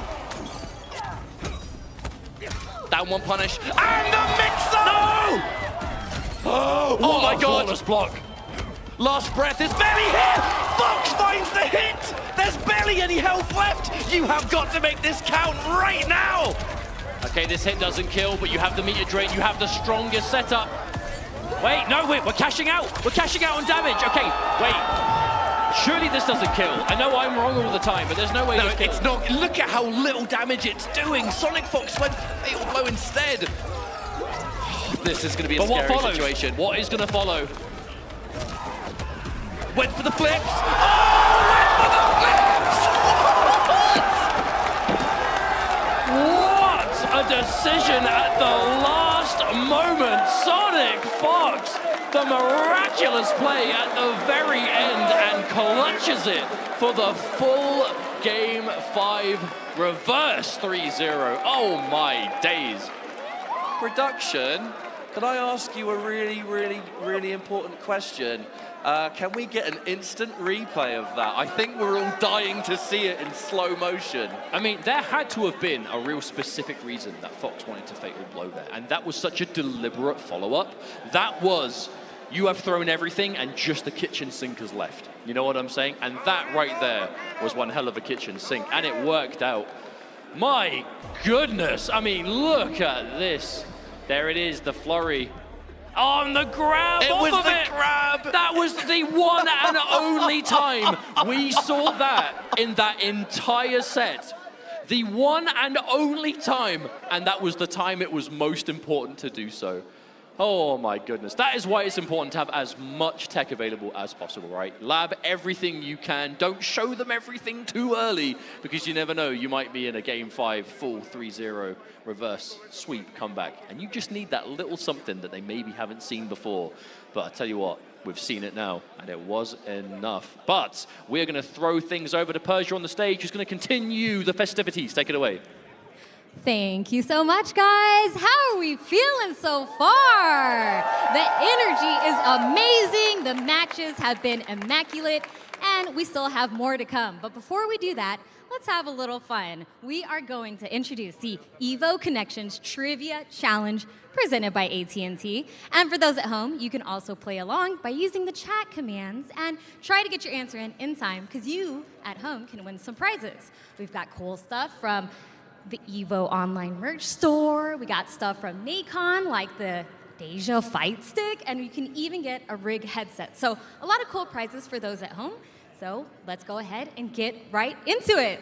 Down one punish. And the mixer! No! Oh my God. Flawless block. Last breath is barely here. Fox finds the hit. There's barely any health left. You have got to make this count right now. Okay, this hit doesn't kill, but you have the meter drain. You have the strongest setup. Wait, no, we're cashing out. We're cashing out on damage. Okay, wait. Surely this doesn't kill. I know I'm wrong all the time, but there's no way this kills. It's not. Look at how little damage it's doing. Sonic Fox went for fatal blow instead. This is going to be a scary situation. What is going to follow? Went for the flips. Oh, went for the flips! What a decision at the last moment. Sonic Fox, the miraculous play at the very end, and clutches it for the full Game 5 reverse 3-0. Oh my days. Production, can I ask you a really important question? Can we get an instant replay of that? I think we're all dying to see it in slow motion. I mean, there had to have been a real specific reason that Fox wanted to fatal blow there, and that was such a deliberate follow-up. That was, you have thrown everything and just the kitchen sink is left. You know what I'm saying? And that right there was one hell of a kitchen sink, and it worked out. My goodness, I mean, look at this. There it is, the flurry. On the grab, grab. That was the one and only time we saw that in that entire set. The one and only time, and that was the time it was most important to do so. Oh my goodness. That is why it's important to have as much tech available as possible, right? Lab everything you can. Don't show them everything too early, because you never know. You might be in a Game 5 full 3-0 reverse sweep comeback, and you just need that little something that they maybe haven't seen before. But I tell you what, we've seen it now, and it was enough. But we're going to throw things over to Persia on the stage, who's going to continue the festivities. Take it away. Thank you so much, guys. How are we feeling so far? The energy is amazing. The matches have been immaculate, and we still have more to come. But before we do that, let's have a little fun. We are going to introduce the EVO Connections Trivia Challenge presented by AT&T. And for those at home, you can also play along by using the chat commands and try to get your answer in time, because you at home can win some prizes. We've got cool stuff from the EVO online merch store. We got stuff from Nacon, like the Deja Fight Stick, and you can even get a Rig headset. So a lot of cool prizes for those at home. So let's go ahead and get right into it.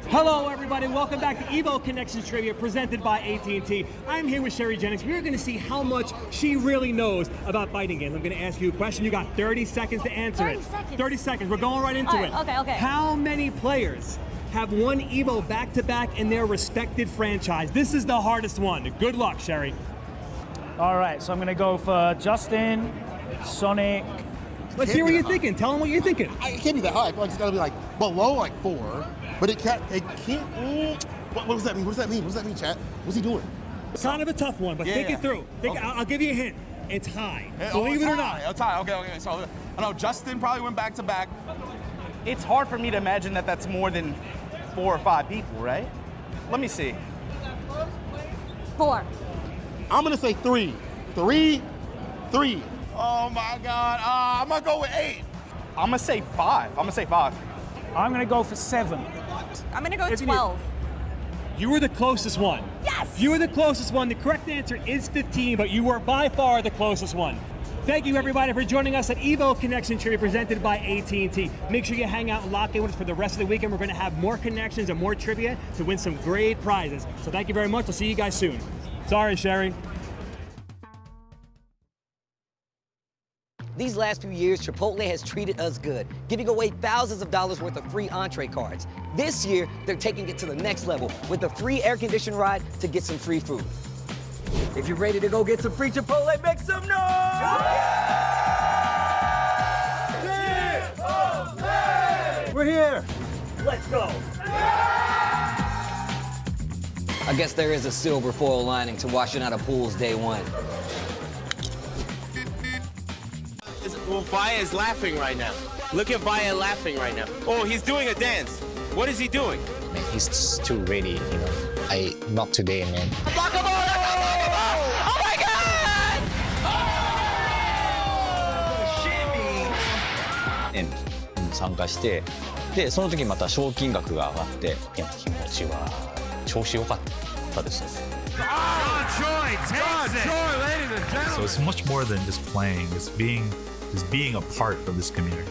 Hello, everybody. Welcome back to EVO Connections Trivia presented by AT&T. I'm here with Sherry Jennings. We're going to see how much she really knows about fighting games. I'm going to ask you a question. You got 30 seconds to answer it. 30 seconds. We're going right into it. Okay. How many players have won EVO back-to-back in their respective franchise? This is the hardest one. Good luck, Sherry. All right, so I'm going to go for Justin, Sonic. Let's hear what you're thinking. Tell them what you're thinking. It can't be that high. I feel like it's got to be like below like 4. But it can't. What does that mean? What does that mean? What does that mean, chat? What's he doing? It's kind of a tough one, but think it through. I'll give you a hint. It's high. Believe it or not. It's high. Okay. So I know Justin probably went back to back. It's hard for me to imagine that that's more than 4 or 5 people, right? Let me see. 4. I'm gonna say 3. 3. Oh my God. I'm gonna go with 8. I'm gonna say 5. I'm gonna go for 7. I'm gonna go 12. You were the closest one. Yes! You were the closest one. The correct answer is 15, but you were by far the closest one. Thank you, everybody, for joining us at EVO Connection Trivia presented by AT&T. Make sure you hang out and lock in with us for the rest of the weekend. We're going to have more connections and more trivia to win some great prizes. So thank you very much. We'll see you guys soon. Sorry, Sherry. These last few years, Chipotle has treated us good, giving away thousands of dollars worth of free entree cards. This year, they're taking it to the next level with a free air-conditioned ride to get some free food. If you're ready to go get some free Chipotle, make some noise! Chipotle! We're here. Let's go. I guess there is a silver foil lining to washing out of pools day one. Well, Vaya is laughing right now. Look at Vaya laughing right now. Oh, he's doing a dance. What is he doing? Man, he's too ready, you know. Not today, man. Block him all! Oh my God!円参加して、でその時また賞金額が上がって、いや気持ちは調子良かったですね。So it's much more than just playing. It's being a part of this community.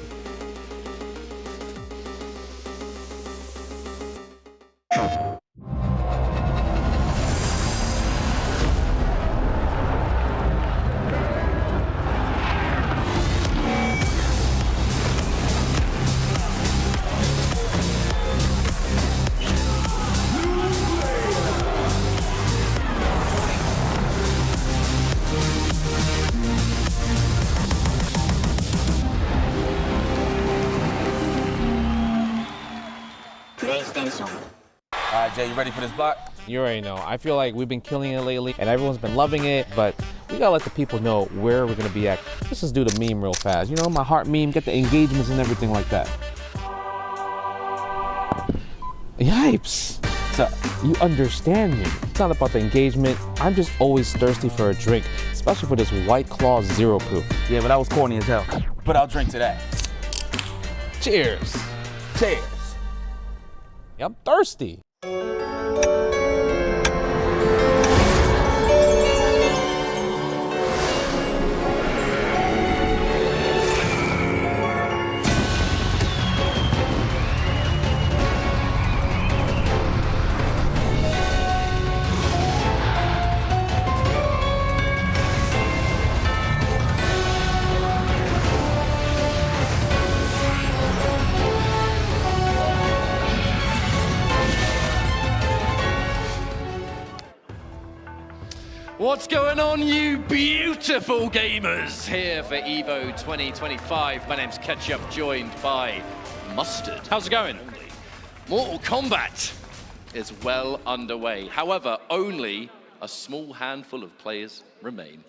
All right, Jay, you ready for this block? You already know. I feel like we've been killing it lately, and everyone's been loving it, but we gotta let the people know where we're gonna be at. Let's just do the meme real fast. You know, my heart meme, get the engagements and everything like that. Yipes. So, you understand me. It's not about the engagement. I'm just always thirsty for a drink, especially for this White Claw Zero Proof. Yeah, but that was corny as hell. But I'll drink to that. Cheers. Cheers. Yeah, I'm thirsty. What's going on, you beautiful gamers? Here for EVO 2025. My name's Ketchup, joined by Mustard. How's it going? Mortal Kombat is well underway. However, only a small handful of players remain.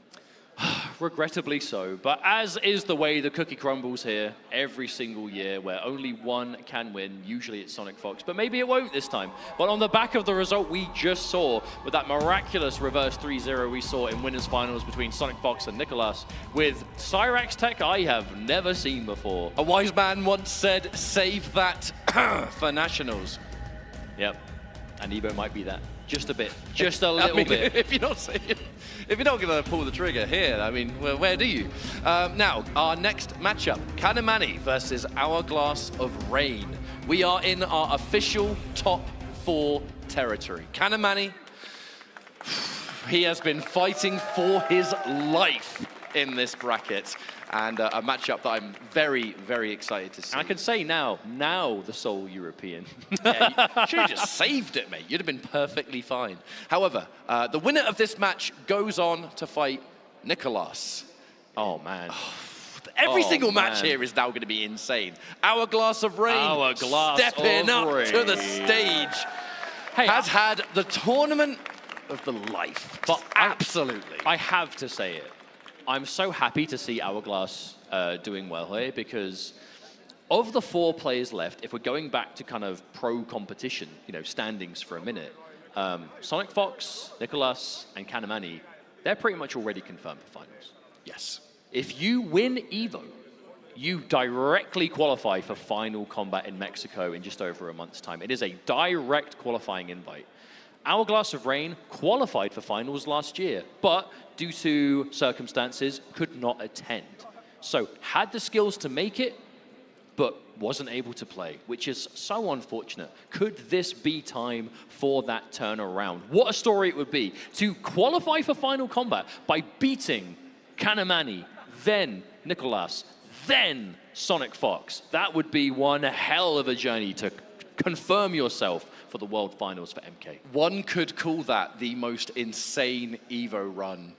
Regrettably so, but as is the way the cookie crumbles here every single year, where only one can win. Usually it's Sonic Fox, but maybe it won't this time. But on the back of the result we just saw, with that miraculous reverse 3-0 we saw in winners finals between Sonic Fox and Nicholas, with Cyrax tech I have never seen before. A wise man once said, save that for nationals. Yep, and Evo might be that. Just a bit, just a little bit. If you're not going to pull the trigger here, I mean, where do you? Now, our next matchup, Kanamani versus Hourglass of Rain. We are in our official top 4 territory. Kanamani, he has been fighting for his life in this bracket, and a matchup that I'm very, very excited to see. And I can say now the sole European. Yeah, you should have just saved it, mate. You'd have been perfectly fine. However, the winner of this match goes on to fight Nicholas. Oh, man. Every single match here is now going to be insane. Hourglass of Rain stepping up to the stage. Hey, has had the tournament of the life. But absolutely. I have to say it. I'm so happy to see Hourglass doing well here, because of the 4 players left, if we're going back to kind of pro competition, you know, standings for a minute, Sonic Fox, Nicholas, and Kanamani, they're pretty much already confirmed for finals. Yes. If you win EVO, you directly qualify for Final Combat in Mexico in just over a month's time. It is a direct qualifying invite. Hourglass of Rain qualified for finals last year, but due to circumstances, could not attend. So had the skills to make it, but wasn't able to play, which is so unfortunate. Could this be time for that turnaround? What a story it would be to qualify for Final Combat by beating Kanamani, then Nicholas, then Sonic Fox. That would be one hell of a journey to confirm yourself for the World Finals for MK. One could call that the most insane EVO run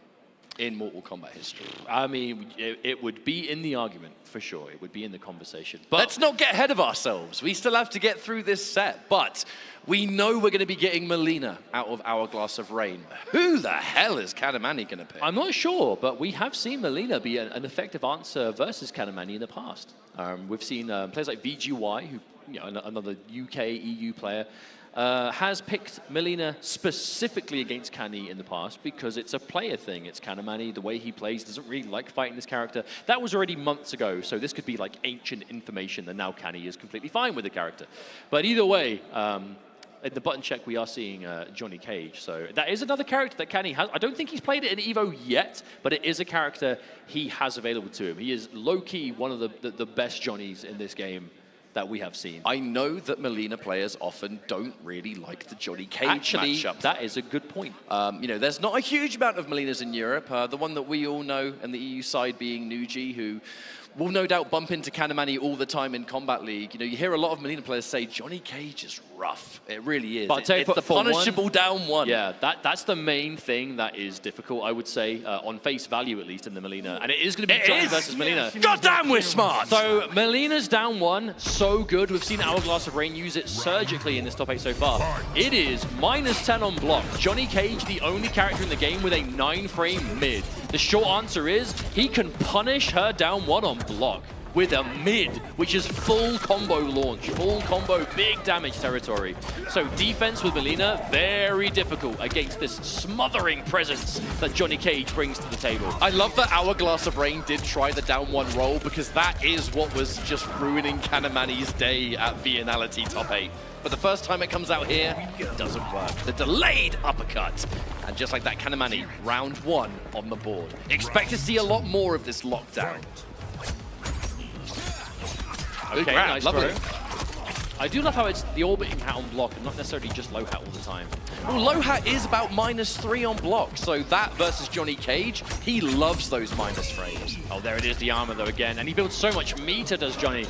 in Mortal Kombat history. I mean, it would be in the argument, for sure. It would be in the conversation. But let's not get ahead of ourselves. We still have to get through this set, but we know we're going to be getting Melina out of Hourglass of Rain. Who the hell is Kanamani going to pick? I'm not sure, but we have seen Melina be an effective answer versus Kanamani in the past. We've seen players like VGY, who, you know, another UK, EU player, has picked Melina specifically against Kani in the past because it's a player thing. It's Kanamani, the way he plays, doesn't really like fighting this character. That was already months ago, so this could be like ancient information, and now Kani is completely fine with the character. But either way, in the button check, we are seeing Johnny Cage. So that is another character that Kani has. I don't think he's played it in EVO yet, but it is a character he has available to him. He is low-key one of the best Johnnies in this game that we have seen. I know that Melina players often don't really like the Johnny Cage matchup. That is a good point. You know, there's not a huge amount of Melinas in Europe. The one that we all know, and the EU side being Nuji, who will no doubt bump into Kanamani all the time in Combat League. You know, you hear a lot of Melina players say Johnny Cage is rough. It really is. But it's the punishable down one. Yeah, that's the main thing that is difficult, I would say, on face value at least in the Melina. And it is going to be Johnny versus Melina. Goddamn, we're smart! So Melina's down one, so good. We've seen Hourglass of Rain use it surgically in this top 8 so far. It is -10 on block. Johnny Cage, the only character in the game with a 9-frame mid. The short answer is he can punish her down one on block with a mid, which is full combo launch, full combo, big damage territory. So defense with Melina, very difficult against this smothering presence that Johnny Cage brings to the table. I love that Hourglass of Rain did try the down one roll, because that is what was just ruining Kanamani's day at Vianality top 8. But the first time it comes out here, it doesn't work. The delayed uppercut. And just like that, Kanamani, round 1 on the board. Expect to see a lot more of this lockdown. Okay, nice lovely. throw. I do love how it's the orbiting hat on block and not necessarily just low hat all the time. Well, low hat is about -3 on block, so that versus Johnny Cage, he loves those minus frames. Oh, there it is, the armor though again. And he builds so much meter, does Johnny.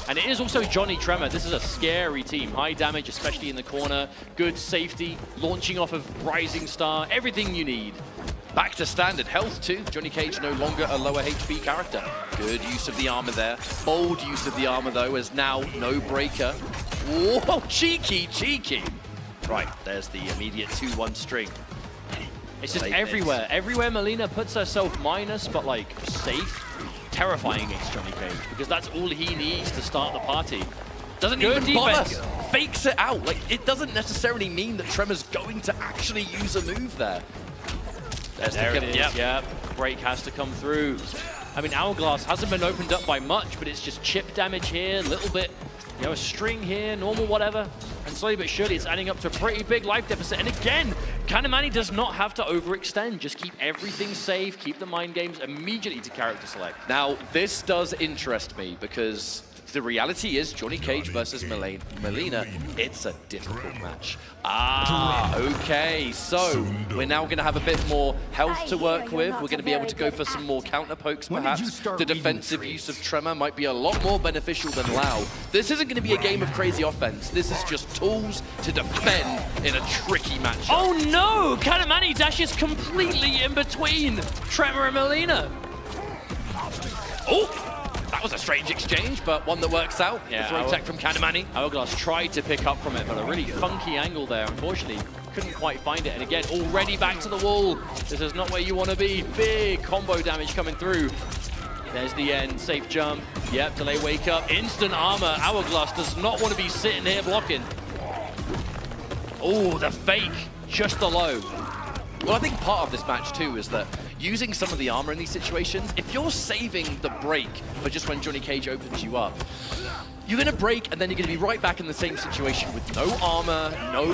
And it is also Johnny Tremor. This is a scary team. High damage, especially in the corner. Good safety, launching off of Rising Star, everything you need. Back to standard health too. Johnny Cage no longer a lower HP character. Good use of the armor there. Bold use of the armor though, as now no breaker. Whoa, cheeky, cheeky. Right, there's the immediate 2-1 string. It's just everywhere. Everywhere Melina puts herself minus, but like safe. Terrifying against Johnny Cage, because that's all he needs to start the party. Doesn't even bother. Fakes it out. Like, it doesn't necessarily mean that Tremor's going to actually use a move there. There it is, yeah. Break has to come through. I mean, Hourglass hasn't been opened up by much, but it's just chip damage here, a little bit, you know, a string here, normal whatever. And slowly but surely it's adding up to a pretty big life deficit. And again, Kanamani does not have to overextend. Just keep everything safe, keep the mind games immediately to character select. Now, this does interest me, because the reality is Johnny Cage versus Melina, it's a difficult match. Ah, okay, so we're now going to have a bit more health to work with. We're going to be able to go for some more counter pokes, perhaps. The defensive use of Tremor might be a lot more beneficial than Lao. This isn't going to be a game of crazy offense. This is just tools to defend in a tricky matchup. Oh no! Kanamani dashes completely in between Tremor and Melina. Oh! That was a strange exchange, but one that works out. Yeah, the throw tech from Kanamani. Hourglass tried to pick up from it, but a really funky angle there. Unfortunately, couldn't quite find it. And again, already back to the wall. This is not where you want to be. Big combo damage coming through. There's the end. Safe jump. Yep, delay wake up. Instant armor. Hourglass does not want to be sitting here blocking. Oh, the fake. Just the low. Well, I think part of this match, too, is that using some of the armor in these situations, if you're saving the break for just when Johnny Cage opens you up, you're going to break and then you're going to be right back in the same situation with no armor, no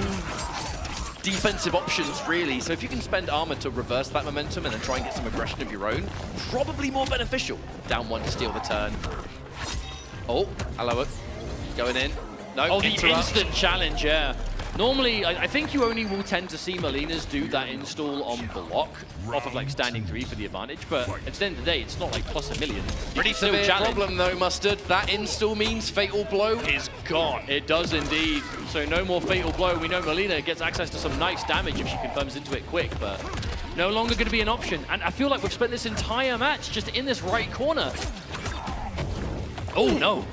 defensive options, really. So if you can spend armor to reverse that momentum and then try and get some aggression of your own, probably more beneficial. Down one to steal the turn. Oh, hello. Going in. No, oh, the interrupt. instant challenge, yeah. Normally, I think you only will tend to see Melinas do that install on block off of like standing 3 for the advantage, but at the end of the day, it's not like plus a million. Pretty severe problem though, Mustard. That install means Fatal Blow is gone. It does indeed. So no more Fatal Blow. We know Melina gets access to some nice damage if she confirms into it quick, but no longer going to be an option. And I feel like we've spent this entire match just in this right corner. Oh, no.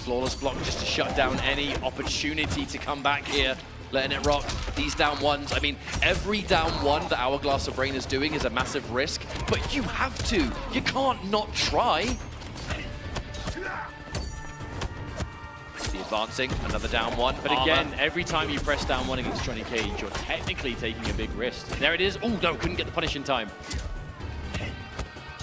Flawless block just to shut down any opportunity to come back here. Letting it rock. These down ones. I mean, every down one that Hourglass of Rain is doing is a massive risk, but you have to. You can't not try. The advancing, another down one. But again, every time you press down one against Johnny Cage, you're technically taking a big risk. There it is. Oh, no, couldn't get the punish in time.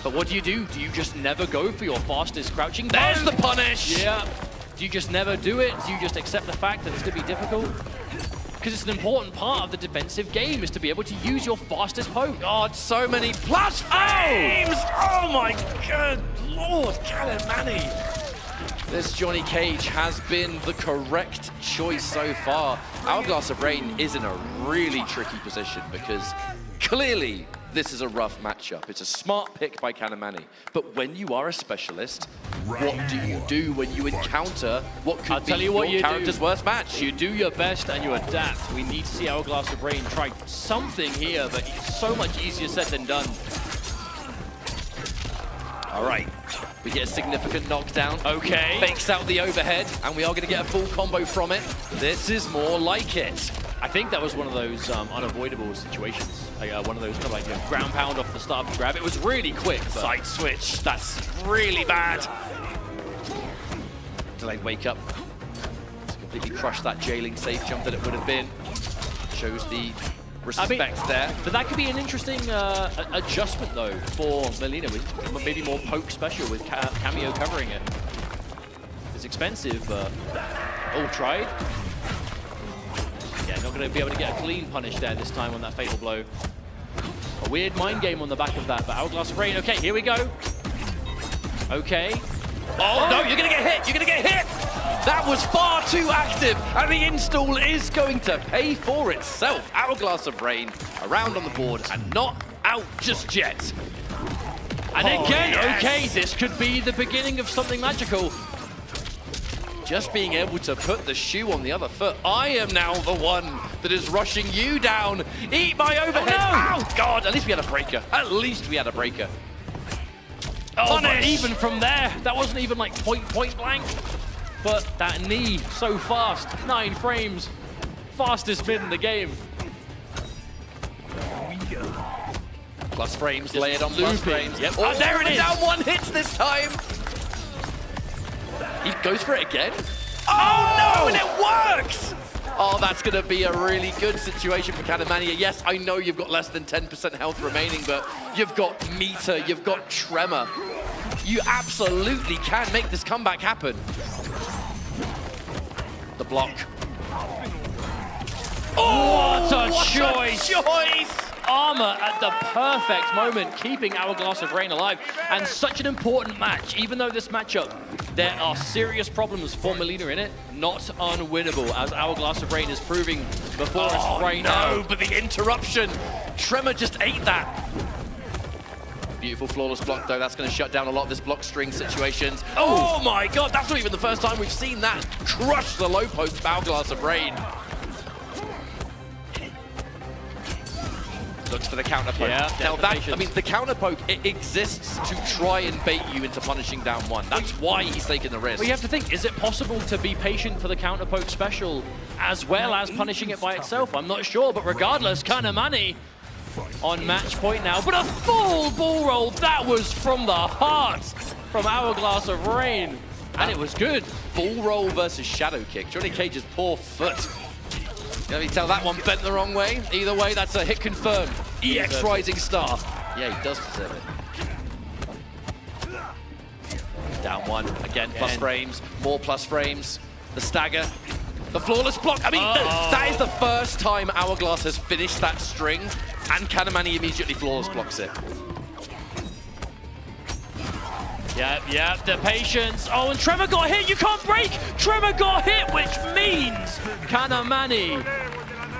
But what do? Do you just never go for your fastest crouching? There's the punish! Yeah. Do you just never do it? Do you just accept the fact that it's going to be difficult? Because it's an important part of the defensive game, is to be able to use your fastest poke. God, so many plus frames! Oh my good lord, Manny! This Johnny Cage has been the correct choice so far. Hourglass of Rain is in a really tricky position because clearly this is a rough matchup. It's a smart pick by Kanamani. But when you are a specialist, what do you do when you encounter what could be your character's worst match? You do your best and you adapt. We need to see Hourglass of Rain try something here, but it's so much easier said than done. All right, we get a significant knockdown. Okay. Fakes out the overhead, and we are going to get a full combo from it. This is more like it. I think that was one of those unavoidable situations. One of those kind of like ground pound off the start of the grab. It was really quick. But... Side switch, that's really bad. Delayed wake up to completely crush that jailing safe jump that it would have been. Shows the respect there. But that could be an interesting adjustment though for Melina with maybe more poke special with Cameo covering it. It's expensive, but tried. Yeah, not going to be able to get a clean punish there this time on that fatal blow. A weird mind game on the back of that, but Hourglass of Rain. Okay, here we go. Okay. Oh no, you're going to get hit! You're going to get hit! That was far too active, and the install is going to pay for itself. Hourglass of Rain around on the board and not out just yet. And again, okay, this could be the beginning of something magical. Just being able to put the shoe on the other foot. I am now the one that is rushing you down. Eat my overhead. Oh, no. Oh, God. At least we had a breaker. At least we had a breaker. Oh, but even from there, that wasn't even like point blank. But that knee, so fast. 9 frames. Fastest mid in the game. Plus frames, lay it on plus frames. Yep. Oh, there it is. Down one hits this time. He goes for it again. Oh no, and it works! Oh, that's going to be a really good situation for Kanamania. Yes, I know you've got less than 10% health remaining, but you've got meter, you've got tremor. You absolutely can make this comeback happen. The block. Oh, what a choice! Armor at the perfect moment, keeping Hourglass of Rain alive. And such an important match, even though this matchup, there are serious problems for Melina in it, not unwinnable, as Hourglass of Rain is proving before us right now. No, but the interruption. Tremor just ate that. Beautiful flawless block though, that's going to shut down a lot of this block string situations. Oh my God, that's not even the first time we've seen that crush the low poke of Hourglass of Rain. Looks for the counter poke. Yeah, now that, I mean, the counter poke, it exists to try and bait you into punishing down one. That's why he's taking the risk. Well, you have to think, is it possible to be patient for the counter poke special as well as punishing it by itself? I'm not sure, but regardless, Kanamani on match point now. But a full bull roll, that was from the heart from Hourglass of Rain. And it was good. Bull roll versus shadow kick. Johnny Cage's poor foot. Let me tell that one bent the wrong way. Either way, that's a hit confirmed. EX Rising Star. Yeah, he does deserve it. Down one, again, plus frames, more plus frames. The stagger, the flawless block. I mean, that is the first time Hourglass has finished that string, and Kanamani immediately flawless blocks it. Yep, the patience. Oh, and Tremor got hit. You can't break. Tremor got hit, which means Kanamani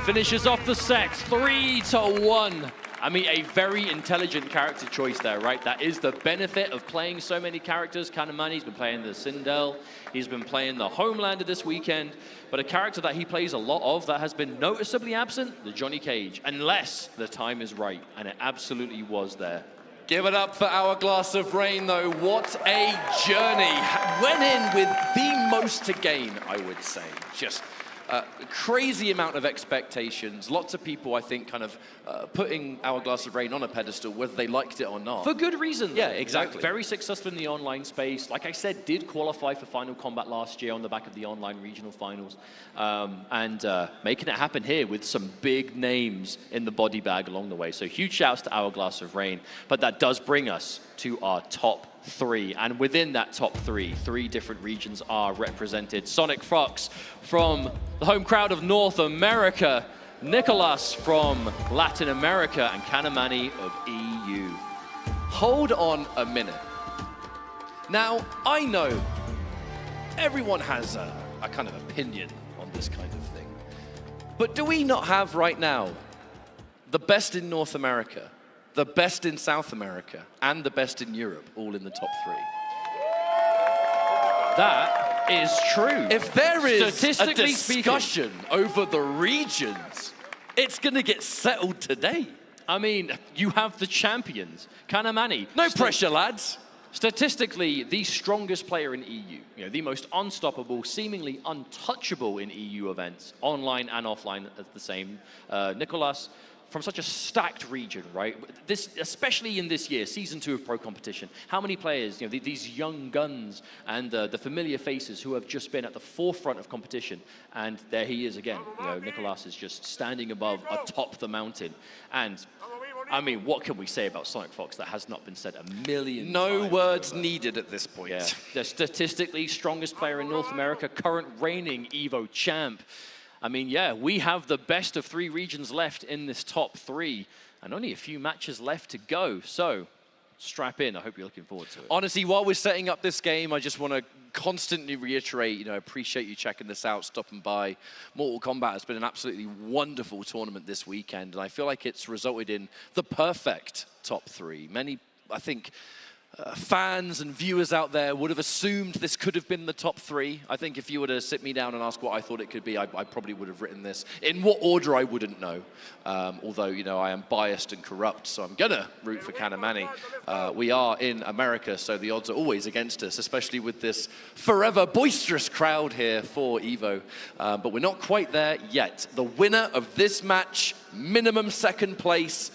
finishes off the set 3-1 I mean, a very intelligent character choice there, right? That is the benefit of playing so many characters. Kanamani's been playing the Sindel. He's been playing the Homelander this weekend. But a character that he plays a lot of that has been noticeably absent, the Johnny Cage, unless the time is right. And it absolutely was there. Give it up for Hourglass of Rain, though. What a journey. Went in with the most to gain, I would say. Just a crazy amount of expectations. Lots of people, I think, kind of putting Hourglass of Rain on a pedestal, whether they liked it or not. For good reason. Yeah, exactly. Very successful in the online space. Like I said, did qualify for Final Kombat last year on the back of the online regional finals. And making it happen here with some big names in the body bag along the way. So huge shouts to Hourglass of Rain. But that does bring us to our top 3, and within that top 3 different regions are represented. Sonic Fox from the home crowd of North America, Nicholas from Latin America, and Kanamani of EU. Hold on a minute. Now, I know everyone has a kind of opinion on this kind of thing, but do we not have right now the best in North America, the best in South America, and the best in Europe, all in the top 3? That is true. If there is a Statistically discussion over the regions, it's going to get settled today. I mean, you have the champions, Kanamani. No pressure, lads. Statistically, the strongest player in EU, you know, the most unstoppable, seemingly untouchable in EU events, online and offline at the same. Nicholas, from such a stacked region, right? This, especially in this year, season 2 of Pro Competition, how many players, you know, these young guns and the familiar faces who have just been at the forefront of competition, and there he is again. You know, Nicholas is just standing atop the mountain, and I mean, what can we say about Sonic Fox that has not been said a million times? No words needed at this point. Yeah. The statistically strongest player in North America, current reigning EVO champ. I mean, yeah, we have the best of 3 regions left in this top 3, and only a few matches left to go. So, strap in. I hope you're looking forward to it. Honestly, while we're setting up this game, I just want to constantly reiterate, you know, appreciate you checking this out, stopping by. Mortal Kombat has been an absolutely wonderful tournament this weekend, and I feel like it's resulted in the perfect top 3. Many, I think, fans and viewers out there would have assumed this could have been the top 3. I think if you were to sit me down and ask what I thought it could be, I probably would have written this. In what order, I wouldn't know. Although, you know, I am biased and corrupt, so I'm gonna root for Kanamani. We are in America, so the odds are always against us, especially with this forever boisterous crowd here for EVO. But we're not quite there yet. The winner of this match, minimum 2nd place,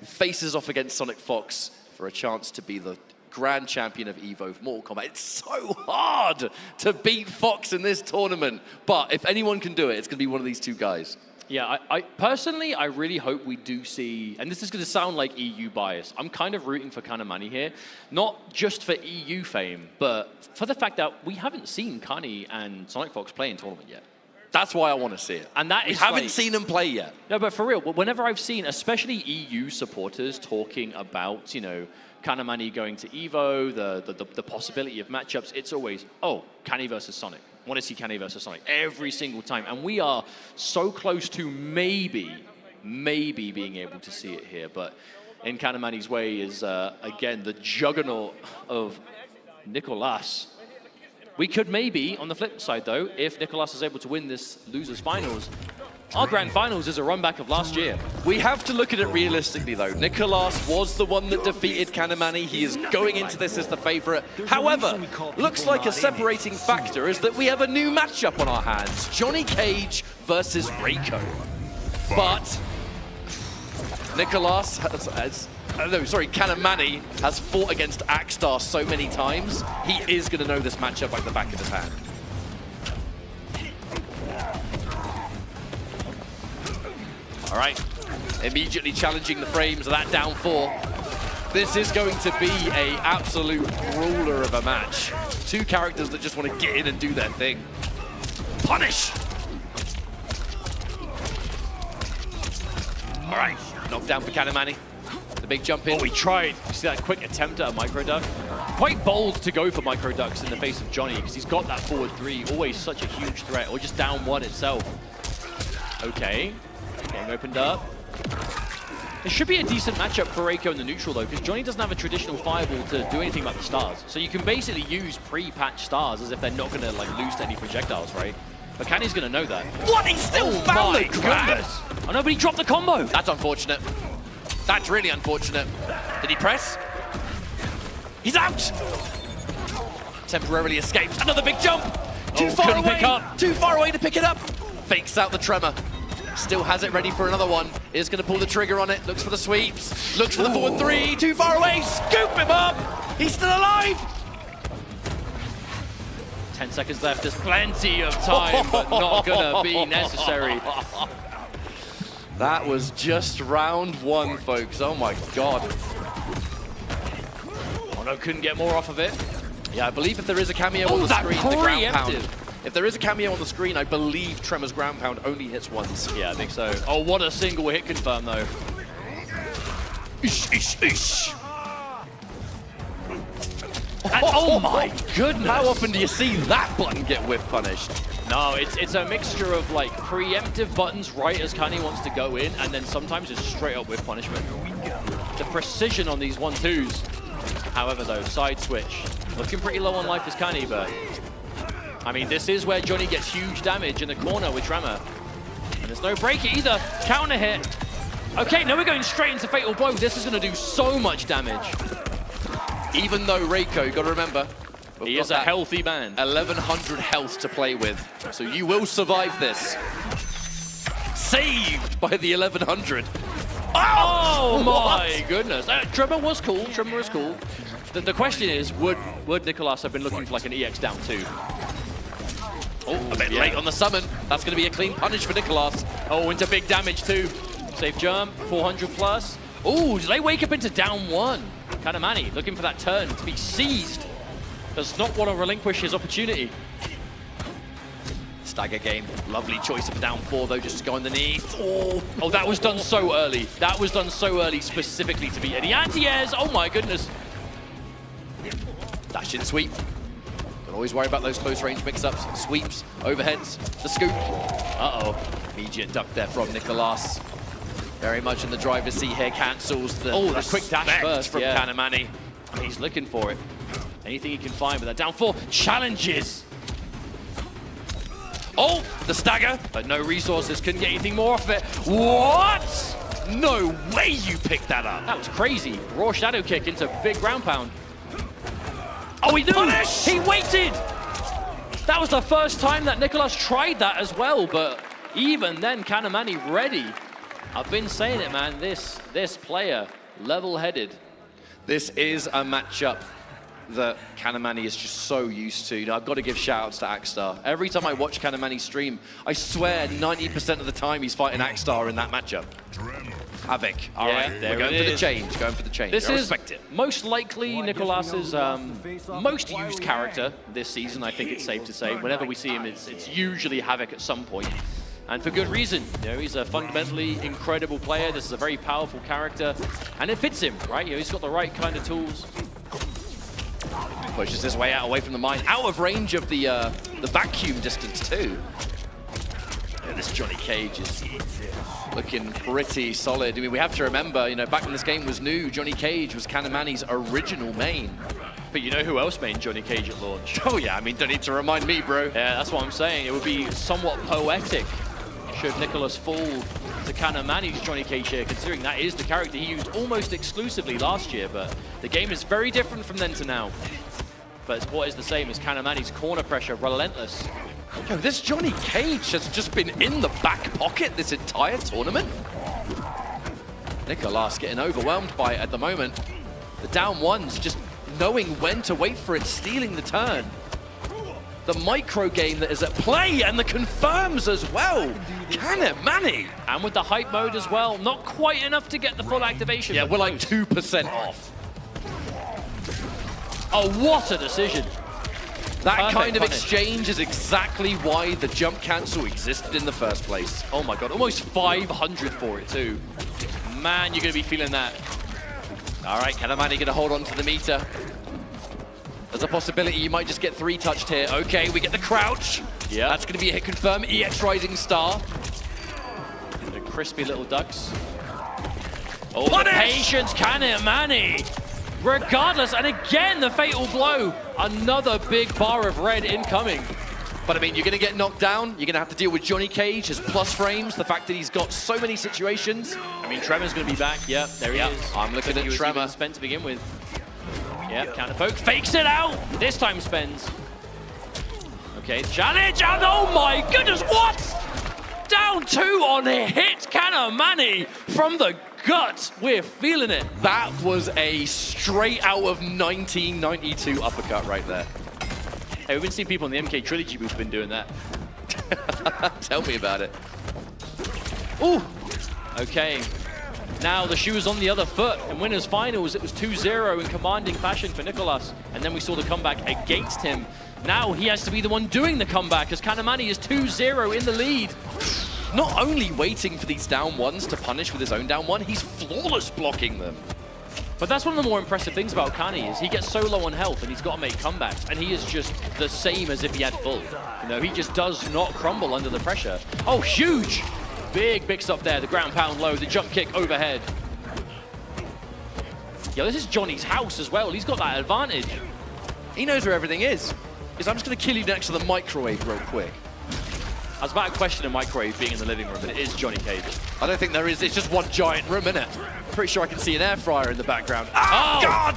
faces off against Sonic Fox for a chance to be the Grand Champion of EVO Mortal Kombat. It's so hard to beat Fox in this tournament, but if anyone can do it, it's going to be one of these 2 guys. Yeah, I personally, I really hope we do see, and this is going to sound like EU bias, I'm kind of rooting for Kanamani here, not just for EU fame, but for the fact that we haven't seen Kani and Sonic Fox play in tournament yet. That's why I want to see it. And that we is haven't seen them play yet. No, but for real, whenever I've seen, especially EU supporters talking about, you know, Kanamani going to EVO, the possibility of matchups, it's always, oh, Kani versus Sonic. Want to see Kani versus Sonic every single time. And we are so close to maybe being able to see it here. But in Kanamani's way is, again, the juggernaut of Nicholas. We could maybe, on the flip side though, if Nicholas is able to win this losers finals, our grand finals is a run back of last year. We have to look at it realistically though. Nicholas was the one that defeated Kanamani. He is going into this as the favorite. However, looks like a separating factor is that we have a new matchup on our hands. Johnny Cage versus Reiko. But Nicholas Kanamani has fought against Axstar so many times, he is going to know this matchup like the back of his hand. All right, immediately challenging the frames of that down 4. This is going to be an absolute brawler of a match. 2 characters that just want to get in and do their thing. Punish! All right, knockdown for Kanamani. The big jump in. Oh, he tried. You see that quick attempt at a micro duck? Quite bold to go for micro ducks in the face of Johnny because he's got that forward 3, always such a huge threat, or just down 1 itself. Okay, getting opened up. It should be a decent matchup for Reiko in the neutral, though, because Johnny doesn't have a traditional fireball to do anything about the stars. So you can basically use pre-patch stars as if they're not going to like lose to any projectiles, right? But Kenny's going to know that. What? He still found the grab! Oh, no, but he dropped the combo! That's unfortunate. That's really unfortunate. Did he press? He's out! Temporarily escapes. Another big jump! Too far away! Pick up. Too far away to pick it up! Fakes out the tremor. Still has it ready for another one. Is going to pull the trigger on it. Looks for the sweeps. Looks for the forward three. Too far away. Scoop him up. He's still alive. 10 seconds left. There's plenty of time, but not going to be necessary. That was just round one, folks. Oh my God. Oh no, couldn't get more off of it. Yeah, I believe if there is a cameo on the screen, the ground pound. If there is a cameo on the screen, I believe Tremor's ground pound only hits once. Yeah, I think so. Oh, what a single hit confirm, though. Ish, ish, ish. And, oh my goodness! How often do you see that button get whiff punished? No, it's a mixture of like preemptive buttons right as Kanye wants to go in, and then sometimes it's straight up whiff punishment. The precision on these 1-2s. However, though, side switch. Looking pretty low on life as Kanye, but I mean, this is where Johnny gets huge damage in the corner with Tremor. And there's no break either. Counter hit. Okay, now we're going straight into Fatal Blow. This is going to do so much damage. Even though Reiko, you got to remember, he is a healthy man. 1100 health to play with. So you will survive this. Saved by the 1100. Oh my goodness. Tremor was cool. Tremor was cool. The question is, would Nicolas have been looking for like an EX down 2? Oh, a bit late on the summon. That's going to be a clean punish for Nicolas. Oh, into big damage too. Safe jump, 400 plus. Oh, do they wake up into down 1? Kanamani looking for that turn to be seized. Does not want to relinquish his opportunity. Stagger game. Lovely choice of down 4 though, just to go underneath. Oh, that was done so early. That was done so early specifically to beat Eddie. Anti-airs, oh my goodness. Dash in sweep. Don't always worry about those close range mix-ups. Sweeps, overheads, the scoop. Uh-oh. Immediate duck there from Nicolas. Very much in the driver's seat here, cancels the that quick dash first from Kanamani. He's looking for it. Anything he can find with that down 4. Challenges. Oh, the stagger. But no resources, couldn't get anything more off of it. What? No way you picked that up. That was crazy. Raw shadow kick into big ground pound. Oh, he knew! Punish! He waited! That was the first time that Nicolas tried that as well, but even then, Kanamani ready. I've been saying it, man. This player, level-headed. This is a matchup that Kanamani is just so used to. You know, I've got to give shout-outs to Axstar. Every time I watch Kanamani stream, I swear 90% of the time he's fighting Axstar in that matchup. Havoc. All right, we're going for the change. Going for the change. This is it. most likely Nicolas's most used character this season. I think it's safe to say. Whenever we see him, it's usually Havoc at some point, and for good reason. You know, he's a fundamentally incredible player. This is a very powerful character, and it fits him, right? You know, he's got the right kind of tools. Pushes his way out, away from the mine, out of range of the vacuum distance too. Yeah, this Johnny Cage is looking pretty solid. I mean, we have to remember, you know, back when this game was new, Johnny Cage was Kanamani's original main. But you know who else made Johnny Cage at launch? Oh yeah, I mean, don't need to remind me, bro. Yeah, that's what I'm saying. It would be somewhat poetic should Nicolas fall to Kanamani's Johnny Cage here, considering that is the character he used almost exclusively last year. But the game is very different from then to now. But what is the same is Kanamani's corner pressure, relentless. Yo, this Johnny Cage has just been in the back pocket this entire tournament. Nicolas getting overwhelmed by it at the moment. The down 1's just knowing when to wait for it, stealing the turn. The micro game that is at play and the confirms as well. Kanamani. And with the hype mode as well, not quite enough to get the full activation. Yeah, we're like 2% off. Oh, what a decision. That Perfect kind of punish. exchange is exactly why the jump cancel existed in the first place. Oh my God, almost 500 for it too. Man, you're gonna be feeling that. All right, Kanamani gonna hold on to the meter. There's a possibility you might just get 3 touched here. Okay, we get the crouch. Yeah. That's gonna be a hit confirm, EX Rising Star. The crispy little ducks. Oh, the patience, Kanemani. Regardless, and again, the fatal blow. Another big bar of red incoming. But I mean, you're going to get knocked down. You're going to have to deal with Johnny Cage, his plus frames, the fact that he's got so many situations. I mean, Tremor's going to be back. Yep, there he is. I'm looking at Tremor. Spent to begin with. Yep, counter poke, fakes it out. This time spends. Okay, challenge, and oh my goodness, what? Down 2 on a hit, Kanemani from the gut. We're feeling it. That was a straight out of 1992 uppercut right there. Hey, we've been seeing people in the MK Trilogy booth have been doing that. Tell me about it. Ooh. Okay. Now the shoe is on the other foot. In winners finals, it was 2-0 in commanding fashion for Nicolas. And then we saw the comeback against him. Now he has to be the one doing the comeback as Kanemani is 2-0 in the lead. Not only waiting for these down ones to punish with his own down one, he's flawless blocking them. But that's one of the more impressive things about Kani is he gets so low on health and he's got to make comebacks, and he is just the same as if he had full. You know, he just does not crumble under the pressure. Oh, huge! Big mix up there, the ground pound low, the jump kick overhead. Yeah, this is Johnny's house as well. He's got that advantage. He knows where everything is. Because I'm just going to kill you next to the microwave real quick. I was about to question a microwave being in the living room, but it is Johnny Cage. I don't think there is. It's just one giant room, isn't it? Pretty sure I can see an air fryer in the background. Oh, God!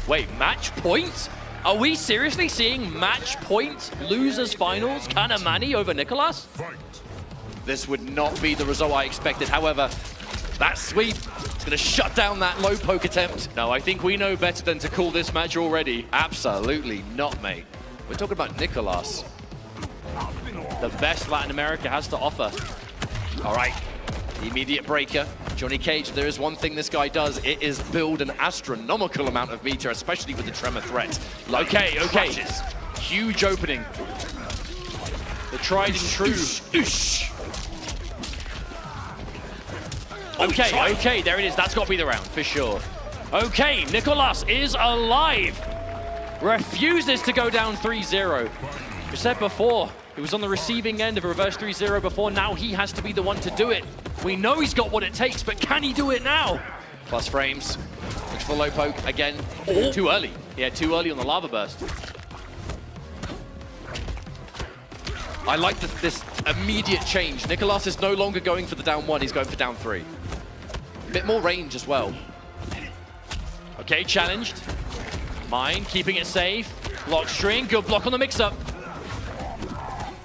Wait, match point? Are we seriously seeing match point losers finals? Kanemani over Nicolas? This would not be the result I expected. However, that sweep is going to shut down that low poke attempt. No, I think we know better than to call this match already. Absolutely not, mate. We're talking about Nicolas. The best Latin America has to offer. All right, the immediate breaker. Johnny Cage, there is one thing this guy does. It is build an astronomical amount of meter, especially with the tremor threat. Like okay. Huge opening. The tried and true. Okay, there it is. That's got to be the round, for sure. Okay, Nicolas is alive. Refuses to go down 3-0. We said before, he was on the receiving end of a reverse 3-0 before. Now he has to be the one to do it. We know he's got what it takes, but can he do it now? Plus frames. Looks for low poke again. Oh, too early. Yeah, too early on the lava burst. I like this immediate change. Nicolas is no longer going for the down 1, he's going for down 3. A bit more range as well. Okay, challenged. Mine, keeping it safe. Block string, good block on the mix-up.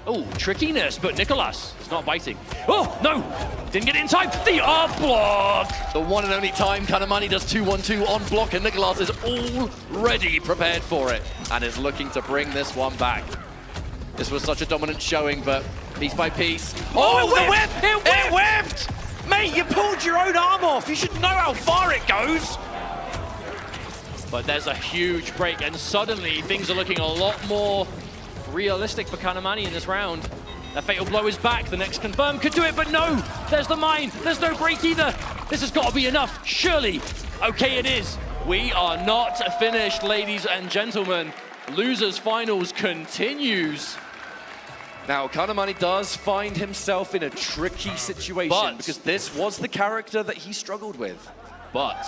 Oh, trickiness, but Nicolas is not biting. Oh, no! Didn't get it in time. The up block! The one and only time Kanemani does 2-1-2 on block, and Nicolas is already prepared for it and is looking to bring this one back. This was such a dominant showing, but piece by piece. Oh, the whip! It whipped! Mate, you pulled your own arm off. You should know how far it goes. But there's a huge break, and suddenly things are looking a lot more realistic for Kanemani in this round. That fatal blow is back. The next confirm could do it, but no! There's the mine. There's no break either. This has got to be enough, surely. Okay, it is. We are not finished, ladies and gentlemen. Losers finals continues. Now, Kanemani does find himself in a tricky situation because this was the character that he struggled with. But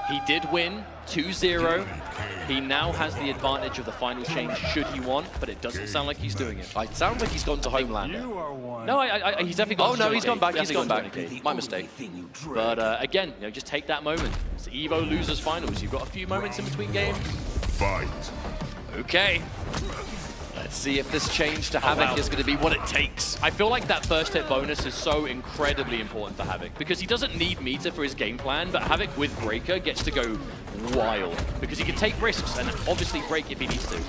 he did win 2-0. He now has the advantage of the final change should he want, but it doesn't sound like he's doing it. It sounds like he's gone to Homelander. No, he's definitely gone to no, he's gone back. He's gone back. My mistake. But again, just take that moment. It's Evo Losers Finals. You've got a few moments in between games. Fight. Okay. Let's see if this change to Havoc is going to be what it takes. I feel like that first hit bonus is so incredibly important for Havoc because he doesn't need meter for his game plan, but Havoc with Breaker gets to go wild because he can take risks and obviously break if he needs to.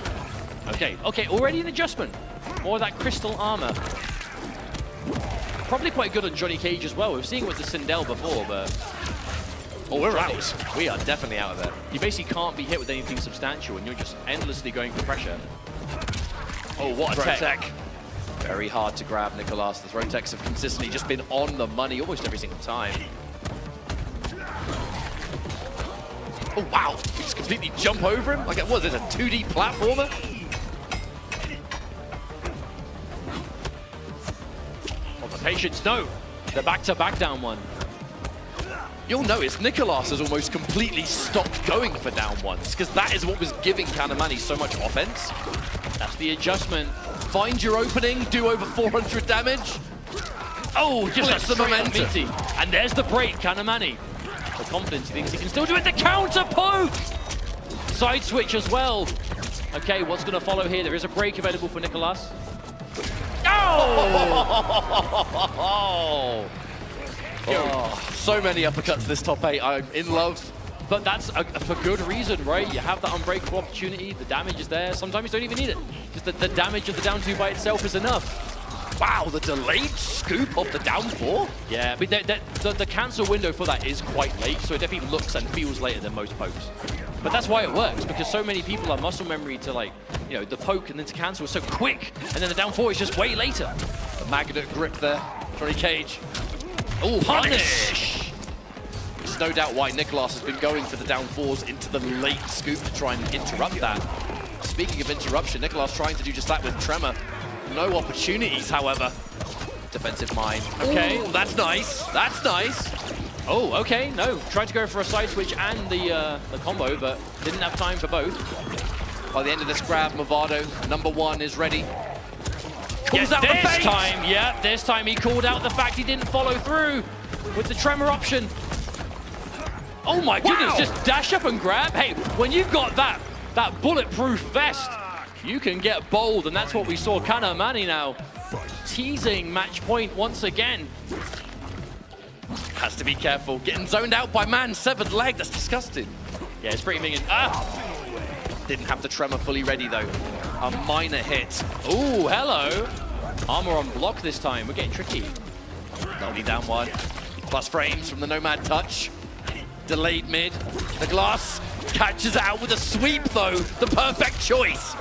Okay, already an adjustment. More of that crystal armor. Probably quite good on Johnny Cage as well. We've seen it with the Sindel before, but... Oh, we're out. We are definitely out of there. You basically can't be hit with anything substantial and you're just endlessly going for pressure. Oh, what a tech. Very hard to grab, Nicolas. The throw techs have consistently just been on the money almost every single time. Oh, wow. You just completely jump over him? Like, what is it, a 2D platformer? Oh, the patience, no. The back-to-back down one. you'll notice Nicolas has almost completely stopped going for down ones, because that is what was giving Kanamani so much offense. That's the adjustment. Find your opening, do over 400 damage. Oh, just Flips the momentum. And there's the break, Kanamani. The confidence thinks he can still do it. The counter poke! Side switch as well. Okay, what's going to follow here? There is a break available for Nicolas. Oh! So many uppercuts this top 8. I'm in love. But that's for good reason, right? You have that unbreakable opportunity. The damage is there. Sometimes you don't even need it. Just the damage of the down 2 by itself is enough. Wow, the delayed scoop of the down 4? Yeah, but the cancel window for that is quite late, so it definitely looks and feels later than most pokes. But that's why it works, because so many people have muscle memory to, like, you know, the poke and then to cancel is so quick, and then the down 4 is just way later. The magnet grip there, Johnny Cage. Oh, Punish! There's no doubt why Nicolas has been going for the down 4s into the late scoop to try and interrupt that. Speaking of interruption, Nicolas trying to do just that with Tremor. No opportunities, however. Defensive mine. Okay. Ooh, that's nice. That's nice. Oh, okay. No, tried to go for a side switch and the combo, but didn't have time for both. By the end of this grab, Movado, #1, is ready. Yes, this time he called out the fact he didn't follow through with the tremor option. Oh my goodness, just dash up and grab. Hey, when you've got that bulletproof vest, you can get bold, and that's what we saw Kanamani now. Teasing match point once again. Has to be careful. Getting zoned out by man's severed leg. That's disgusting. Yeah, it's pretty minging. Didn't have the tremor fully ready, though. A minor hit. Ooh, hello. Armor on block this time. We're getting tricky. Only down 1. Plus frames from the Nomad touch. Delayed mid. The glass catches it out with a sweep, though. The perfect choice.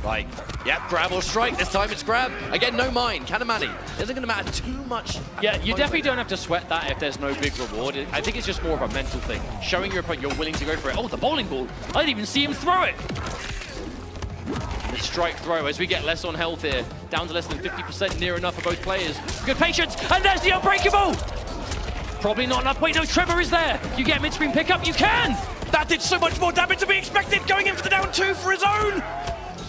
Right. Yep, grab or strike. This time it's grab. Again, no mine. Kanamani. Isn't going to matter too much. Yeah, you definitely don't have to sweat that if there's no big reward. I think it's just more of a mental thing. Showing your opponent you're willing to go for it. Oh, the bowling ball. I didn't even see him throw it. The strike throw as we get less on health here. Down to less than 50%, near enough for both players. Good patience. And there's the unbreakable. Probably not enough. Wait, no, Trevor is there. You get mid-screen pickup. You can. That did so much more damage than we expected. Going in for the down 2 for his own.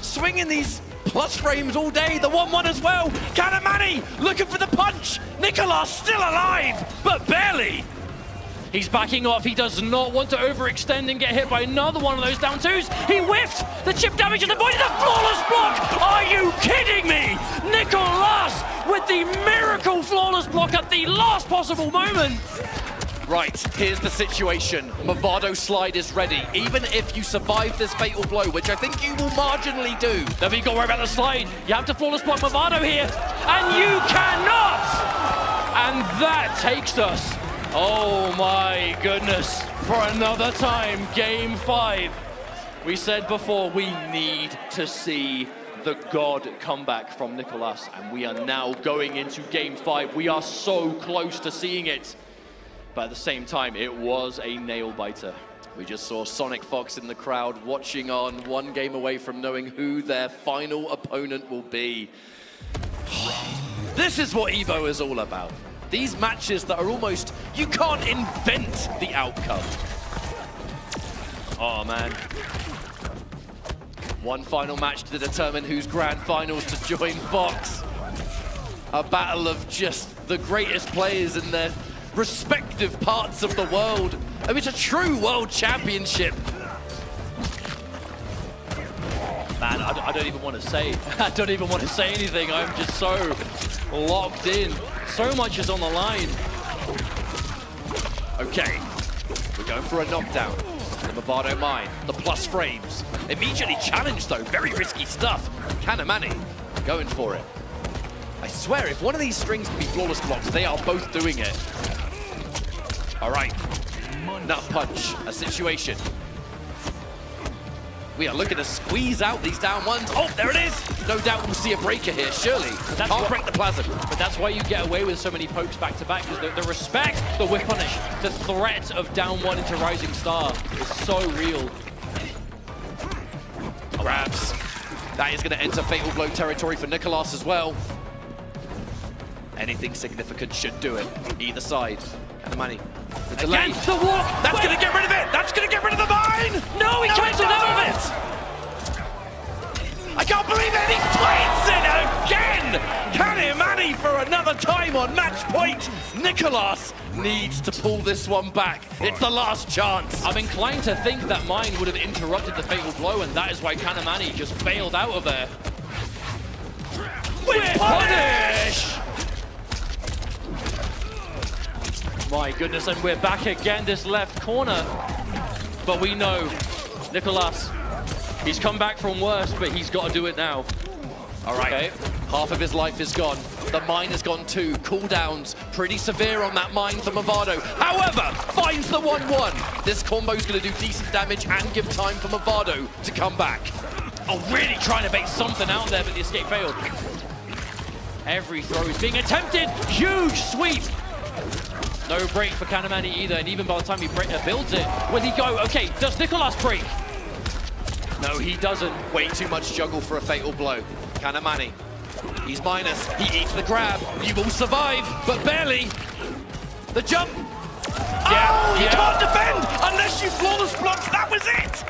Swinging these plus frames all day, the 1-1 as well. Kanamani looking for the punch. Nicolas still alive, but barely. He's backing off. He does not want to overextend and get hit by another one of those down 2s. He whiffed. The chip damage is avoided. The flawless block. Are you kidding me? Nicolas with the miracle flawless block at the last possible moment. Right, here's the situation. Movado slide is ready. Even if you survive this fatal blow, which I think you will marginally do. Then we got to worry about the slide. You have to flawless block Movado here, and you cannot! And that takes us, oh my goodness, for another time, Game 5. We said before, we need to see the God comeback from Nicolas, and we are now going into Game 5. We are so close to seeing it. But at the same time, it was a nail-biter. We just saw Sonic Fox in the crowd watching on, one game away from knowing who their final opponent will be. This is what EVO is all about. These matches that are almost, you can't invent the outcome. Oh, man. One final match to determine who's grand finals to join Fox. A battle of just the greatest players in their respective parts of the world. I mean, it's a true world championship. Man, I don't even want to say. I don't even want to say anything. I'm just so locked in. So much is on the line. Okay, we're going for a knockdown. The Movado mine, the plus frames. Immediately challenged though, very risky stuff. Kanamani going for it. I swear, if one of these strings can be flawless blocks, they are both doing it. All right, nut punch, a situation. We are looking to squeeze out these down ones. Oh, there it is. No doubt we'll see a breaker here, surely. Can't break the plasm. But that's why you get away with so many pokes back to back, because the respect, the whip punish, the threat of down 1 into Rising Star is so real. Grabs. That is going to enter fatal blow territory for Nicolas as well. Anything significant should do it, either side. Kanamani. Against the walk. That's going to get rid of it. That's going to get rid of the mine. No, he cancelled out of it. I can't believe it. He plays it again. Kanamani for another time on match point. Nicolas needs to pull this one back. It's the last chance. I'm inclined to think that mine would have interrupted the fatal blow, and that is why Kanamani just bailed out of there. With punish! My goodness, and we're back again, this left corner. But we know Nicolas, he's come back from worse, but he's got to do it now. All right, okay. Half of his life is gone. The mine has gone too. Cooldowns pretty severe on that mine for Movado. However, finds the 1-1. This combo's going to do decent damage and give time for Movado to come back. Oh, really trying to bait something out there, but the escape failed. Every throw is being attempted. Huge sweep. No break for Kanamani either, and even by the time he builds it, will he go? Okay, does Nicolas break? No, he doesn't. Way too much juggle for a fatal blow. Kanamani, he's minus. He eats the grab. You will survive, but barely. The jump. Yeah, you can't defend unless you flawless blocks. That was it.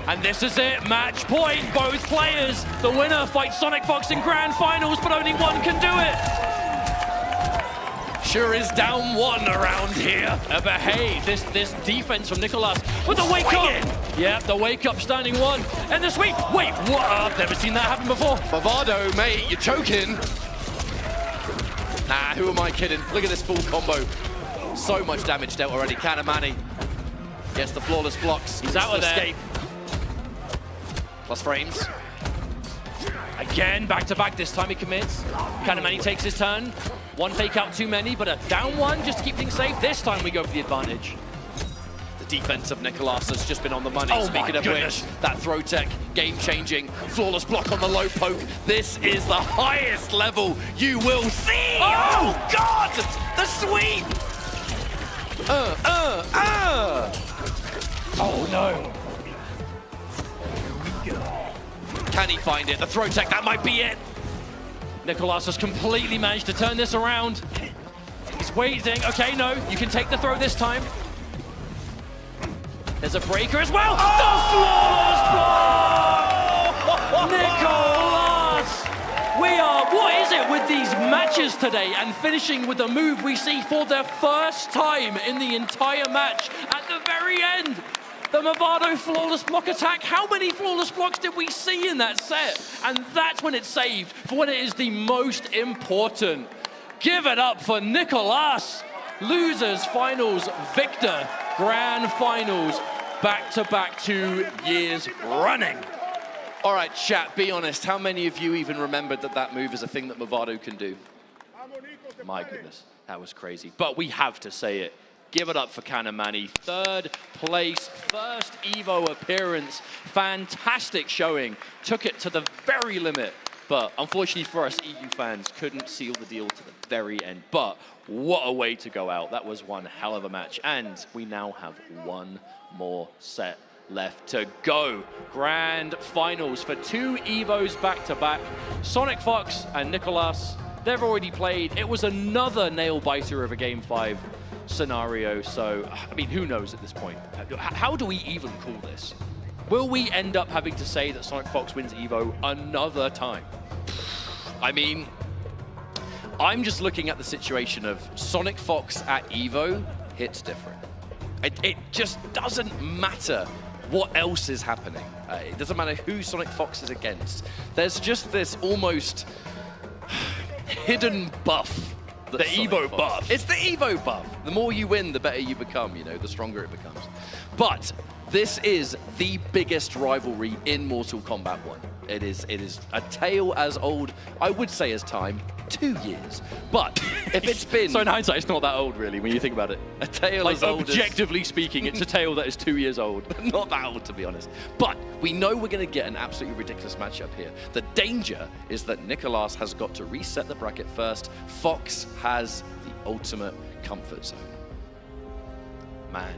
And this is it, match point, both players. The winner fights Sonic Fox in grand finals, but only one can do it. Sure is down one around here. But hey, this defense from Nicolas with the wake up. Yeah, the wake up standing one. And the sweep. Wait, what? I've never seen that happen before. Movado, mate, you're choking. Nah, who am I kidding? Look at this full combo. So much damage dealt already. Kanamani gets the flawless blocks. He's out of there. Escape. Plus frames. Again, back-to-back, this time he commits. Kanamani takes his turn. One fake out too many, but a down one just to keep things safe. This time we go for the advantage. The defense of Nicolas has just been on the money. Oh, Speaking of which, that throw tech, game-changing. Flawless block on the low poke. This is the highest level you will see. Oh God! The sweep! Oh no. Can he find it? The throw tech, that might be it. Nicolas has completely managed to turn this around. He's waiting. Okay, no, you can take the throw this time. There's a breaker as well. The flawless block! Nicolas! What is it with these matches today and finishing with a move we see for the first time in the entire match at the very end? The Movado flawless block attack. How many flawless blocks did we see in that set? And that's when it's saved for when it is the most important. Give it up for Nicolas. Losers, finals, victor, grand finals, back-to-back 2 years running. All right, chat, be honest. How many of you even remembered that move is a thing that Movado can do? My goodness, that was crazy. But we have to say it. Give it up for Kanamani. Third place, first EVO appearance. Fantastic showing. Took it to the very limit. But unfortunately for us EU fans, couldn't seal the deal to the very end. But what a way to go out. That was one hell of a match. And we now have one more set left to go. Grand finals for 2 EVOs back-to-back. Sonic Fox and Nicolas, they've already played. It was another nail-biter of a Game 5 scenario, so, I mean, who knows at this point? How do we even call this? Will we end up having to say that Sonic Fox wins EVO another time? I mean, I'm just looking at the situation of Sonic Fox at EVO hits different. It just doesn't matter what else is happening. It doesn't matter who Sonic Fox is against. There's just this almost hidden buff. The EVO buff. It's the EVO buff. The more you win, the better you become, you know, the stronger it becomes. But this is the biggest rivalry in Mortal Kombat 1. It is a tale as old, I would say, as time, 2 years. But if it's been... So in hindsight, it's not that old, really, when you think about it. A tale like, as old objectively speaking, it's a tale that is 2 years old. Not that old, to be honest. But we know we're going to get an absolutely ridiculous matchup here. The danger is that Nicolas has got to reset the bracket first. Fox has the ultimate comfort zone. Man,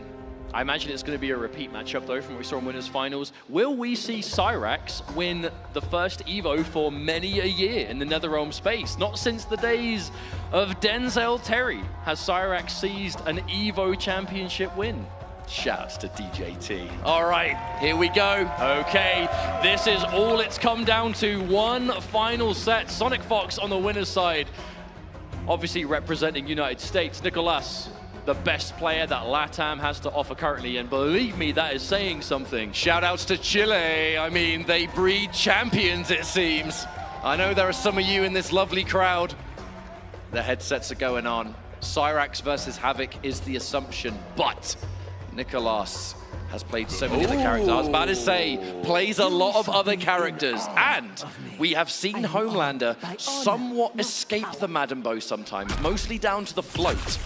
I imagine it's going to be a repeat matchup, though, from what we saw in Winners Finals. Will we see Cyrax win the first EVO for many a year in the NetherRealm space? Not since the days of Denzel Terry has Cyrax seized an EVO championship win. Shouts to DJT. All right, here we go. Okay, this is all it's come down to. One final set. Sonic Fox on the winner's side. Obviously representing United States. Nicolas, the best player that LATAM has to offer currently, and believe me, that is saying something. Shout outs to Chile. I mean, they breed champions, it seems. I know there are some of you in this lovely crowd. The headsets are going on. Cyrax versus Havoc is the assumption, but Nicolas has played so many other characters. I was about to say, plays a lot of other characters. And we have seen Homelander somewhat escape the Madam Bow sometimes, mostly down to the float.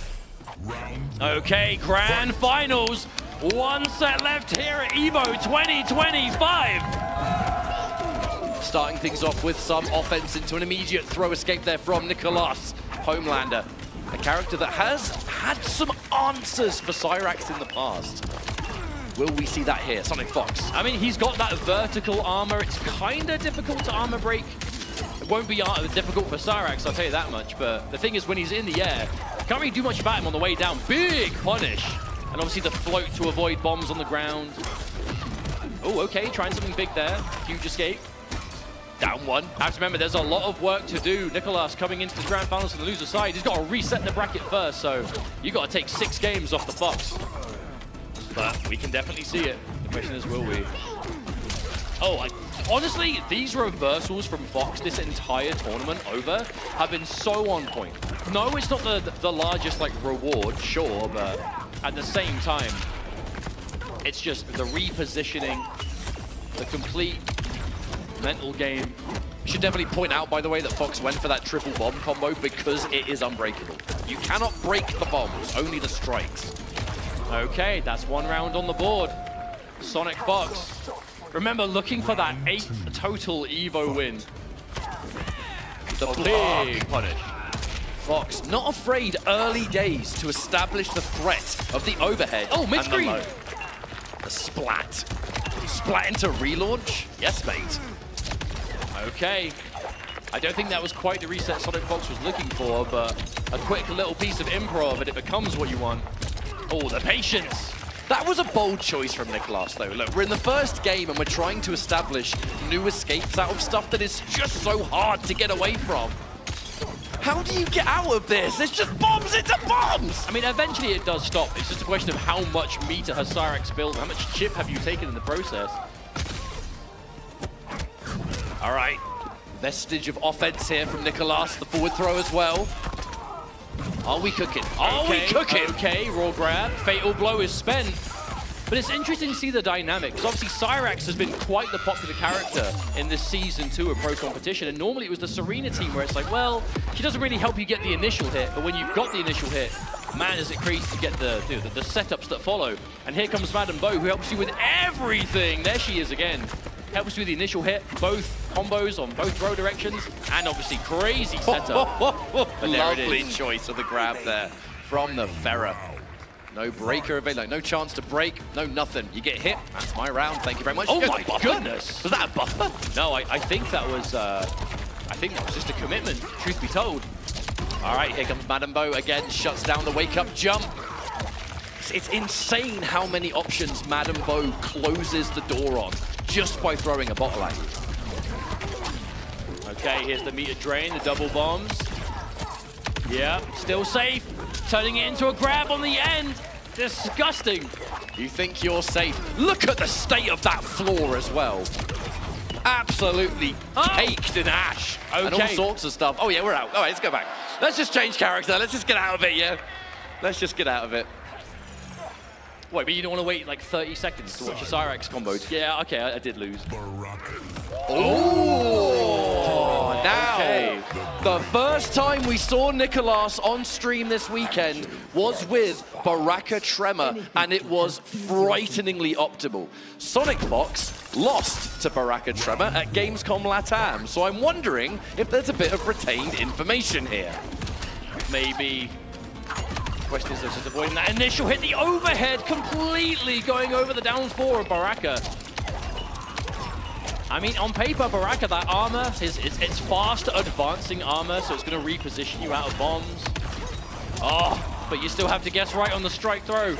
Okay, grand finals. One set left here at EVO 2025. Starting things off with some offense into an immediate throw escape there from Nicolas. Homelander, a character that has had some answers for Cyrax in the past. Will we see that here? Sonic Fox. I mean, he's got that vertical armor. It's kind of difficult to armor break. It won't be difficult for Cyrax, I'll tell you that much. But the thing is, when he's in the air, can't really do much about him on the way down. Big punish. And obviously the float to avoid bombs on the ground. Oh, okay, trying something big there. Huge escape. Down one. Have to remember, there's a lot of work to do. Nicolas coming into the grand finals on the loser side. He's got to reset the bracket first, so you got to take 6 games off the Fox. But we can definitely see it. The question is, will we? Oh, honestly, these reversals from Fox this entire tournament over have been so on point. No, it's not the largest like reward, sure, but at the same time, it's just the repositioning, the complete mental game. Should definitely point out, by the way, that Fox went for that triple bomb combo because it is unbreakable. You cannot break the bombs, only the strikes. Okay, that's 1 round on the board. Sonic Fox. Remember, looking for that 8th total EVO win. The big punish. Fox, not afraid early days to establish the threat of the overhead. Oh, mid-screen. The splat. Splat into relaunch? Yes, mate. Okay. I don't think that was quite the reset Sonic Fox was looking for, but a quick little piece of improv and it becomes what you want. Oh, the patience. That was a bold choice from Nicolas, though. Look, we're in the first game and we're trying to establish new escapes out of stuff that is just so hard to get away from. How do you get out of this? It's just bombs into bombs! I mean, eventually it does stop. It's just a question of how much meter has Cyrax built, how much chip have you taken in the process. All right, vestige of offense here from Nicolas, the forward throw as well. Are we cooking? Are we cooking? Okay, raw grab. Fatal blow is spent. But it's interesting to see the dynamic, because obviously Cyrax has been quite the popular character in this Season 2 of Pro Competition, and normally it was the Serena team where it's like, well, she doesn't really help you get the initial hit, but when you've got the initial hit, man, is it crazy to get the setups that follow. And here comes Madam Bow, who helps you with everything. There she is again. Helps you with the initial hit, both combos on both throw directions, and obviously crazy setup. Lovely choice of the grab there from the Ferrer. No breaker available, no chance to break, no nothing. You get hit, that's my round, thank you very much. Oh my goodness. Was that a buffer? No, I think that was just a commitment, truth be told. All right, here comes Madam Bow again, shuts down the wake-up jump. It's insane how many options Madam Bow closes the door on just by throwing a bottle at you. Okay, here's the meter drain, the double bombs. Yeah, still safe. Turning it into a grab on the end. Disgusting. You think you're safe? Look at the state of that floor as well. Absolutely caked in ash. Okay. And all sorts of stuff. Oh yeah, we're out. All right, let's go back. Let's just change character. Let's just get out of it, yeah? Let's just get out of it. Wait, but you don't want to wait like 30 seconds to watch a Cyrax combo? Yeah, okay, I did lose. Oh, now, the first time we saw Nicolas on stream this weekend was with Baraka Tremor, and it was frighteningly optimal. Sonic Fox lost to Baraka Tremor at Gamescom LATAM, so I'm wondering if there's a bit of retained information here. Maybe Question is just avoiding that initial hit. The overhead completely going over the down 4 of Baraka. I mean, on paper, Baraka, that armor, it's fast advancing armor, so it's going to reposition you out of bombs. Oh, but you still have to guess right on the strike throw.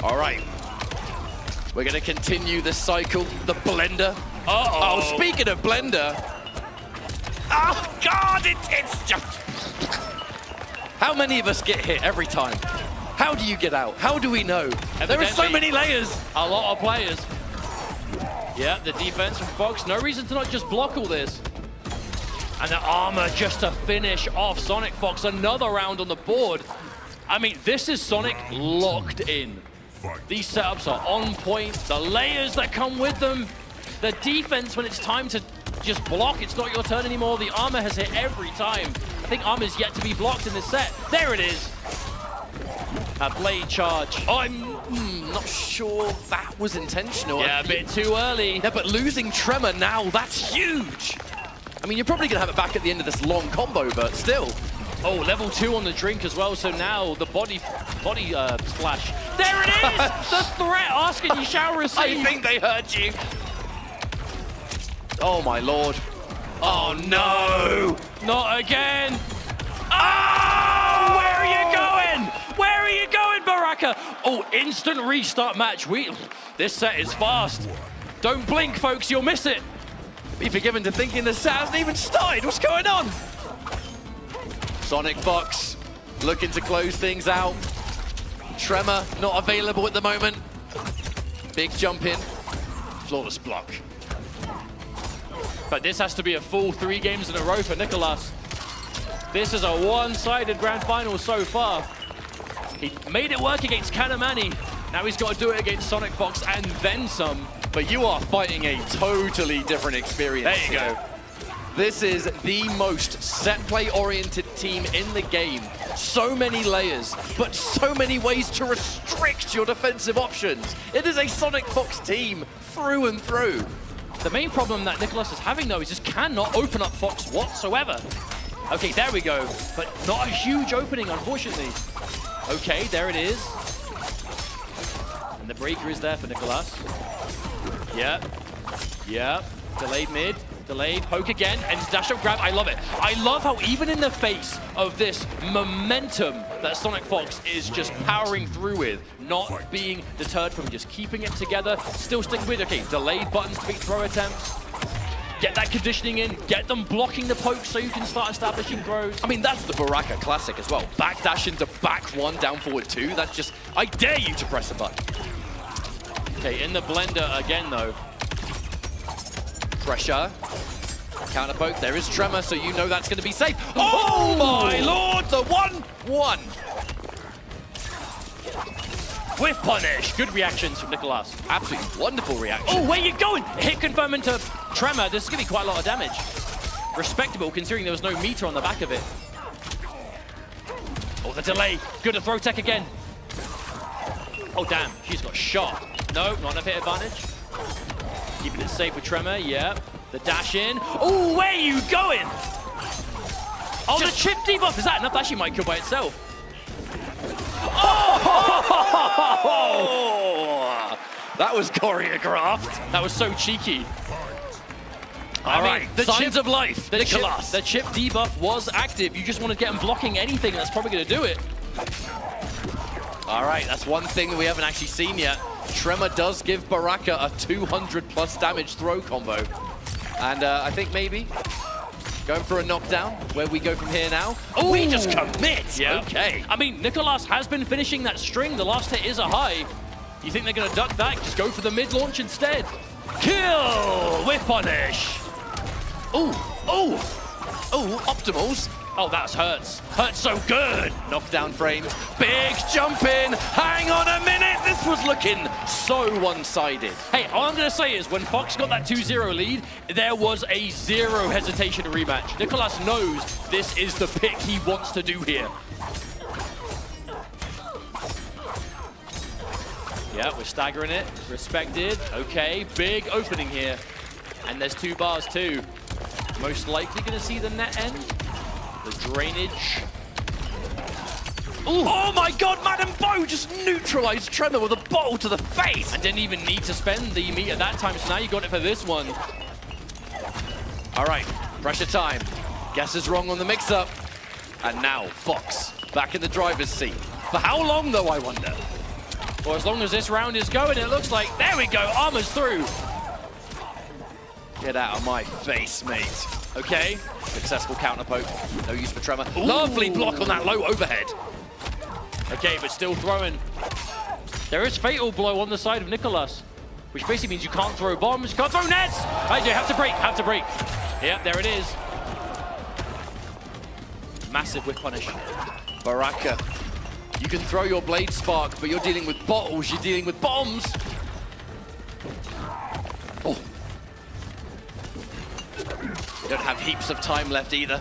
All right. We're going to continue this cycle. The blender. Uh-oh. Oh, speaking of blender. Oh, God, it's just... How many of us get hit every time? How do you get out? How do we know? There are so many layers. A lot of players. Yeah, the defense from Fox. No reason to not just block all this. And the armor just to finish off Sonic Fox. Another round on the board. I mean, this is Sonic locked in. These setups are on point. The layers that come with them. The defense when it's time to just block. It's not your turn anymore. The armor has hit every time. I think armor's yet to be blocked in this set. There it is. A blade charge. Oh, I'm not sure that was intentional. Yeah, a bit too early. Yeah, but losing Tremor now, that's huge. I mean, you're probably going to have it back at the end of this long combo, but still. Oh, level 2 on the drink as well, so now the body splash. There it is! The threat asking you shall receive. I think they heard you. Oh, my Lord. Oh, no! Not again! Oh! Where are you going? Where are you going, Baraka? Oh, instant restart match. This set is fast. Don't blink, folks, you'll miss it. Be forgiven to thinking the set hasn't even started. What's going on? Sonic Fox looking to close things out. Tremor not available at the moment. Big jump in. Flawless block. But this has to be a full 3 games in a row for Nicolas. This is a one-sided grand final so far. He made it work against Kanamani. Now he's got to do it against Sonic Fox and then some. But you are fighting a totally different experience. There you go. This is the most set play-oriented team in the game. So many layers, but so many ways to restrict your defensive options. It is a Sonic Fox team through and through. The main problem that Nicolas is having, though, is just cannot open up Fox whatsoever. Okay, there we go. But not a huge opening, unfortunately. Okay, there it is. And the breaker is there for Nicolas. Yep. Yep. Delayed mid. Delayed, poke again, and dash up grab. I love it. I love how even in the face of this momentum that Sonic Fox is just powering through with, not being deterred from just keeping it together, still sticking with, okay, delayed buttons to beat throw attempts. Get that conditioning in, get them blocking the poke so you can start establishing throws. I mean, that's the Baraka classic as well. Backdash into back 1, down forward 2. That's just, I dare you to press a button. Okay, in the blender again, though. Pressure. Counter poke. There is Tremor, so you know that's going to be safe. Oh my Lord! The 1-1. With punish. Good reactions from Nicolas. Absolutely wonderful reaction. Oh, where you going? Hit confirm into Tremor. This is going to be quite a lot of damage. Respectable, considering there was no meter on the back of it. Oh, the delay. Good to throw tech again. Oh, damn. She's got shot. No, not enough hit advantage. Keeping it safe with Tremor, yeah. The dash in. Oh, where are you going? Oh, the chip debuff. Is that enough? That actually might kill by itself. Oh! That was choreographed. That was so cheeky. All right, the signs of life. The chip debuff was active. You just want to get him blocking anything. That's probably going to do it. All right, that's one thing that we haven't actually seen yet. Tremor does give Baraka a 200+ damage throw combo. And I think maybe going for a knockdown. Where we go from here now? Oh, we just commit. Yeah. Okay. I mean, Nicolas has been finishing that string. The last hit is a high. You think they're going to duck that? Just go for the mid-launch instead. Kill with punish. Oh, oh, oh, optimals. Oh, that's hurts. Hurts so good. Knockdown frames. Big jump in. Hang on a minute. This was looking so one-sided. Hey, all I'm going to say is when Fox got that 2-0 lead, there was a zero hesitation to rematch. Nicolas knows this is the pick he wants to do here. Yeah, we're staggering it. Respected. Okay, big opening here. And there's 2 bars too. Most likely going to see the net end. The drainage. Ooh. Oh my god, Madam Bo just neutralized Tremor with a bottle to the face! And didn't even need to spend the meter that time, so now you got it for this one. All right, pressure time. Guess is wrong on the mix-up. And now, Fox, back in the driver's seat. For how long, though, I wonder? Or as long as this round is going, it looks like, there we go, Armor's through. Get out of my face, mate. Okay, successful counter poke. No use for Tremor. Ooh. Lovely block on that low overhead. Okay, but still throwing. There is Fatal Blow on the side of Nicholas, which basically means you can't throw bombs, can't throw nets. I do, have to break. Yep, there it is. Massive whip punish. Baraka, you can throw your Blade Spark, but you're dealing with bottles, you're dealing with bombs. Oh. You don't have heaps of time left either.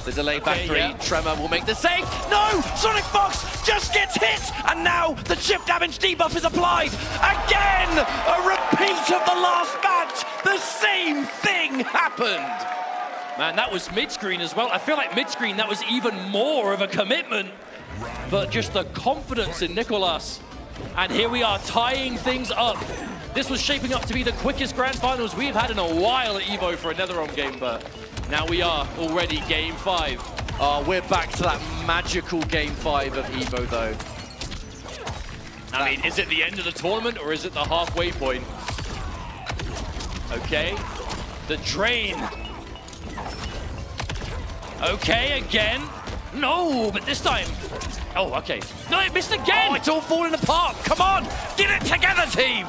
The delay back three, yeah. Tremor will make the save. No! Sonic Fox just gets hit! And now the chip damage debuff is applied. Again! A repeat of the last match! The same thing happened! Man, that was mid-screen as well. I feel like mid-screen, that was even more of a commitment. But just the confidence in Nicholas. And here we are tying things up. This was shaping up to be the quickest grand finals we've had in a while at EVO for a NetherRealm game, but now we are already game 5. We're back to that magical game 5 of EVO, though. I mean, is it the end of the tournament or is it the halfway point? Okay, the drain. Okay, again. No, but this time. Oh, okay. No, it missed again. Oh, it's all falling apart. Come on, get it together, team.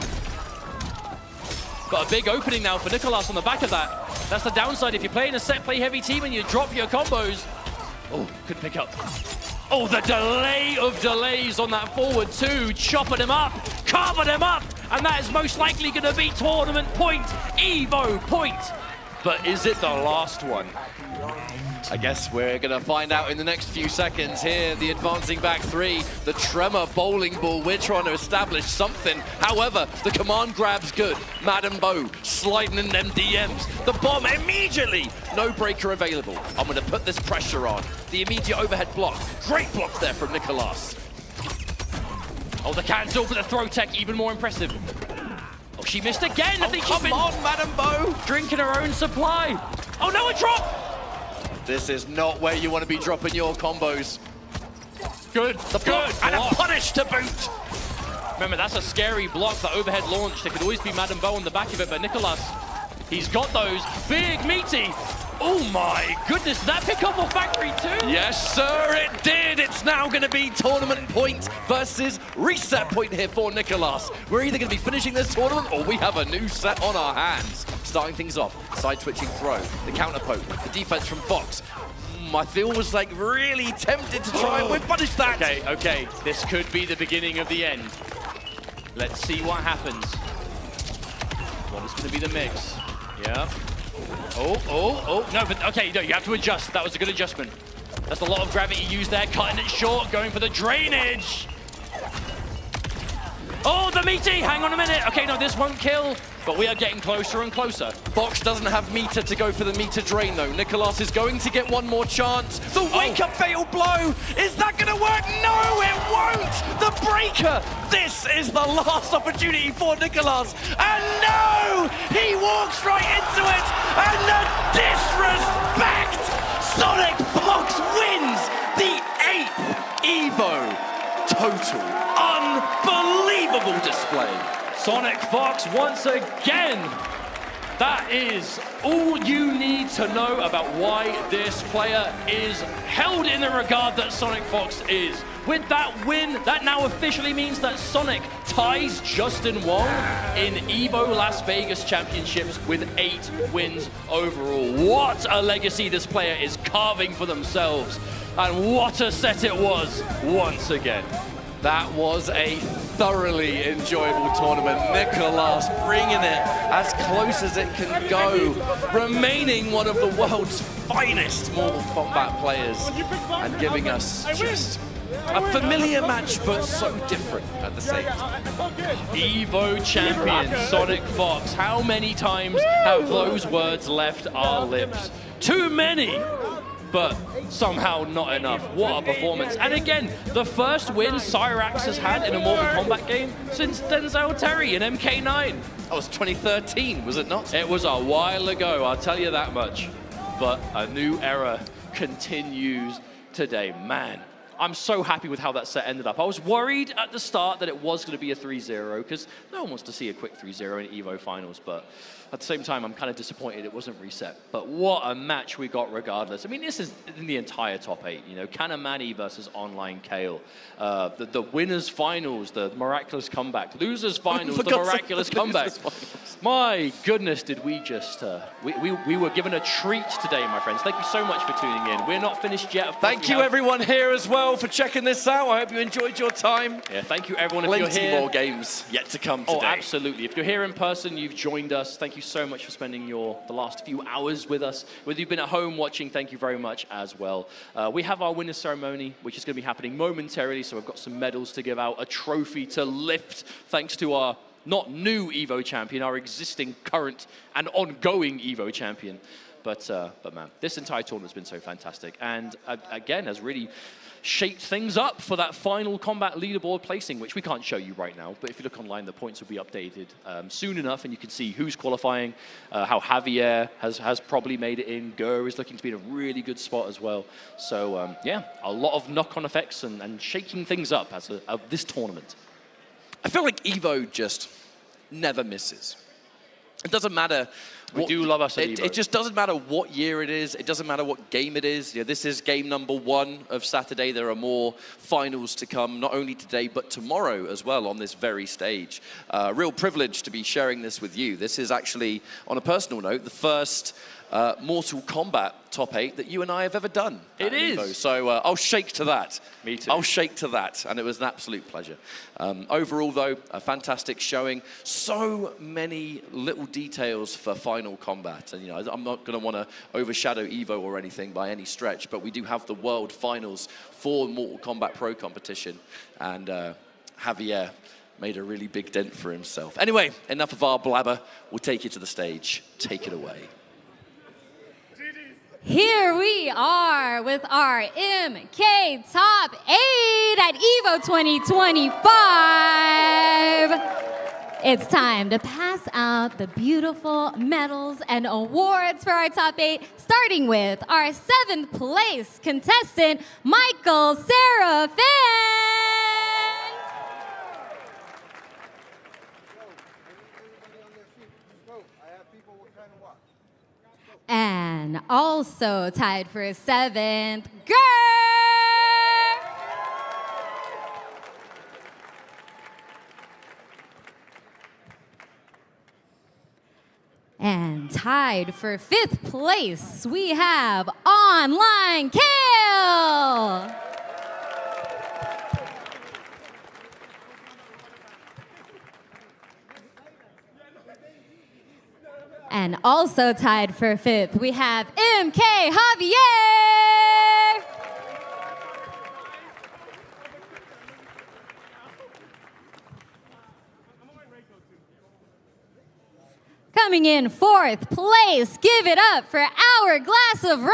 Got a big opening now for Nicholas on the back of that. That's the downside if you're playing a set play heavy team and you drop your combos. Oh, couldn't pick up. Oh, the delay of delays on that forward two, chopping him up, carving him up, and that is most likely going to be tournament point, EVO point. But is it the last one? I guess we're going to find out in the next few seconds here. The advancing back three, the Tremor bowling ball. We're trying to establish something. However, the command grab's good. Madam Bo sliding in them DMs. The bomb immediately. No breaker available. I'm going to put this pressure on. The immediate overhead block. Great block there from Nicholas. Oh, the cancel for the throw tech, even more impressive. Oh, she missed again. Oh, come on, Madam Bo. Drinking her own supply. Oh, no, a drop. This is not where you want to be dropping your combos. Good, the block, and a punish to boot. Remember, that's a scary block, the overhead launch. There could always be Madam Bo on the back of it, but Nicholas, he's got those. Big, meaty. Oh my goodness, did that pick up off Factory 2? Yes, sir, it did. It's now going to be tournament point versus reset point here for Nicholas. We're either going to be finishing this tournament or we have a new set on our hands. Starting things off, side twitching throw, the counter poke, the defense from Fox. I feel was like really tempted to try and punish that. Okay, this could be the beginning of the end. Let's see what happens. What is going to be the mix? Yeah. Oh, no, but okay, no, you have to adjust. That was a good adjustment. That's a lot of gravity used there, cutting it short, going for the drainage. Oh, the meaty, hang on a minute. Okay, no, this won't kill, but we are getting closer and closer. Fox doesn't have meter to go for the meter drain, though. Nicholas is going to get one more chance. The wake-up fatal blow. Is that going to work? No, it won't. The breaker. This is the last opportunity for Nicholas. And no, he walks right into it. And the disrespect. Sonic Fox wins the 8th EVO total. Unbelievable display. Sonic Fox once again. That is all you need to know about why this player is held in the regard that Sonic Fox is. With that win, that now officially means that Sonic ties Justin Wong in EVO Las Vegas Championships with 8 wins overall. What a legacy this player is carving for themselves. And what a set it was once again. That was a thoroughly enjoyable tournament. Nicholas bringing it as close as it can go, remaining one of the world's finest Mortal Kombat players and giving us just a familiar match, but so different at the same time. EVO champion Sonic Fox. How many times have those words left our lips? Too many! but somehow not enough. What a performance. And again, the first win Cyrax has had in a Mortal Kombat game since Denzel Terry in MK9. That was 2013, was it not? It was a while ago, I'll tell you that much. But a new era continues today. Man, I'm so happy with how that set ended up. I was worried at the start that it was going to be a 3-0 because no one wants to see a quick 3-0 in EVO finals, but at the same time, I'm kind of disappointed it wasn't reset. But what a match we got regardless. I mean, this is in the entire top 8, you know, Kanamani versus Online Kale. The winners finals, the miraculous comeback. Losers finals, the miraculous comeback. My goodness, did we just, we were given a treat today, my friends. Thank you so much for tuning in. We're not finished yet. Thank you everyone here as well for checking this out. I hope you enjoyed your time. Yeah, thank you everyone. If you're here, plenty more games yet to come today. Oh, absolutely. If you're here in person, you've joined us. Thank you so much for spending the last few hours with us. Whether you've been at home watching, thank you very much as well. We have our winners ceremony, which is going to be happening momentarily. So we've got some medals to give out, a trophy to lift, thanks to our not new EVO champion, our existing, current, and ongoing EVO champion. But man, this entire tournament's been so fantastic, and again has really shaped things up for that final combat leaderboard placing, which we can't show you right now. But if you look online, the points will be updated soon enough, and you can see who's qualifying, how Javier has probably made it in. Gur is looking to be in a really good spot as well. So yeah, a lot of knock-on effects and shaking things up as of this tournament. I feel like EVO just never misses. It doesn't matter. We do love us at EVO. It just doesn't matter what year it is. It doesn't matter what game it is. You know, this is game number 1 of Saturday. There are more finals to come, not only today, but tomorrow as well on this very stage. Real privilege to be sharing this with you. This is actually, on a personal note, the first Mortal Kombat top 8 that you and I have ever done. It is. EVO. So I'll shake to that. Me too. I'll shake to that, and it was an absolute pleasure. Overall, though, a fantastic showing. So many little details for final combat, and you know, I'm not going to want to overshadow EVO or anything by any stretch, but we do have the World Finals for Mortal Kombat Pro competition, and Javier made a really big dent for himself. Anyway, enough of our blabber. We'll take you to the stage. Take it away. Here we are with our MK Top 8 at EVO 2025. It's time to pass out the beautiful medals and awards for our top 8, starting with our 7th place contestant, Michael Serafin. And also tied for 7th, Gur! And tied for 5th place, we have Online Kale! And also tied for 5th, we have MK Javier! Coming in 4th place, give it up for our Glass of Rain!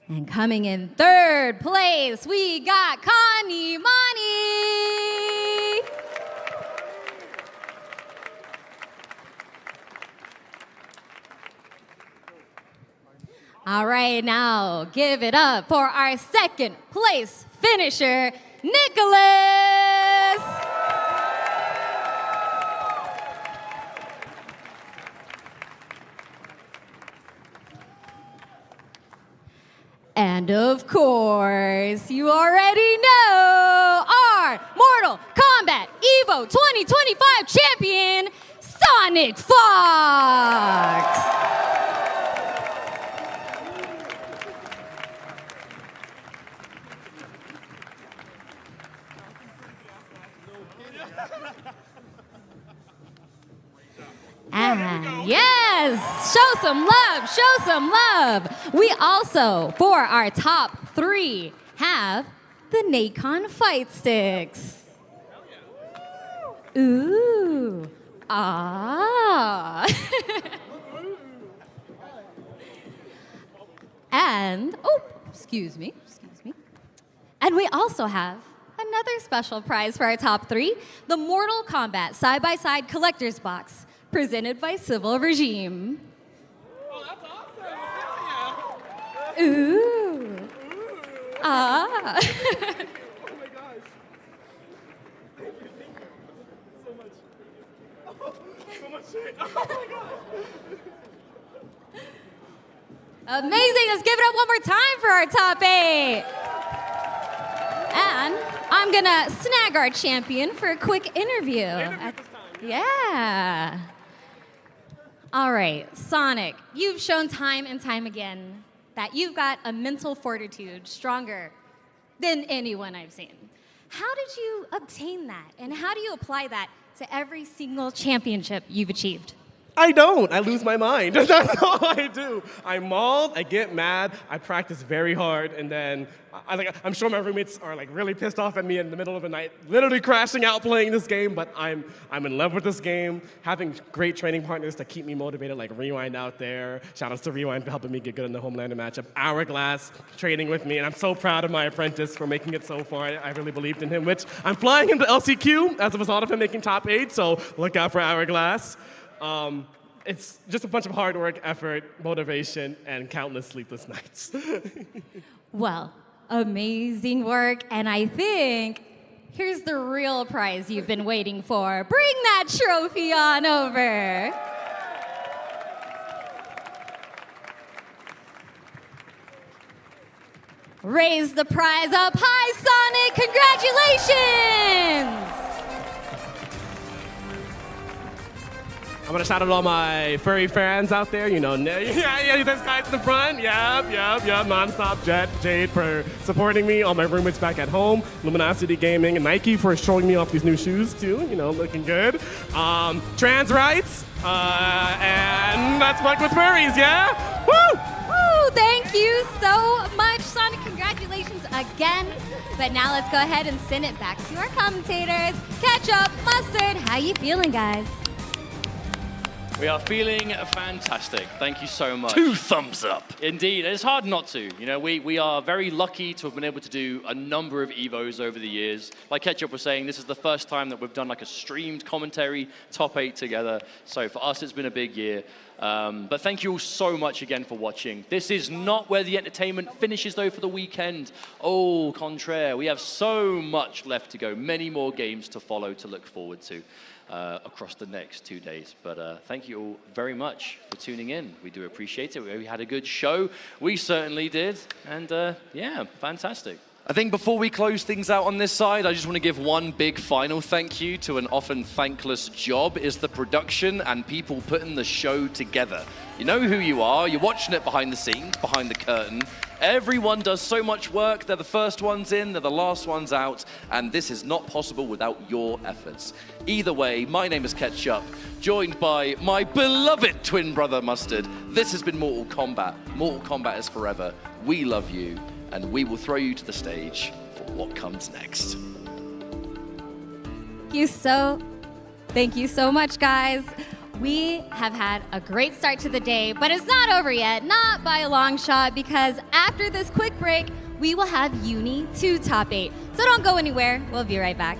And coming in 3rd place, we got Connie Mani. All right, now give it up for our 2nd place finisher, Nicholas. And of course, you already know our Mortal Kombat EVO 2025 champion, Sonic Fox. And yes, show some love, show some love. We also, for our top 3, have the Nacon Fight Sticks. Ooh. Ah. And, oh, excuse me. And we also have another special prize for our top 3, the Mortal Kombat side-by-side collector's box, presented by Civil Regime. Oh, that's awesome. Ooh. Ah. Oh my gosh. Thank you so much. Oh, so much shit. Oh my gosh. Amazing. Let's give it up one more time for our top 8. And I'm going to snag our champion for a quick interview. Yeah. All right, Sonic, you've shown time and time again that you've got a mental fortitude stronger than anyone I've seen. How did you obtain that? And how do you apply that to every single championship you've achieved? I don't. I lose my mind. That's all I do. I maul, I get mad, I practice very hard, and then I'm sure my roommates are like really pissed off at me in the middle of the night, literally crashing out playing this game, but I'm in love with this game, having great training partners to keep me motivated, like Rewind out there. Shout outs to Rewind for helping me get good in the Homelander matchup. Hourglass training with me, and I'm so proud of my apprentice for making it so far. I really believed in him, which I'm flying into LCQ as a result of him making top 8, so look out for Hourglass. It's just a bunch of hard work, effort, motivation, and countless sleepless nights. Well, amazing work, and I think here's the real prize you've been waiting for. Bring that trophy on over. Raise the prize up high, Sonic! Congratulations! I want to shout out all my furry fans out there. You know, yeah, this guy's in the front. Yep. Nonstop, Jet, Jade for supporting me. All my roommates back at home. Luminosity Gaming and Nike for showing me off these new shoes too. You know, looking good. Trans rights. And let's fuck with furries, yeah? Woo! Woo! Thank you so much, Sonic. Congratulations again. But now let's go ahead and send it back to our commentators. Ketchup, Mustard, how you feeling, guys? We are feeling fantastic. Thank you so much. 2 thumbs up. Indeed, it's hard not to. You know, we are very lucky to have been able to do a number of Evos over the years. Like Ketchup was saying, this is the first time that we've done like a streamed commentary top 8 together. So for us, it's been a big year. But thank you all so much again for watching. This is not where the entertainment finishes though for the weekend. Au contraire, we have so much left to go. Many more games to follow to look forward to. Across the next 2 days. But thank you all very much for tuning in. We do appreciate it. We had a good show. We certainly did. And yeah, fantastic. I think before we close things out on this side, I just want to give one big final thank you to an often thankless job, is the production and people putting the show together. You know who you are, you're watching it behind the scenes, behind the curtain. Everyone does so much work, they're the first ones in, they're the last ones out, and this is not possible without your efforts. Either way, my name is Ketchup, joined by my beloved twin brother Mustard. This has been Mortal Kombat. Mortal Kombat is forever. We love you. And we will throw you to the stage for what comes next. Thank you so much, guys. We have had a great start to the day, but it's not over yet, not by a long shot, because after this quick break, we will have Uni 2 Top 8. So don't go anywhere. We'll be right back.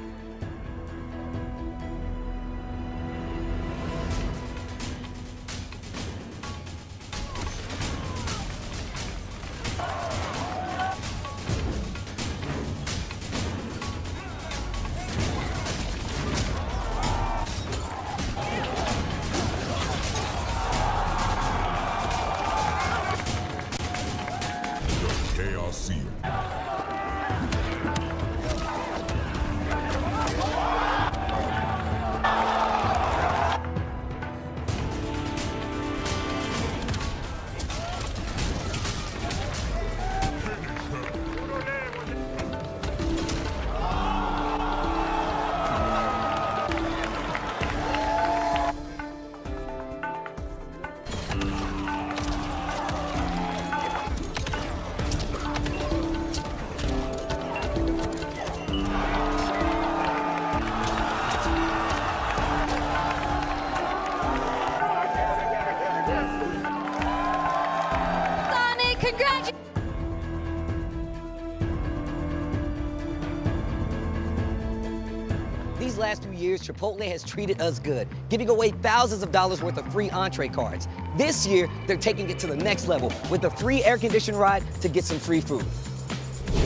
These last few years, Chipotle has treated us good, giving away thousands of dollars worth of free entree cards. This year, they're taking it to the next level with a free air-conditioned ride to get some free food.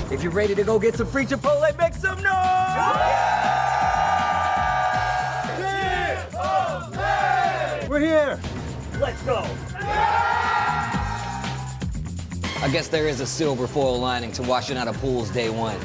If you're ready to go get some free Chipotle, make some noise! We're here. Let's go. I guess there is a silver foil lining to washing out of pools day one.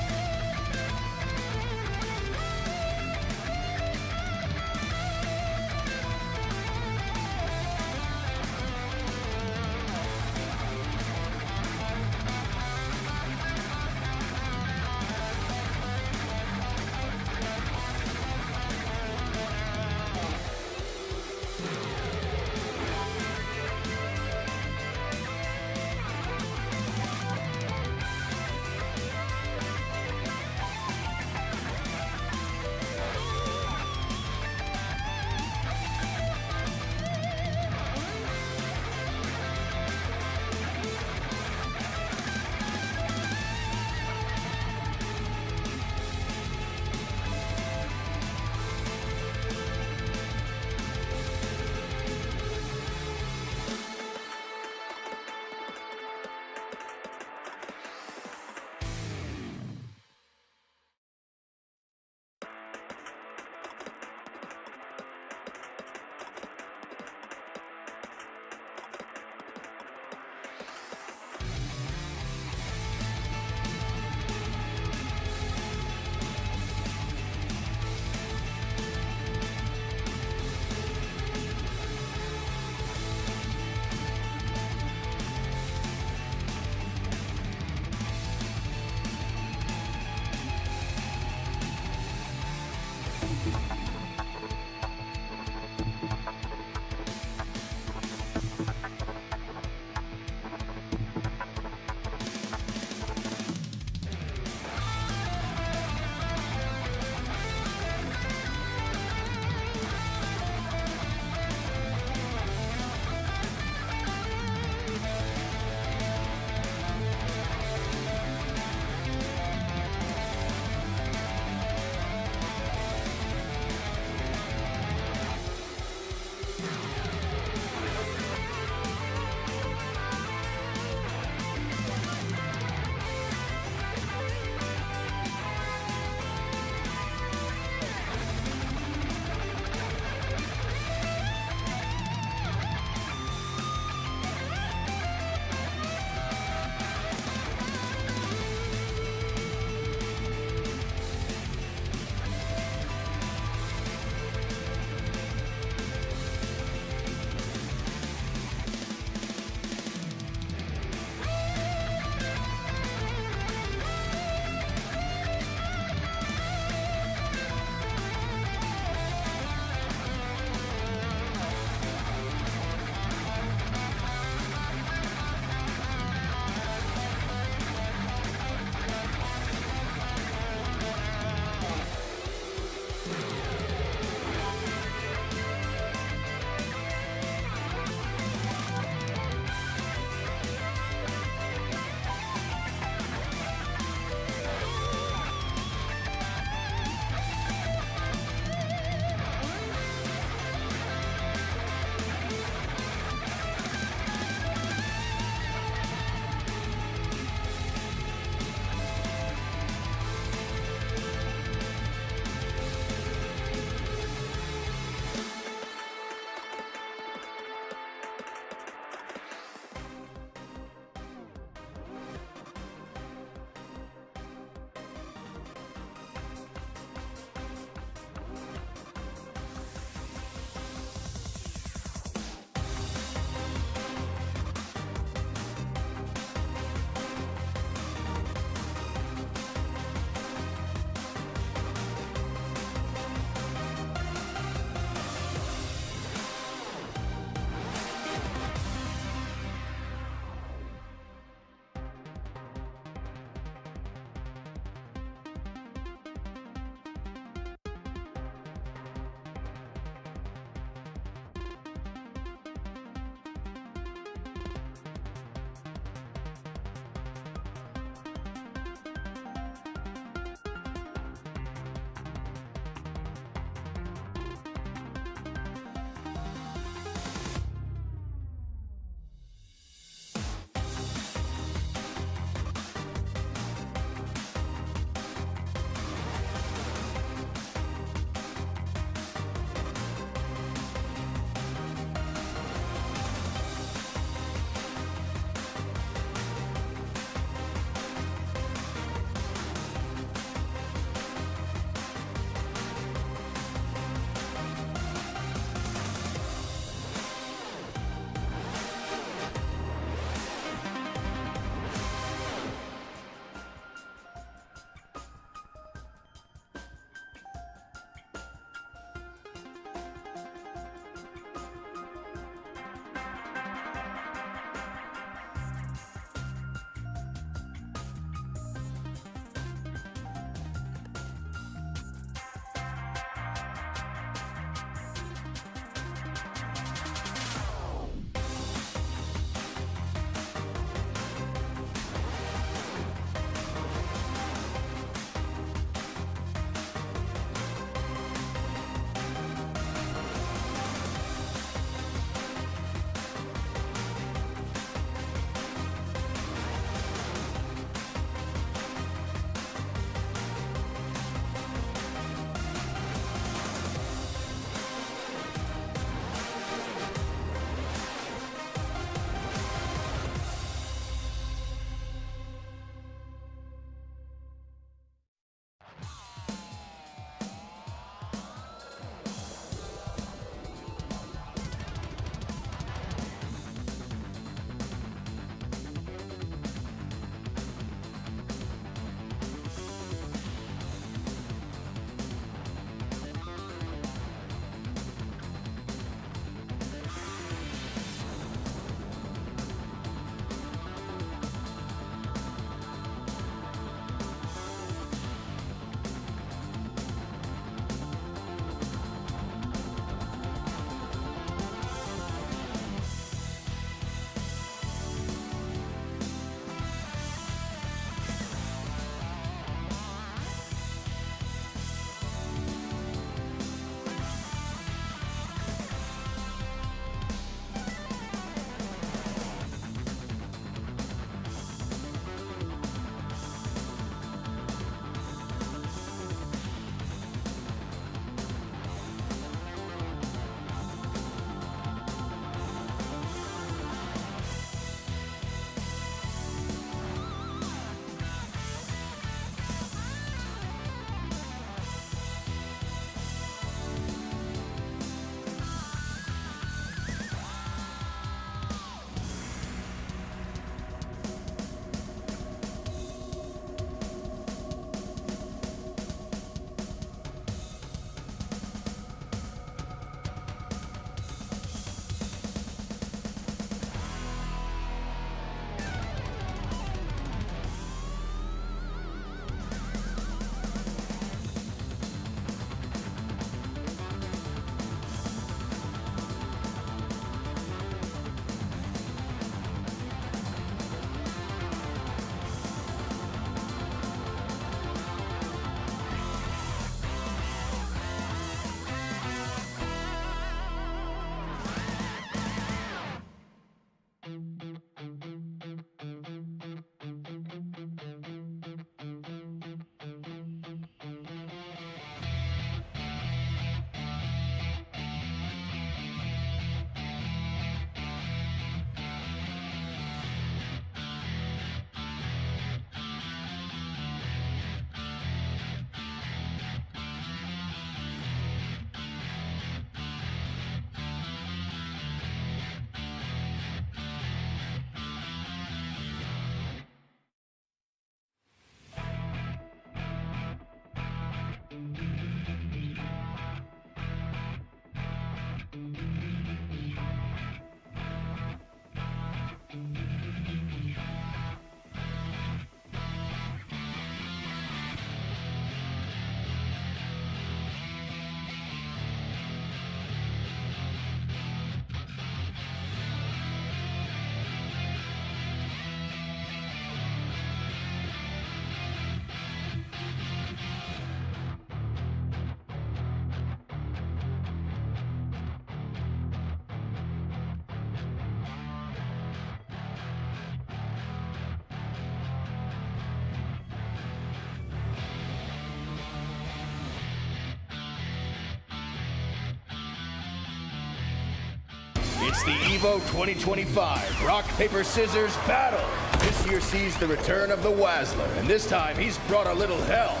It's the EVO 2025 Rock, Paper, Scissors Battle. This year sees the return of the Wazzler, and this time he's brought a little hell.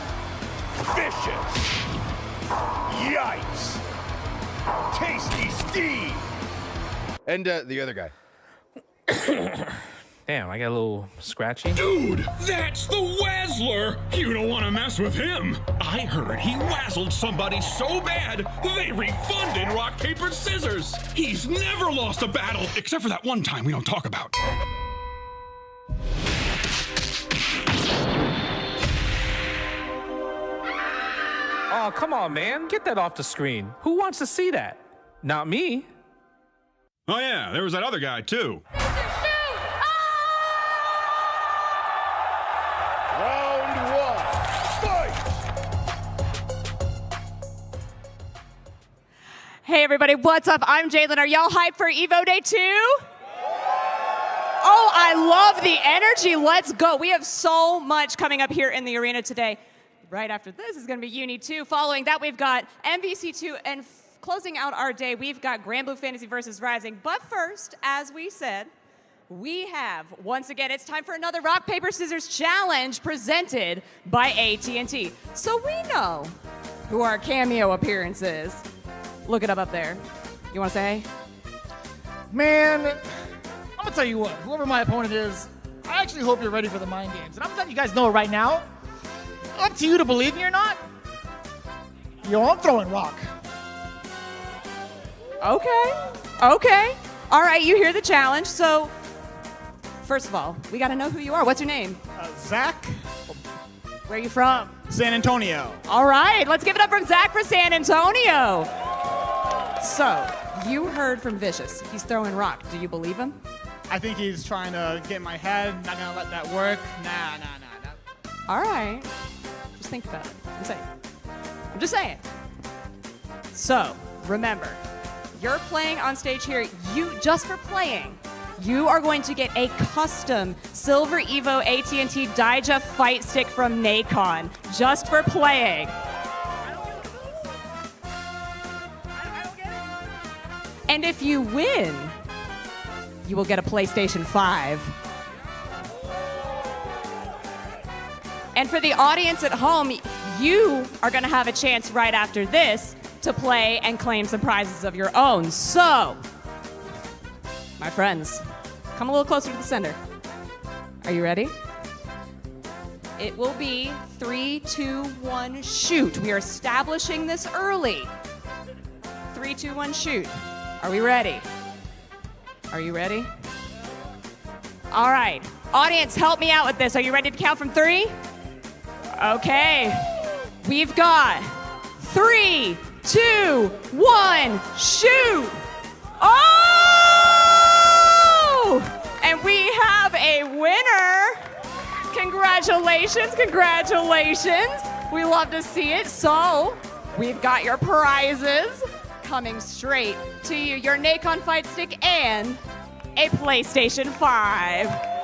Vicious. Yikes. Tasty Steve. And the other guy. Damn, I got a little scratchy. Dude, that's the Wazzler! You don't want to mess with him. I heard he wazzled somebody so bad, they refunded rock, paper, scissors. He's never lost a battle, except for that one time we don't talk about. Oh, come on, man. Get that off the screen. Who wants to see that? Not me. Oh yeah, there was that other guy too. Round one, fight! Hey everybody, what's up? I'm Jalen. Are y'all hyped for EVO Day 2? Oh, I love the energy. Let's go. We have so much coming up here in the arena today. Right after this is going to be Uni 2. Following that, we've got MVC 2. And closing out our day, we've got Granblue Fantasy versus Rising. But first, as we said, we have, once again, it's time for another Rock, Paper, Scissors challenge presented by AT&T. So we know who our cameo appearance is. Look it up there. You want to say hey? Man, I'm going to tell you what. Whoever my opponent is, I actually hope you're ready for the mind games. And I'm letting you guys know right now, up to you to believe me or not. Yo, I'm throwing rock. Okay. Okay. All right, you hear the challenge. So, first of all, we got to know who you are. What's your name? Zach. Where are you from? San Antonio. All right, let's give it up for Zach for San Antonio. So, you heard from Vicious. He's throwing rock. Do you believe him? I think he's trying to get in my head. Not going to let that work. Nah. All right. Just think about it. I'm just saying. So, remember, you're playing on stage here. Just for playing, you are going to get a custom Silver Evo AT&T Dyja Fight Stick from Nacon. Just for playing. And if you win, you will get a PlayStation 5. And for the audience at home, you are going to have a chance right after this to play and claim some prizes of your own. So, my friends, come a little closer to the center. Are you ready? It will be 3, 2, 1, shoot. We are establishing this early. 3, 2, 1, shoot. Are we ready? Are you ready? All right. Audience, help me out with this. Are you ready to count from 3? Okay. We've got 3, 2, 1, shoot! Oh! And we have a winner. Congratulations, congratulations. We love to see it. So, we've got your prizes coming straight to you. Your Nacon Fight Stick and a PlayStation 5.